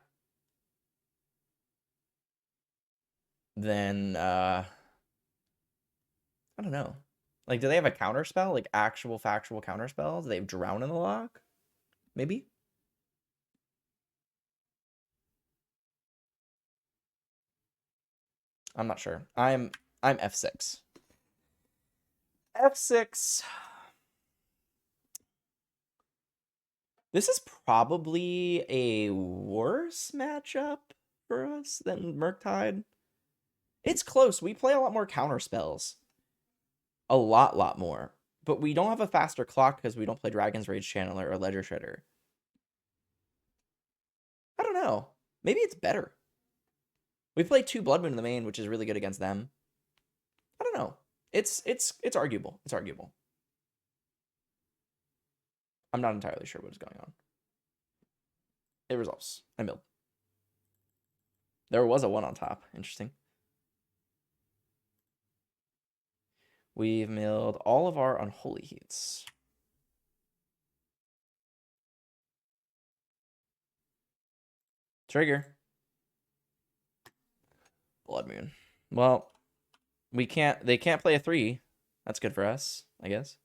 I don't know. Like, do they have a counter spell? Like, actual factual counter spells? Do they have Drown in the lock? Maybe? I'm not sure. I'm F6. F6. This is probably a worse matchup for us than Murktide. It's close. We play a lot more counter spells. A lot more. But we don't have a faster clock because we don't play Dragon's Rage Channeler or Ledger Shredder. I don't know. Maybe it's better. We play 2 Blood Moon in the main, which is really good against them. I don't know. It's arguable. It's arguable. I'm not entirely sure what is going on. It resolves. I milled. There was a 1 on top. Interesting. We've milled all of our Unholy Heats. Trigger. Blood Moon. Well, they can't play a 3. That's good for us, I guess.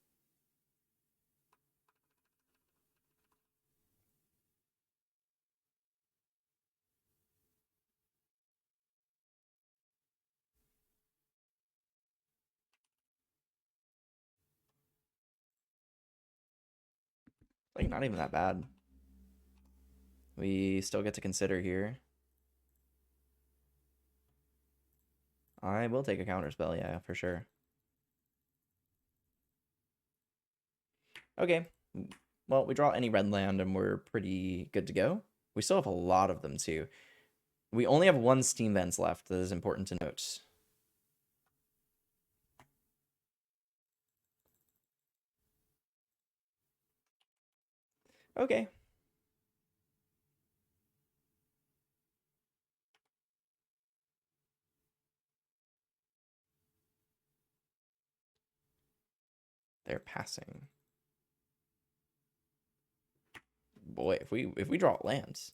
Like, not even that bad. We still get to consider here. I will take a counter spell, yeah, for sure. Okay. Well, we draw any red land and we're pretty good to go. We still have a lot of them, too. We only have 1 Steam Vents left. That is important to note. Okay. They're passing. Boy, if we draw lands.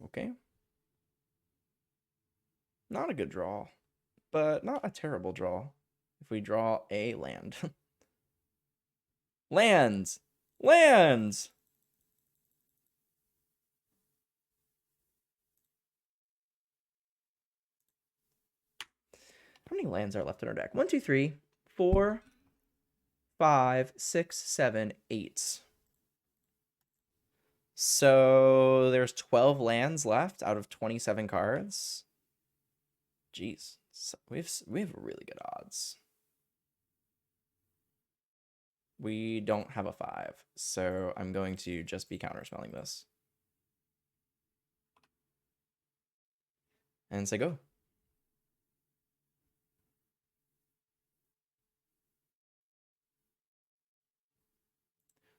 Okay. Not a good draw, but not a terrible draw. If we draw a land. Lands! Lands! How many lands are left in our deck? 1, 2, 3, 4, 5, 6, 7, 8. So there's 12 lands left out of 27 cards. Jeez. So we have really good odds. We don't have a 5, so I'm going to just be counterspelling this. And say go.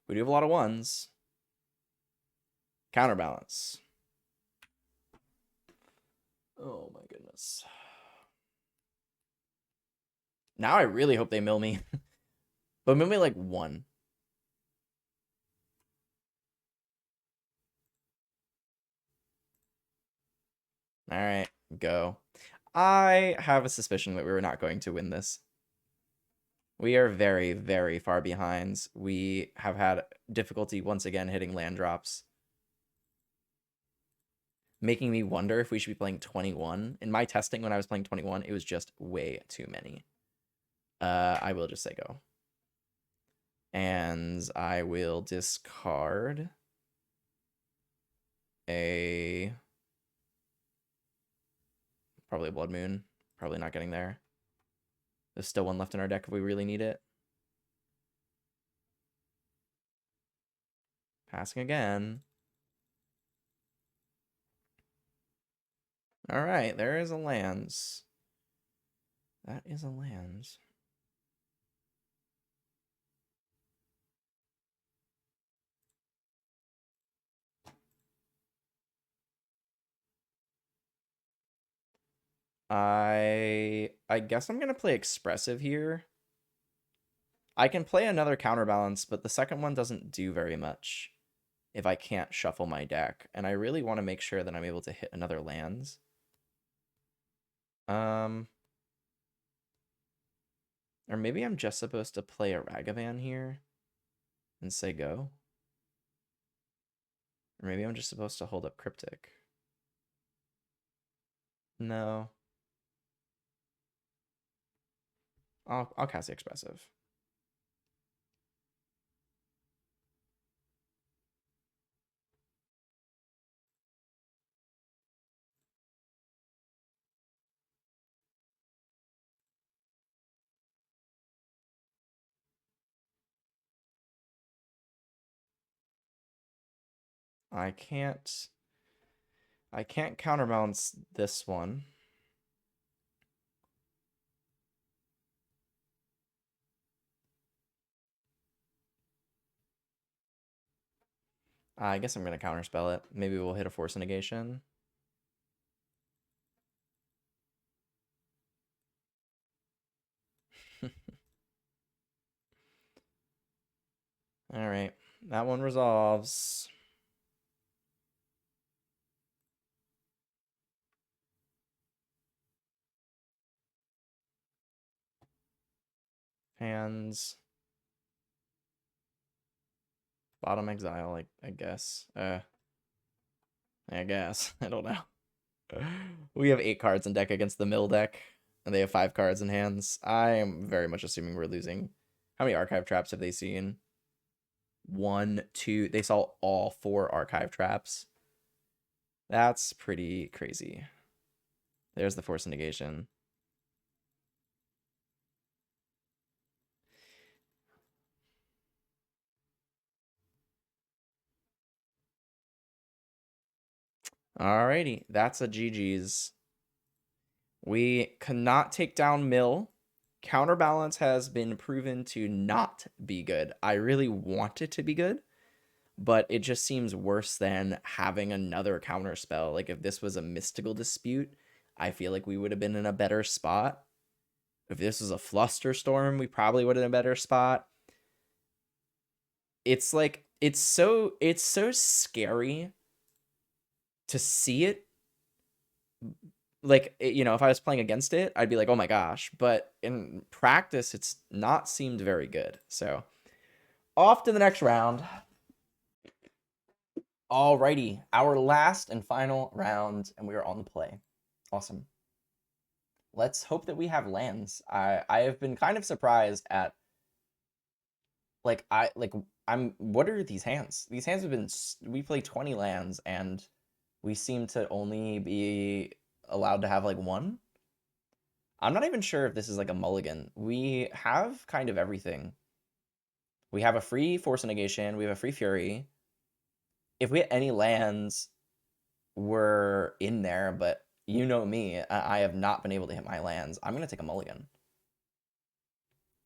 We do have a lot of 1s. Counterbalance. Oh my goodness. Now I really hope they mill me. But mill me like 1. Alright, go. I have a suspicion that we were not going to win this. We are very, very far behind. We have had difficulty once again hitting land drops. making me wonder if we should be playing 21. In my testing when I was playing 21, it was just way too many. I will just say go. And I will discard a... probably a Blood Moon. Probably not getting there. There's still one left in our deck if we really need it. Passing again. All right, there is a lands. That is a lands. I guess I'm gonna play expressive here. I can play another counterbalance, but the second one doesn't do very much if I can't shuffle my deck, and I really want to make sure that I'm able to hit another lands. Or maybe I'm just supposed to play a Ragavan here and say go. Or maybe I'm just supposed to hold up Cryptic. No. I'll cast the expressive. I can't counterbalance this one. I guess I'm going to counterspell it. Maybe we'll hit a Force Negation. All right. That one resolves. Hands. Bottom exile, I guess. I guess. I don't know. We have 8 cards in deck against the mill deck, and they have 5 cards in hands. I am very much assuming we're losing. How many archive traps have they seen? 1, 2. They saw all 4 archive traps. That's pretty crazy. There's the Force Negation. Alrighty, that's a GG's. We cannot take down Mill. Counterbalance has been proven to not be good. I really want it to be good, but it just seems worse than having another counterspell. Like, if this was a Mystical Dispute, I feel like we would have been in a better spot. If this was a Flusterstorm, we probably would have been in a better spot. It's like, it's so scary to see it. Like, you know, if I was playing against it, I'd be like, oh my gosh. But in practice, it's not seemed very good. So, off to the next round. Alrighty, our last and final round, and we are on the play. Awesome. Let's hope that we have lands. I have been kind of surprised at, what are these hands? These hands have been, we play 20 lands, and we seem to only be allowed to have like 1. I'm not even sure if this is like a mulligan. We have kind of everything. We have a free Force Negation. We have a free Fury. If we had any lands, we're in there, but you know me. I have not been able to hit my lands. I'm going to take a mulligan.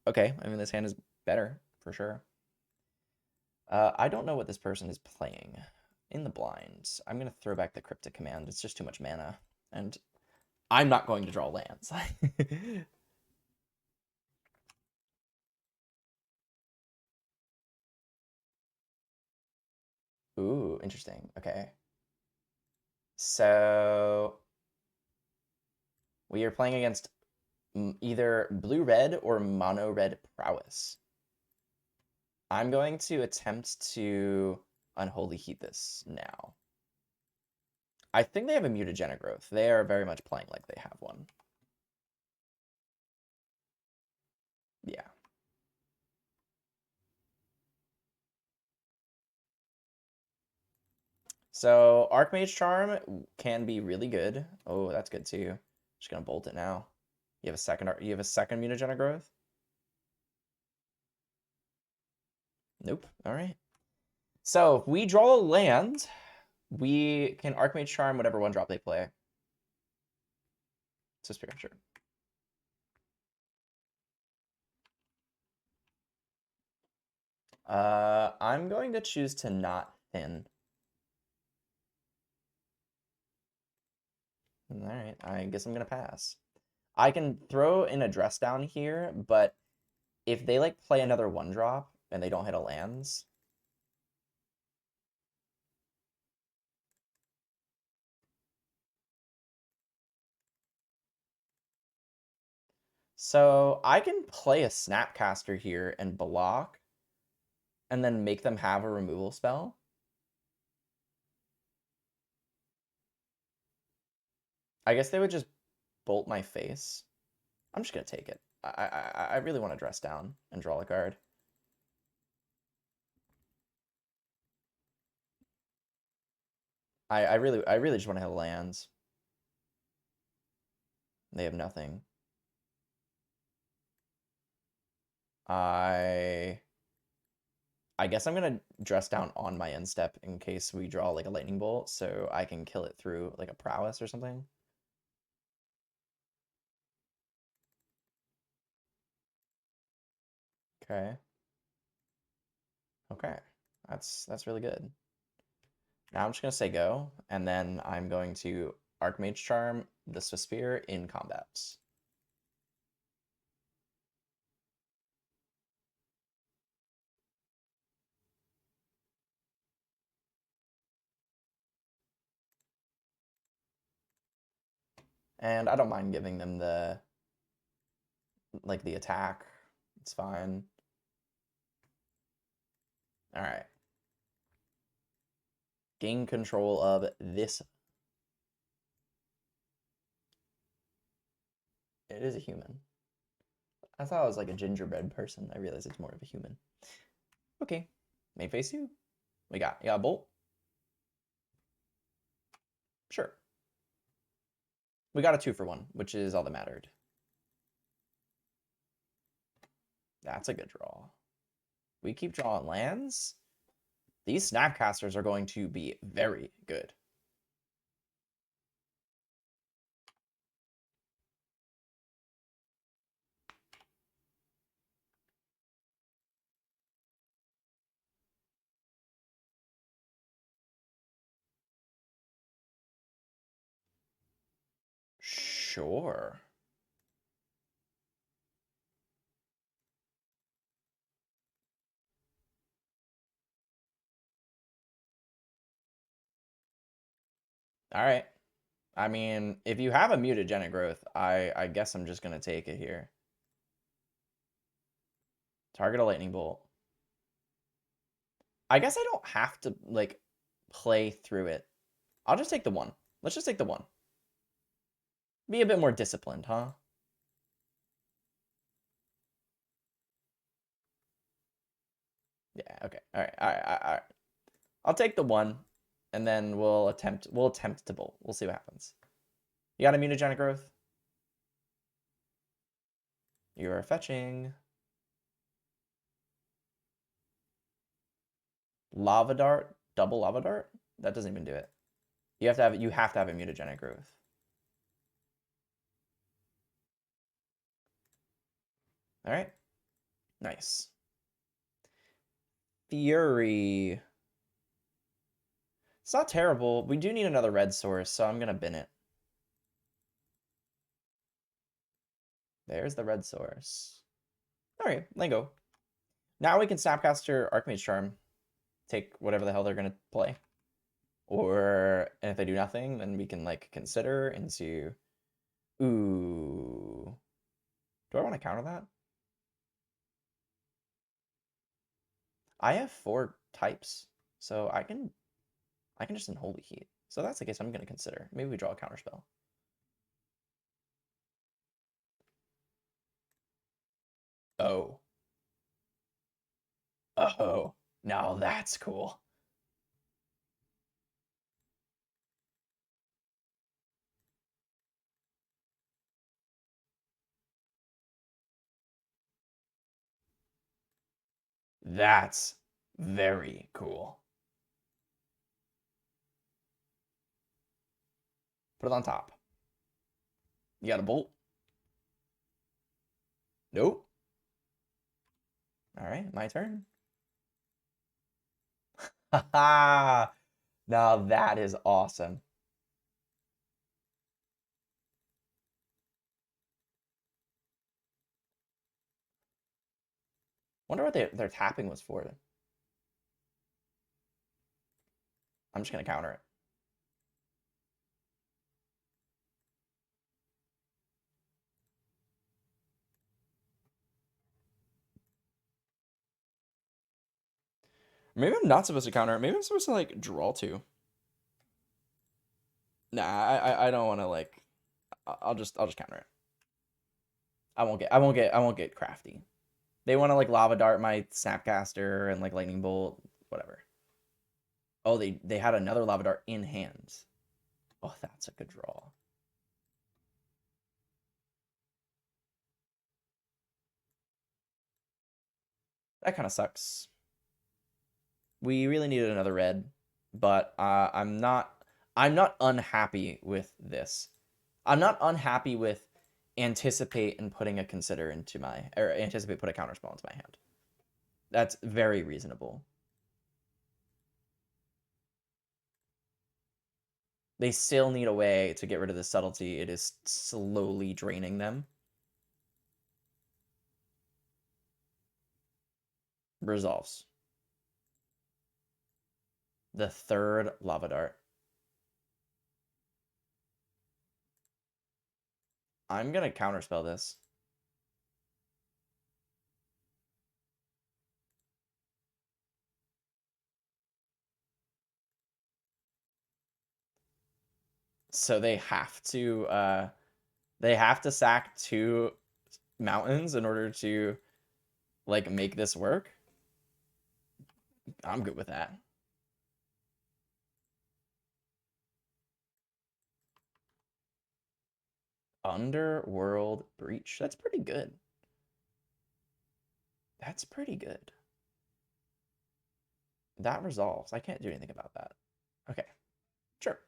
Okay, I mean, this hand is better, for sure. I don't know what this person is playing. In the blinds, I'm going to throw back the Cryptic Command. It's just too much mana, and I'm not going to draw lands. Ooh, interesting. Okay. So we are playing against either blue-red or mono-red prowess. I'm going to attempt to Unholy Heat this now. I think they have a mutagenic growth. They are very much playing like they have one. Yeah. So Archmage Charm can be really good. Oh, that's good too. Just gonna bolt it now. You have a second. You have a second mutagenic growth. Nope. All right. So if we draw a land, we can Archmage Charm whatever one drop they play. So Spirit, sure. I'm going to choose to not thin. All right, I guess I'm gonna pass. I can throw in a dress down here, but if they like play another one drop and they don't hit a lands, so I can play a Snapcaster here and block, and then make them have a removal spell. I guess they would just bolt my face. I'm just gonna take it. I really want to dress down and draw a card. I really just want to hit lands. They have nothing. I guess I'm gonna dress down on my end step in case we draw like a lightning bolt, so I can kill it through like a prowess or something. Okay. Okay. That's really good. Now I'm just gonna say go, and then I'm going to Archmage Charm the Swiftspear in combats. And I don't mind giving them the like the attack. It's fine. All right. Gain control of this. It is a human. I thought it was like a gingerbread person. I realized it's more of a human. Okay. May face you. We got a bolt. Sure. We got a 2-for-1, which is all that mattered. That's a good draw. We keep drawing lands. These Snapcasters are going to be very good. Sure. All right. I mean, if you have a mutagenic growth, I guess I'm just gonna take it here. Target a lightning bolt. I guess I don't have to like play through it. I'll just take the one. Let's just take the one. Be a bit more disciplined, huh? Yeah, okay. All right. All right. All right. I'll take the one and then we'll attempt to bolt. We'll see what happens. You got a mutagenic growth? You are fetching. Lava dart, double lava dart? That doesn't even do it. You have to have a mutagenic growth. All right. Nice. Fury. It's not terrible. We do need another red source, so I'm gonna bin it. There's the red source. All right, let go. Now we can Snapcaster Archmage Charm. Take whatever the hell they're gonna play. Or and if they do nothing, then we can like consider into. Ooh. Do I want to counter that? I have 4 types, so I can just Unholy Heat. So that's the case I'm going to consider. Maybe we draw a counterspell. Oh. Oh. Now that's cool. That's very cool. Put it on top. You got a bolt? Nope. All right, my turn. Haha. Now that is awesome. Wonder what their tapping was for. I'm just gonna counter it. Maybe I'm not supposed to counter it. Maybe I'm supposed to like draw two. Nah, I don't want to like. I'll just counter it. I won't get crafty. They want to like lava dart my snapcaster and like lightning bolt, whatever. Oh, they had another lava dart in hands. Oh, that's a good draw. That kind of sucks. We really needed another red, but I'm not unhappy with this. I'm not unhappy with anticipate and putting a consider into my or anticipate put a counterspell into my hand. That's very reasonable. They still need a way to get rid of the subtlety. It is slowly draining them. Resolves. The third lava dart. I'm gonna counterspell this. So they have to sack two mountains in order to like make this work. I'm good with that. Underworld Breach. That's pretty good. That's pretty good. That resolves. I can't do anything about that. Okay, sure.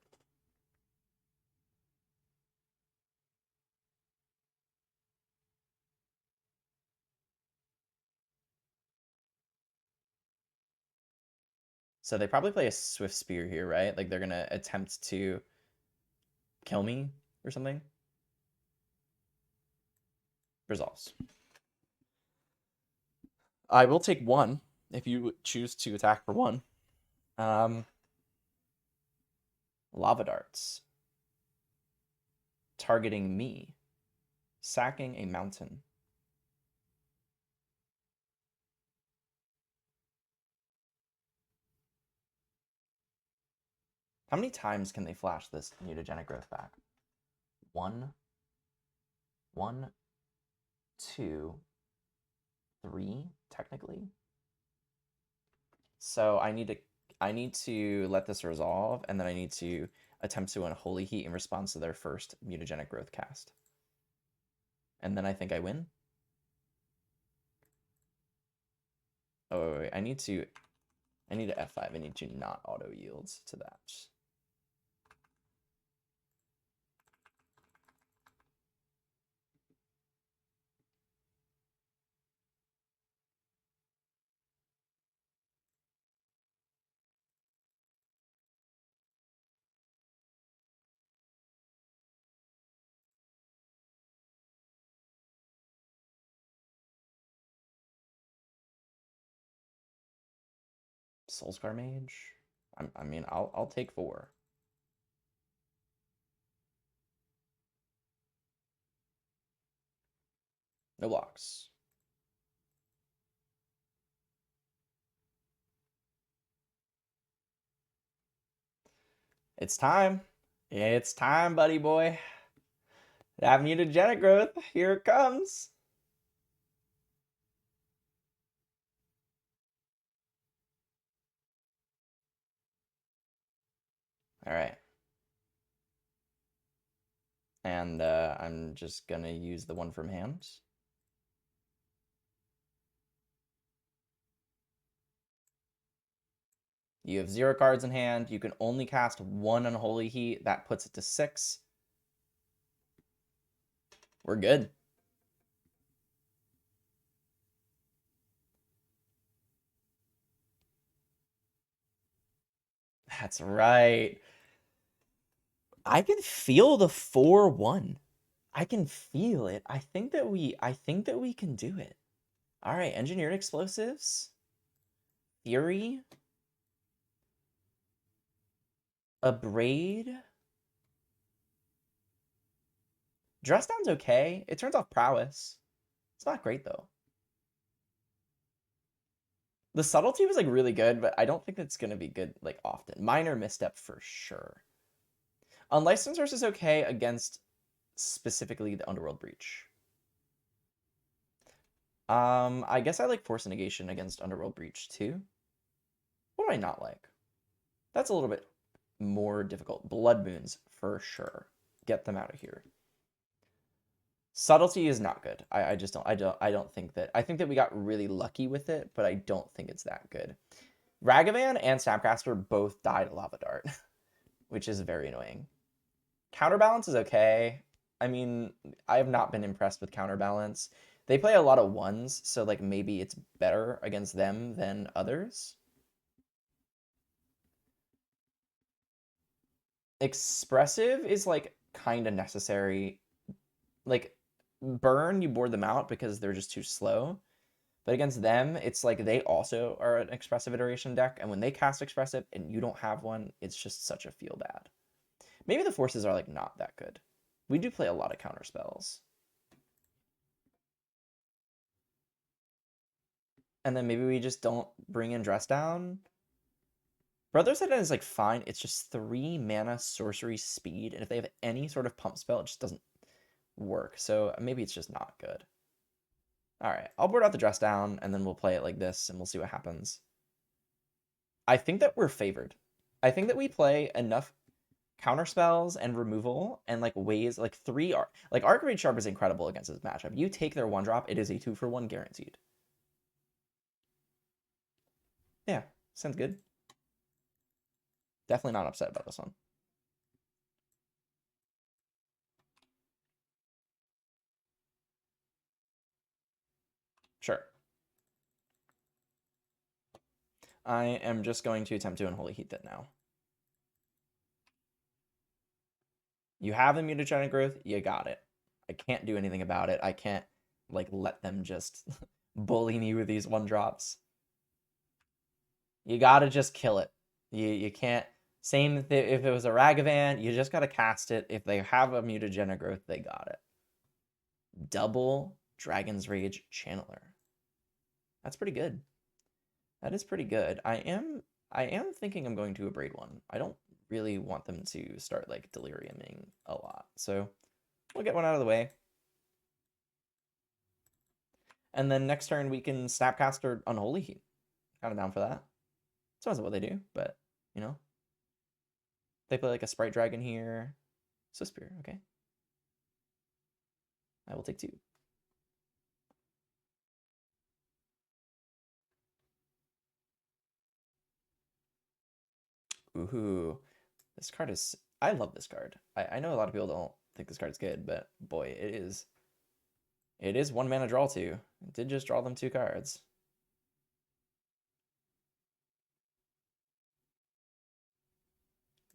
So they probably play a Swift Spear here, right? Like they're gonna attempt to kill me or something. Resolves. I will take one if you choose to attack for one. Lava darts. Targeting me. Sacking a mountain. How many times can they flash this mutagenic growth back? One, one, two, three, technically. So I need to let this resolve, and then I need to attempt to unholy heat in response to their first mutagenic growth cast. And then I think I win. Oh wait, I need to F5. I need to not auto yields to that. Soulscar Mage. I mean, I'll take 4. No blocks. It's time. It's time, buddy boy. That mutagenic growth. Here it comes. All right. And I'm just going to use the one from hand. You have 0 cards in hand. You can only cast 1 Unholy Heat. That puts it to 6. We're good. That's right. I can feel the 4-1. I can feel it. I think that we can do it. All right, engineered explosives. Fury. Abrade. Dress down's okay. It turns off prowess. It's not great though. The subtlety was like really good, but I don't think it's gonna be good like often. Minor misstep for sure. Unlicensed Source is okay against specifically the Underworld Breach. I guess I like Force Negation against Underworld Breach too. What do I not like? That's a little bit more difficult. Blood Moons for sure. Get them out of here. Subtlety is not good. I just don't think that. I think that we got really lucky with it, but I don't think it's that good. Ragavan and Snapcaster both died Lava Dart, which is very annoying. Counterbalance is okay. I mean, I have not been impressed with Counterbalance. They play a lot of ones, so like maybe it's better against them than others. Expressive is like kind of necessary. Like burn, you board them out because they're just too slow. But against them, it's like they also are an expressive iteration deck, and when they cast expressive and you don't have one, it's just such a feel bad. Maybe the forces are like not that good. We do play a lot of counter spells. And then maybe we just don't bring in Dress Down. Brother's Head is like fine. It's just 3 mana sorcery speed, and if they have any sort of pump spell, it just doesn't work. So maybe it's just not good. All right, I'll board out the Dress Down, and then we'll play it like this, and we'll see what happens. I think that we're favored. I think that we play enough counter spells and removal and like ways like 3 are like Archmage Sharp is incredible against this matchup. You take their 1-drop, it is a 2-for-1 guaranteed. Yeah, sounds good. Definitely not upset about this one. Sure. I am just going to attempt to Unholy Heat that now. You have the mutagenic growth, you got it. I can't do anything about it. I can't like let them just bully me with these 1-drops. You gotta just kill it. You can't. Same if it was a Ragavan, you just gotta cast it. If they have a mutagenic growth, they got it. Double Dragon's Rage Channeler. That's pretty good. That is pretty good. I am thinking I'm going to Abrade one. I don't really want them to start like deliriuming a lot. So we'll get one out of the way. And then next turn we can Snapcast or Unholy Heat. Kind of down for that. Depends on what they do, but you know. They play like a Sprite Dragon here. Spear, okay. I will take 2. Ooh. This card is... I love this card. I know a lot of people don't think this card's good, but boy, it is. It is 1 mana draw 2. It did just draw them 2 cards.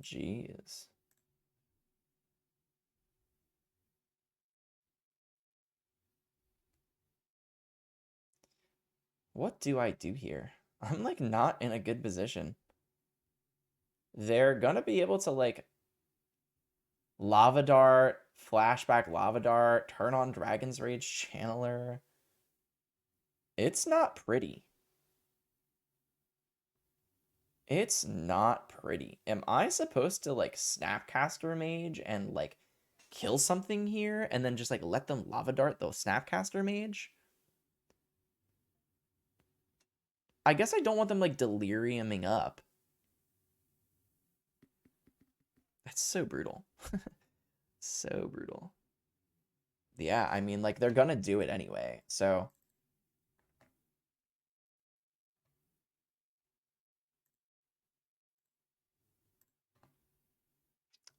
Jeez. What do I do here? I'm like not in a good position. They're gonna be able to like Lava Dart, flashback Lava Dart, turn on Dragon's Rage Channeler. It's not pretty. It's not pretty. Am I supposed to like Snapcaster Mage and like kill something here and then just like let them Lava Dart the Snapcaster Mage? I guess I don't want them like deliriuming up. That's so brutal. So brutal. Yeah, I mean, like, they're gonna do it anyway, so...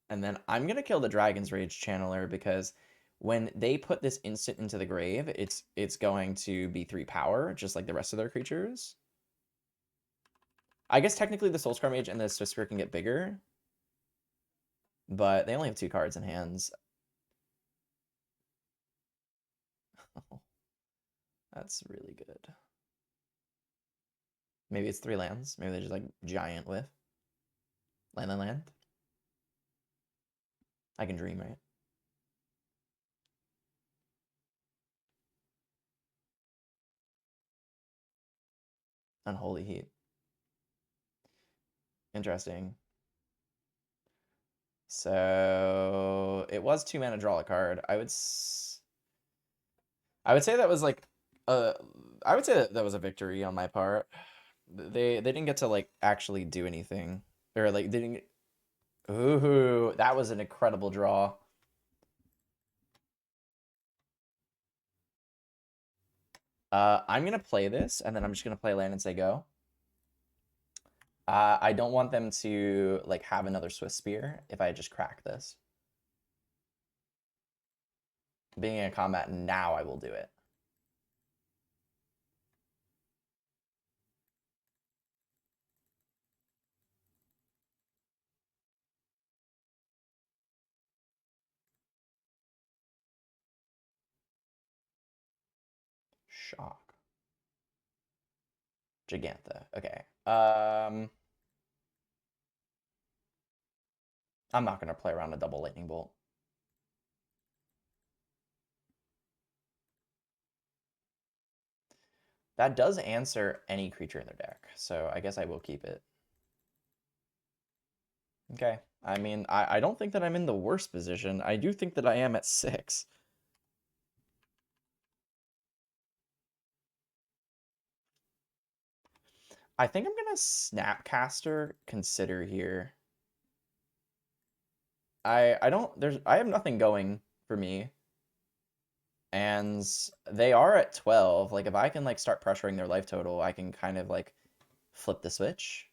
And then I'm gonna kill the Dragon's Rage Channeler because when they put this instant into the grave, it's going to be 3 power, just like the rest of their creatures. I guess technically the Soulscar Mage and the Swift Spear can get bigger, but they only have 2 cards in hands. That's really good. Maybe it's 3 lands. Maybe they just like giant with land. I can dream, right? Unholy Heat. Interesting. So it was 2 mana, draw a card. I would say that was like uh I would say that was a victory on my part. They didn't get to like actually do anything, or like they didn't. Ooh, that was an incredible draw. I'm gonna play this, and then I'm just gonna play land and say go. I don't want them to like have another Swift Spear if I just crack this. Being in combat now, I will do it. Shock. Gigantha. Okay. I'm not gonna play around a double lightning bolt. That does answer any creature in their deck, so I guess I will keep it. Okay. I mean, I don't think that I'm in the worst position. I do think that I am at 6. I think I'm gonna Snapcaster Consider here. I have nothing going for me. And they are at 12. Like if I can like start pressuring their life total, I can kind of like flip the switch.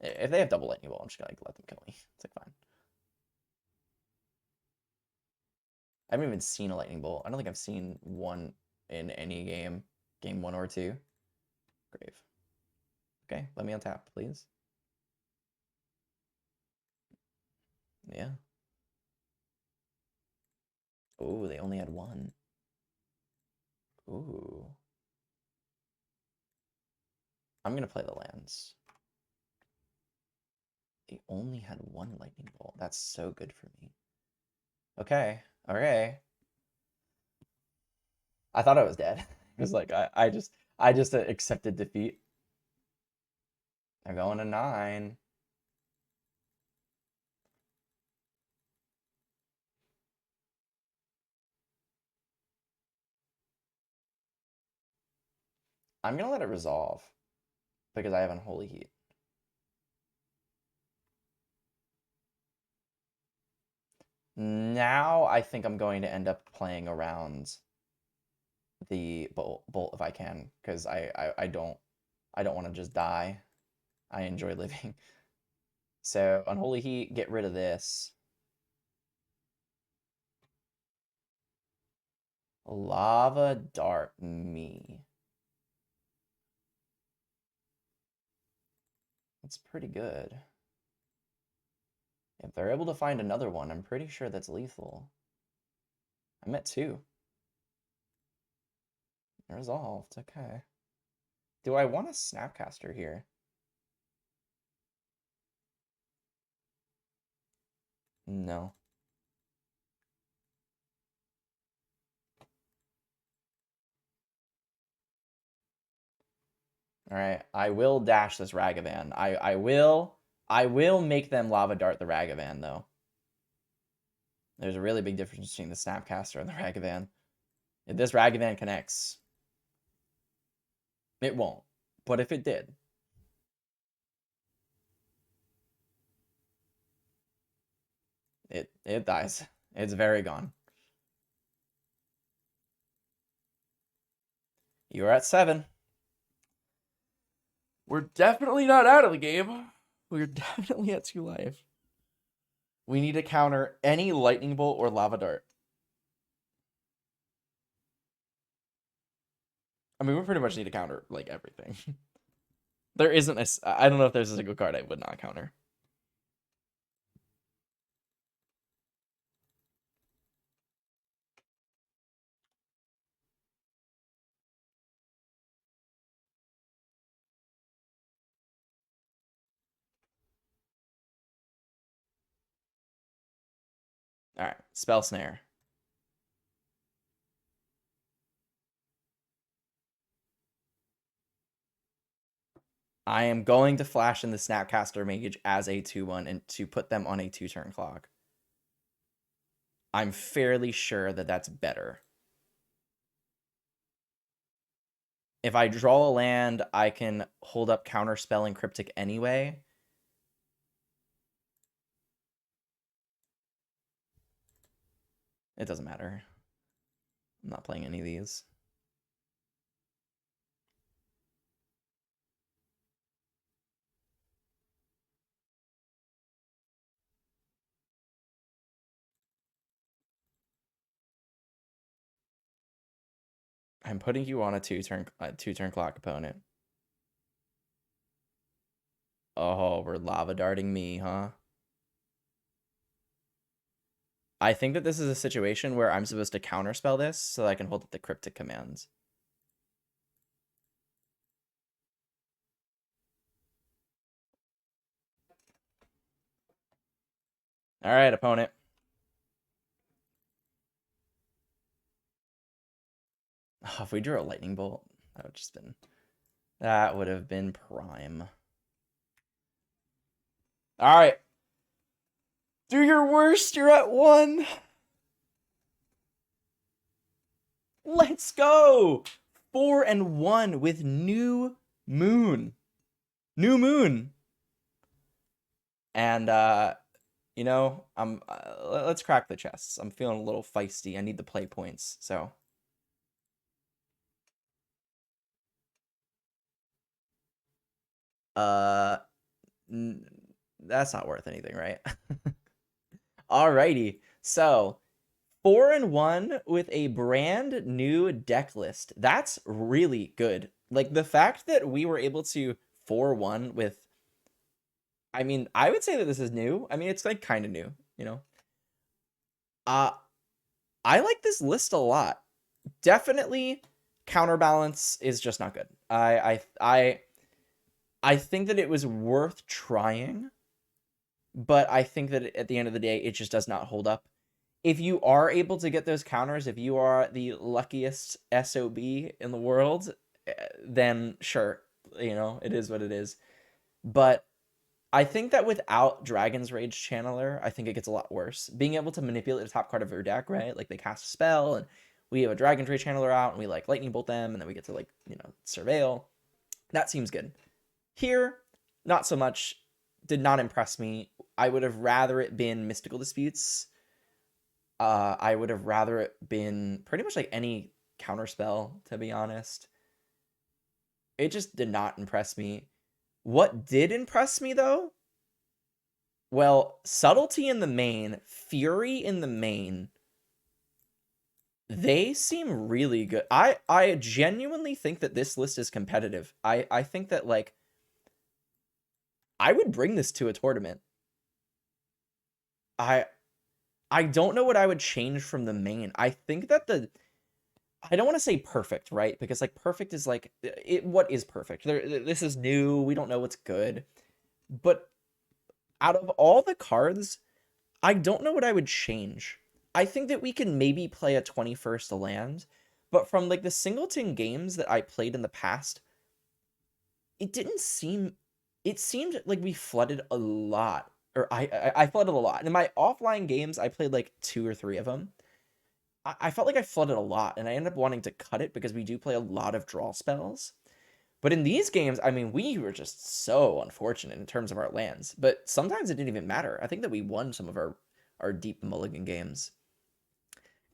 If they have double lightning bolt, I'm just gonna like let them kill me. It's like fine. I haven't even seen a lightning bolt. I don't think I've seen one in any game. Game 1 or 2. Grave. Okay, let me untap, please. Yeah. Ooh, they only had 1. Ooh. I'm gonna play the lands. They only had 1 lightning bolt. That's so good for me. Okay. Okay. I thought I was dead. It was like I just accepted defeat. They're going to 9. I'm gonna let it resolve because I have Unholy Heat. Now I think I'm going to end up playing around the bolt if I can, because I don't want to just die. I enjoy living. So Unholy Heat, get rid of this. Lava Dart me. That's pretty good. If they're able to find another one, I'm pretty sure that's lethal. I'm at 2. Resolved, okay. Do I want a Snapcaster here? No. All right, I will dash this Ragavan. I will make them Lava Dart the Ragavan though. There's a really big difference between the Snapcaster and the Ragavan. If this Ragavan connects, it won't. But if it did, it dies. It's very gone. You're at 7. We're definitely not out of the game. We're definitely at 2 life. We need to counter any Lightning Bolt or Lava Dart. I mean, we pretty much need to counter, like, everything. There isn't a... I don't know if there's a single card I would not counter. Alright, Spell Snare. I am going to flash in the Snapcaster Mage as a 2-1 and to put them on a 2-turn clock. I'm fairly sure that that's better. If I draw a land, I can hold up Counterspell and Cryptic anyway. It doesn't matter. I'm not playing any of these. I'm putting you on a 2-turn clock opponent. Oh, we're lava darting me, huh? I think that this is a situation where I'm supposed to counterspell this so that I can hold up the cryptic commands. All right, opponent. Oh, if we drew a lightning bolt, that would have been prime. All right. Do your worst. You're at 1. Let's go. 4-1 with New Moon. New Moon. And you know, let's crack the chests. I'm feeling a little feisty. I need the play points. So that's not worth anything, right? Alrighty. So 4-1 with a brand new deck list. That's really good. Like the fact that we were able to 4-1 with, I mean, I would say that this is new. I mean, it's like kind of new, you know. I like this list a lot. Definitely counterbalance is just not good. I think that it was worth trying, but I think that at the end of the day, it just does not hold up. If you are able to get those counters, if you are the luckiest SOB in the world, then sure, you know, it is what it is. But I think that without Dragon's Rage Channeler, I think it gets a lot worse. Being able to manipulate the top card of your deck, right? Like they cast a spell and we have a Dragon's Rage Channeler out and we like lightning bolt them and then we get to like, you know, surveil. That seems good. Here, not so much. Did not impress me. I would have rather it been Mystical Disputes. I would have rather it been pretty much like any counterspell, to be honest. It just did not impress me. What did impress me, though? Well, Subtlety in the main, Fury in the main, they seem really good. I genuinely think that this list is competitive. I think that, like, I would bring this to a tournament. I don't know what I would change from the main. I think that I don't want to say perfect, right? Because like perfect is like what is perfect? This is new. We don't know what's good. But out of all the cards, I don't know what I would change. I think that we can maybe play a 21st land, but from like the singleton games that I played in the past, it didn't seem, it seemed like we flooded a lot, or I flooded a lot. In my offline games, I played like 2 or 3 of them. I felt like I flooded a lot, and I ended up wanting to cut it because we do play a lot of draw spells. But in these games, I mean, we were just so unfortunate in terms of our lands. But sometimes it didn't even matter. I think that we won some of our deep mulligan games.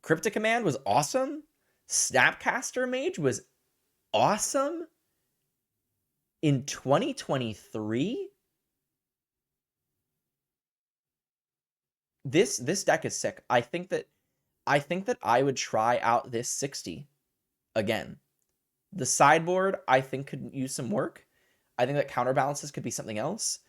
Cryptic Command was awesome. Snapcaster Mage was awesome. In 2023, this deck is sick. I think that I would try out this 60 again. The sideboard, I think, could use some work. I think that counterbalances could be something else.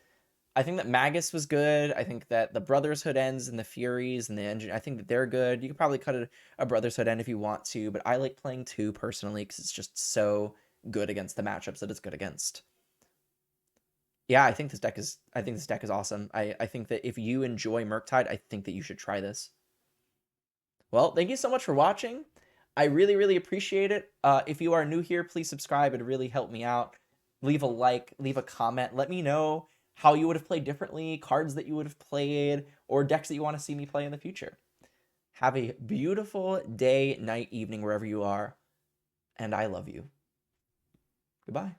I think that Magus was good. I think that the Brothers Hood ends and the Furies and the engine, I think that they're good. You could probably cut a Brothers Hood end if you want to, but I like playing 2 personally because it's just so good against the matchups that it's good against. Yeah, I think this deck is awesome. I think that if you enjoy Murktide, I think that you should try this. Well, thank you so much for watching. I really, really appreciate it. If you are new here, please subscribe. It'd really help me out. Leave a like, leave a comment. Let me know how you would have played differently, cards that you would have played, or decks that you want to see me play in the future. Have a beautiful day, night, evening, wherever you are, and I love you. Goodbye.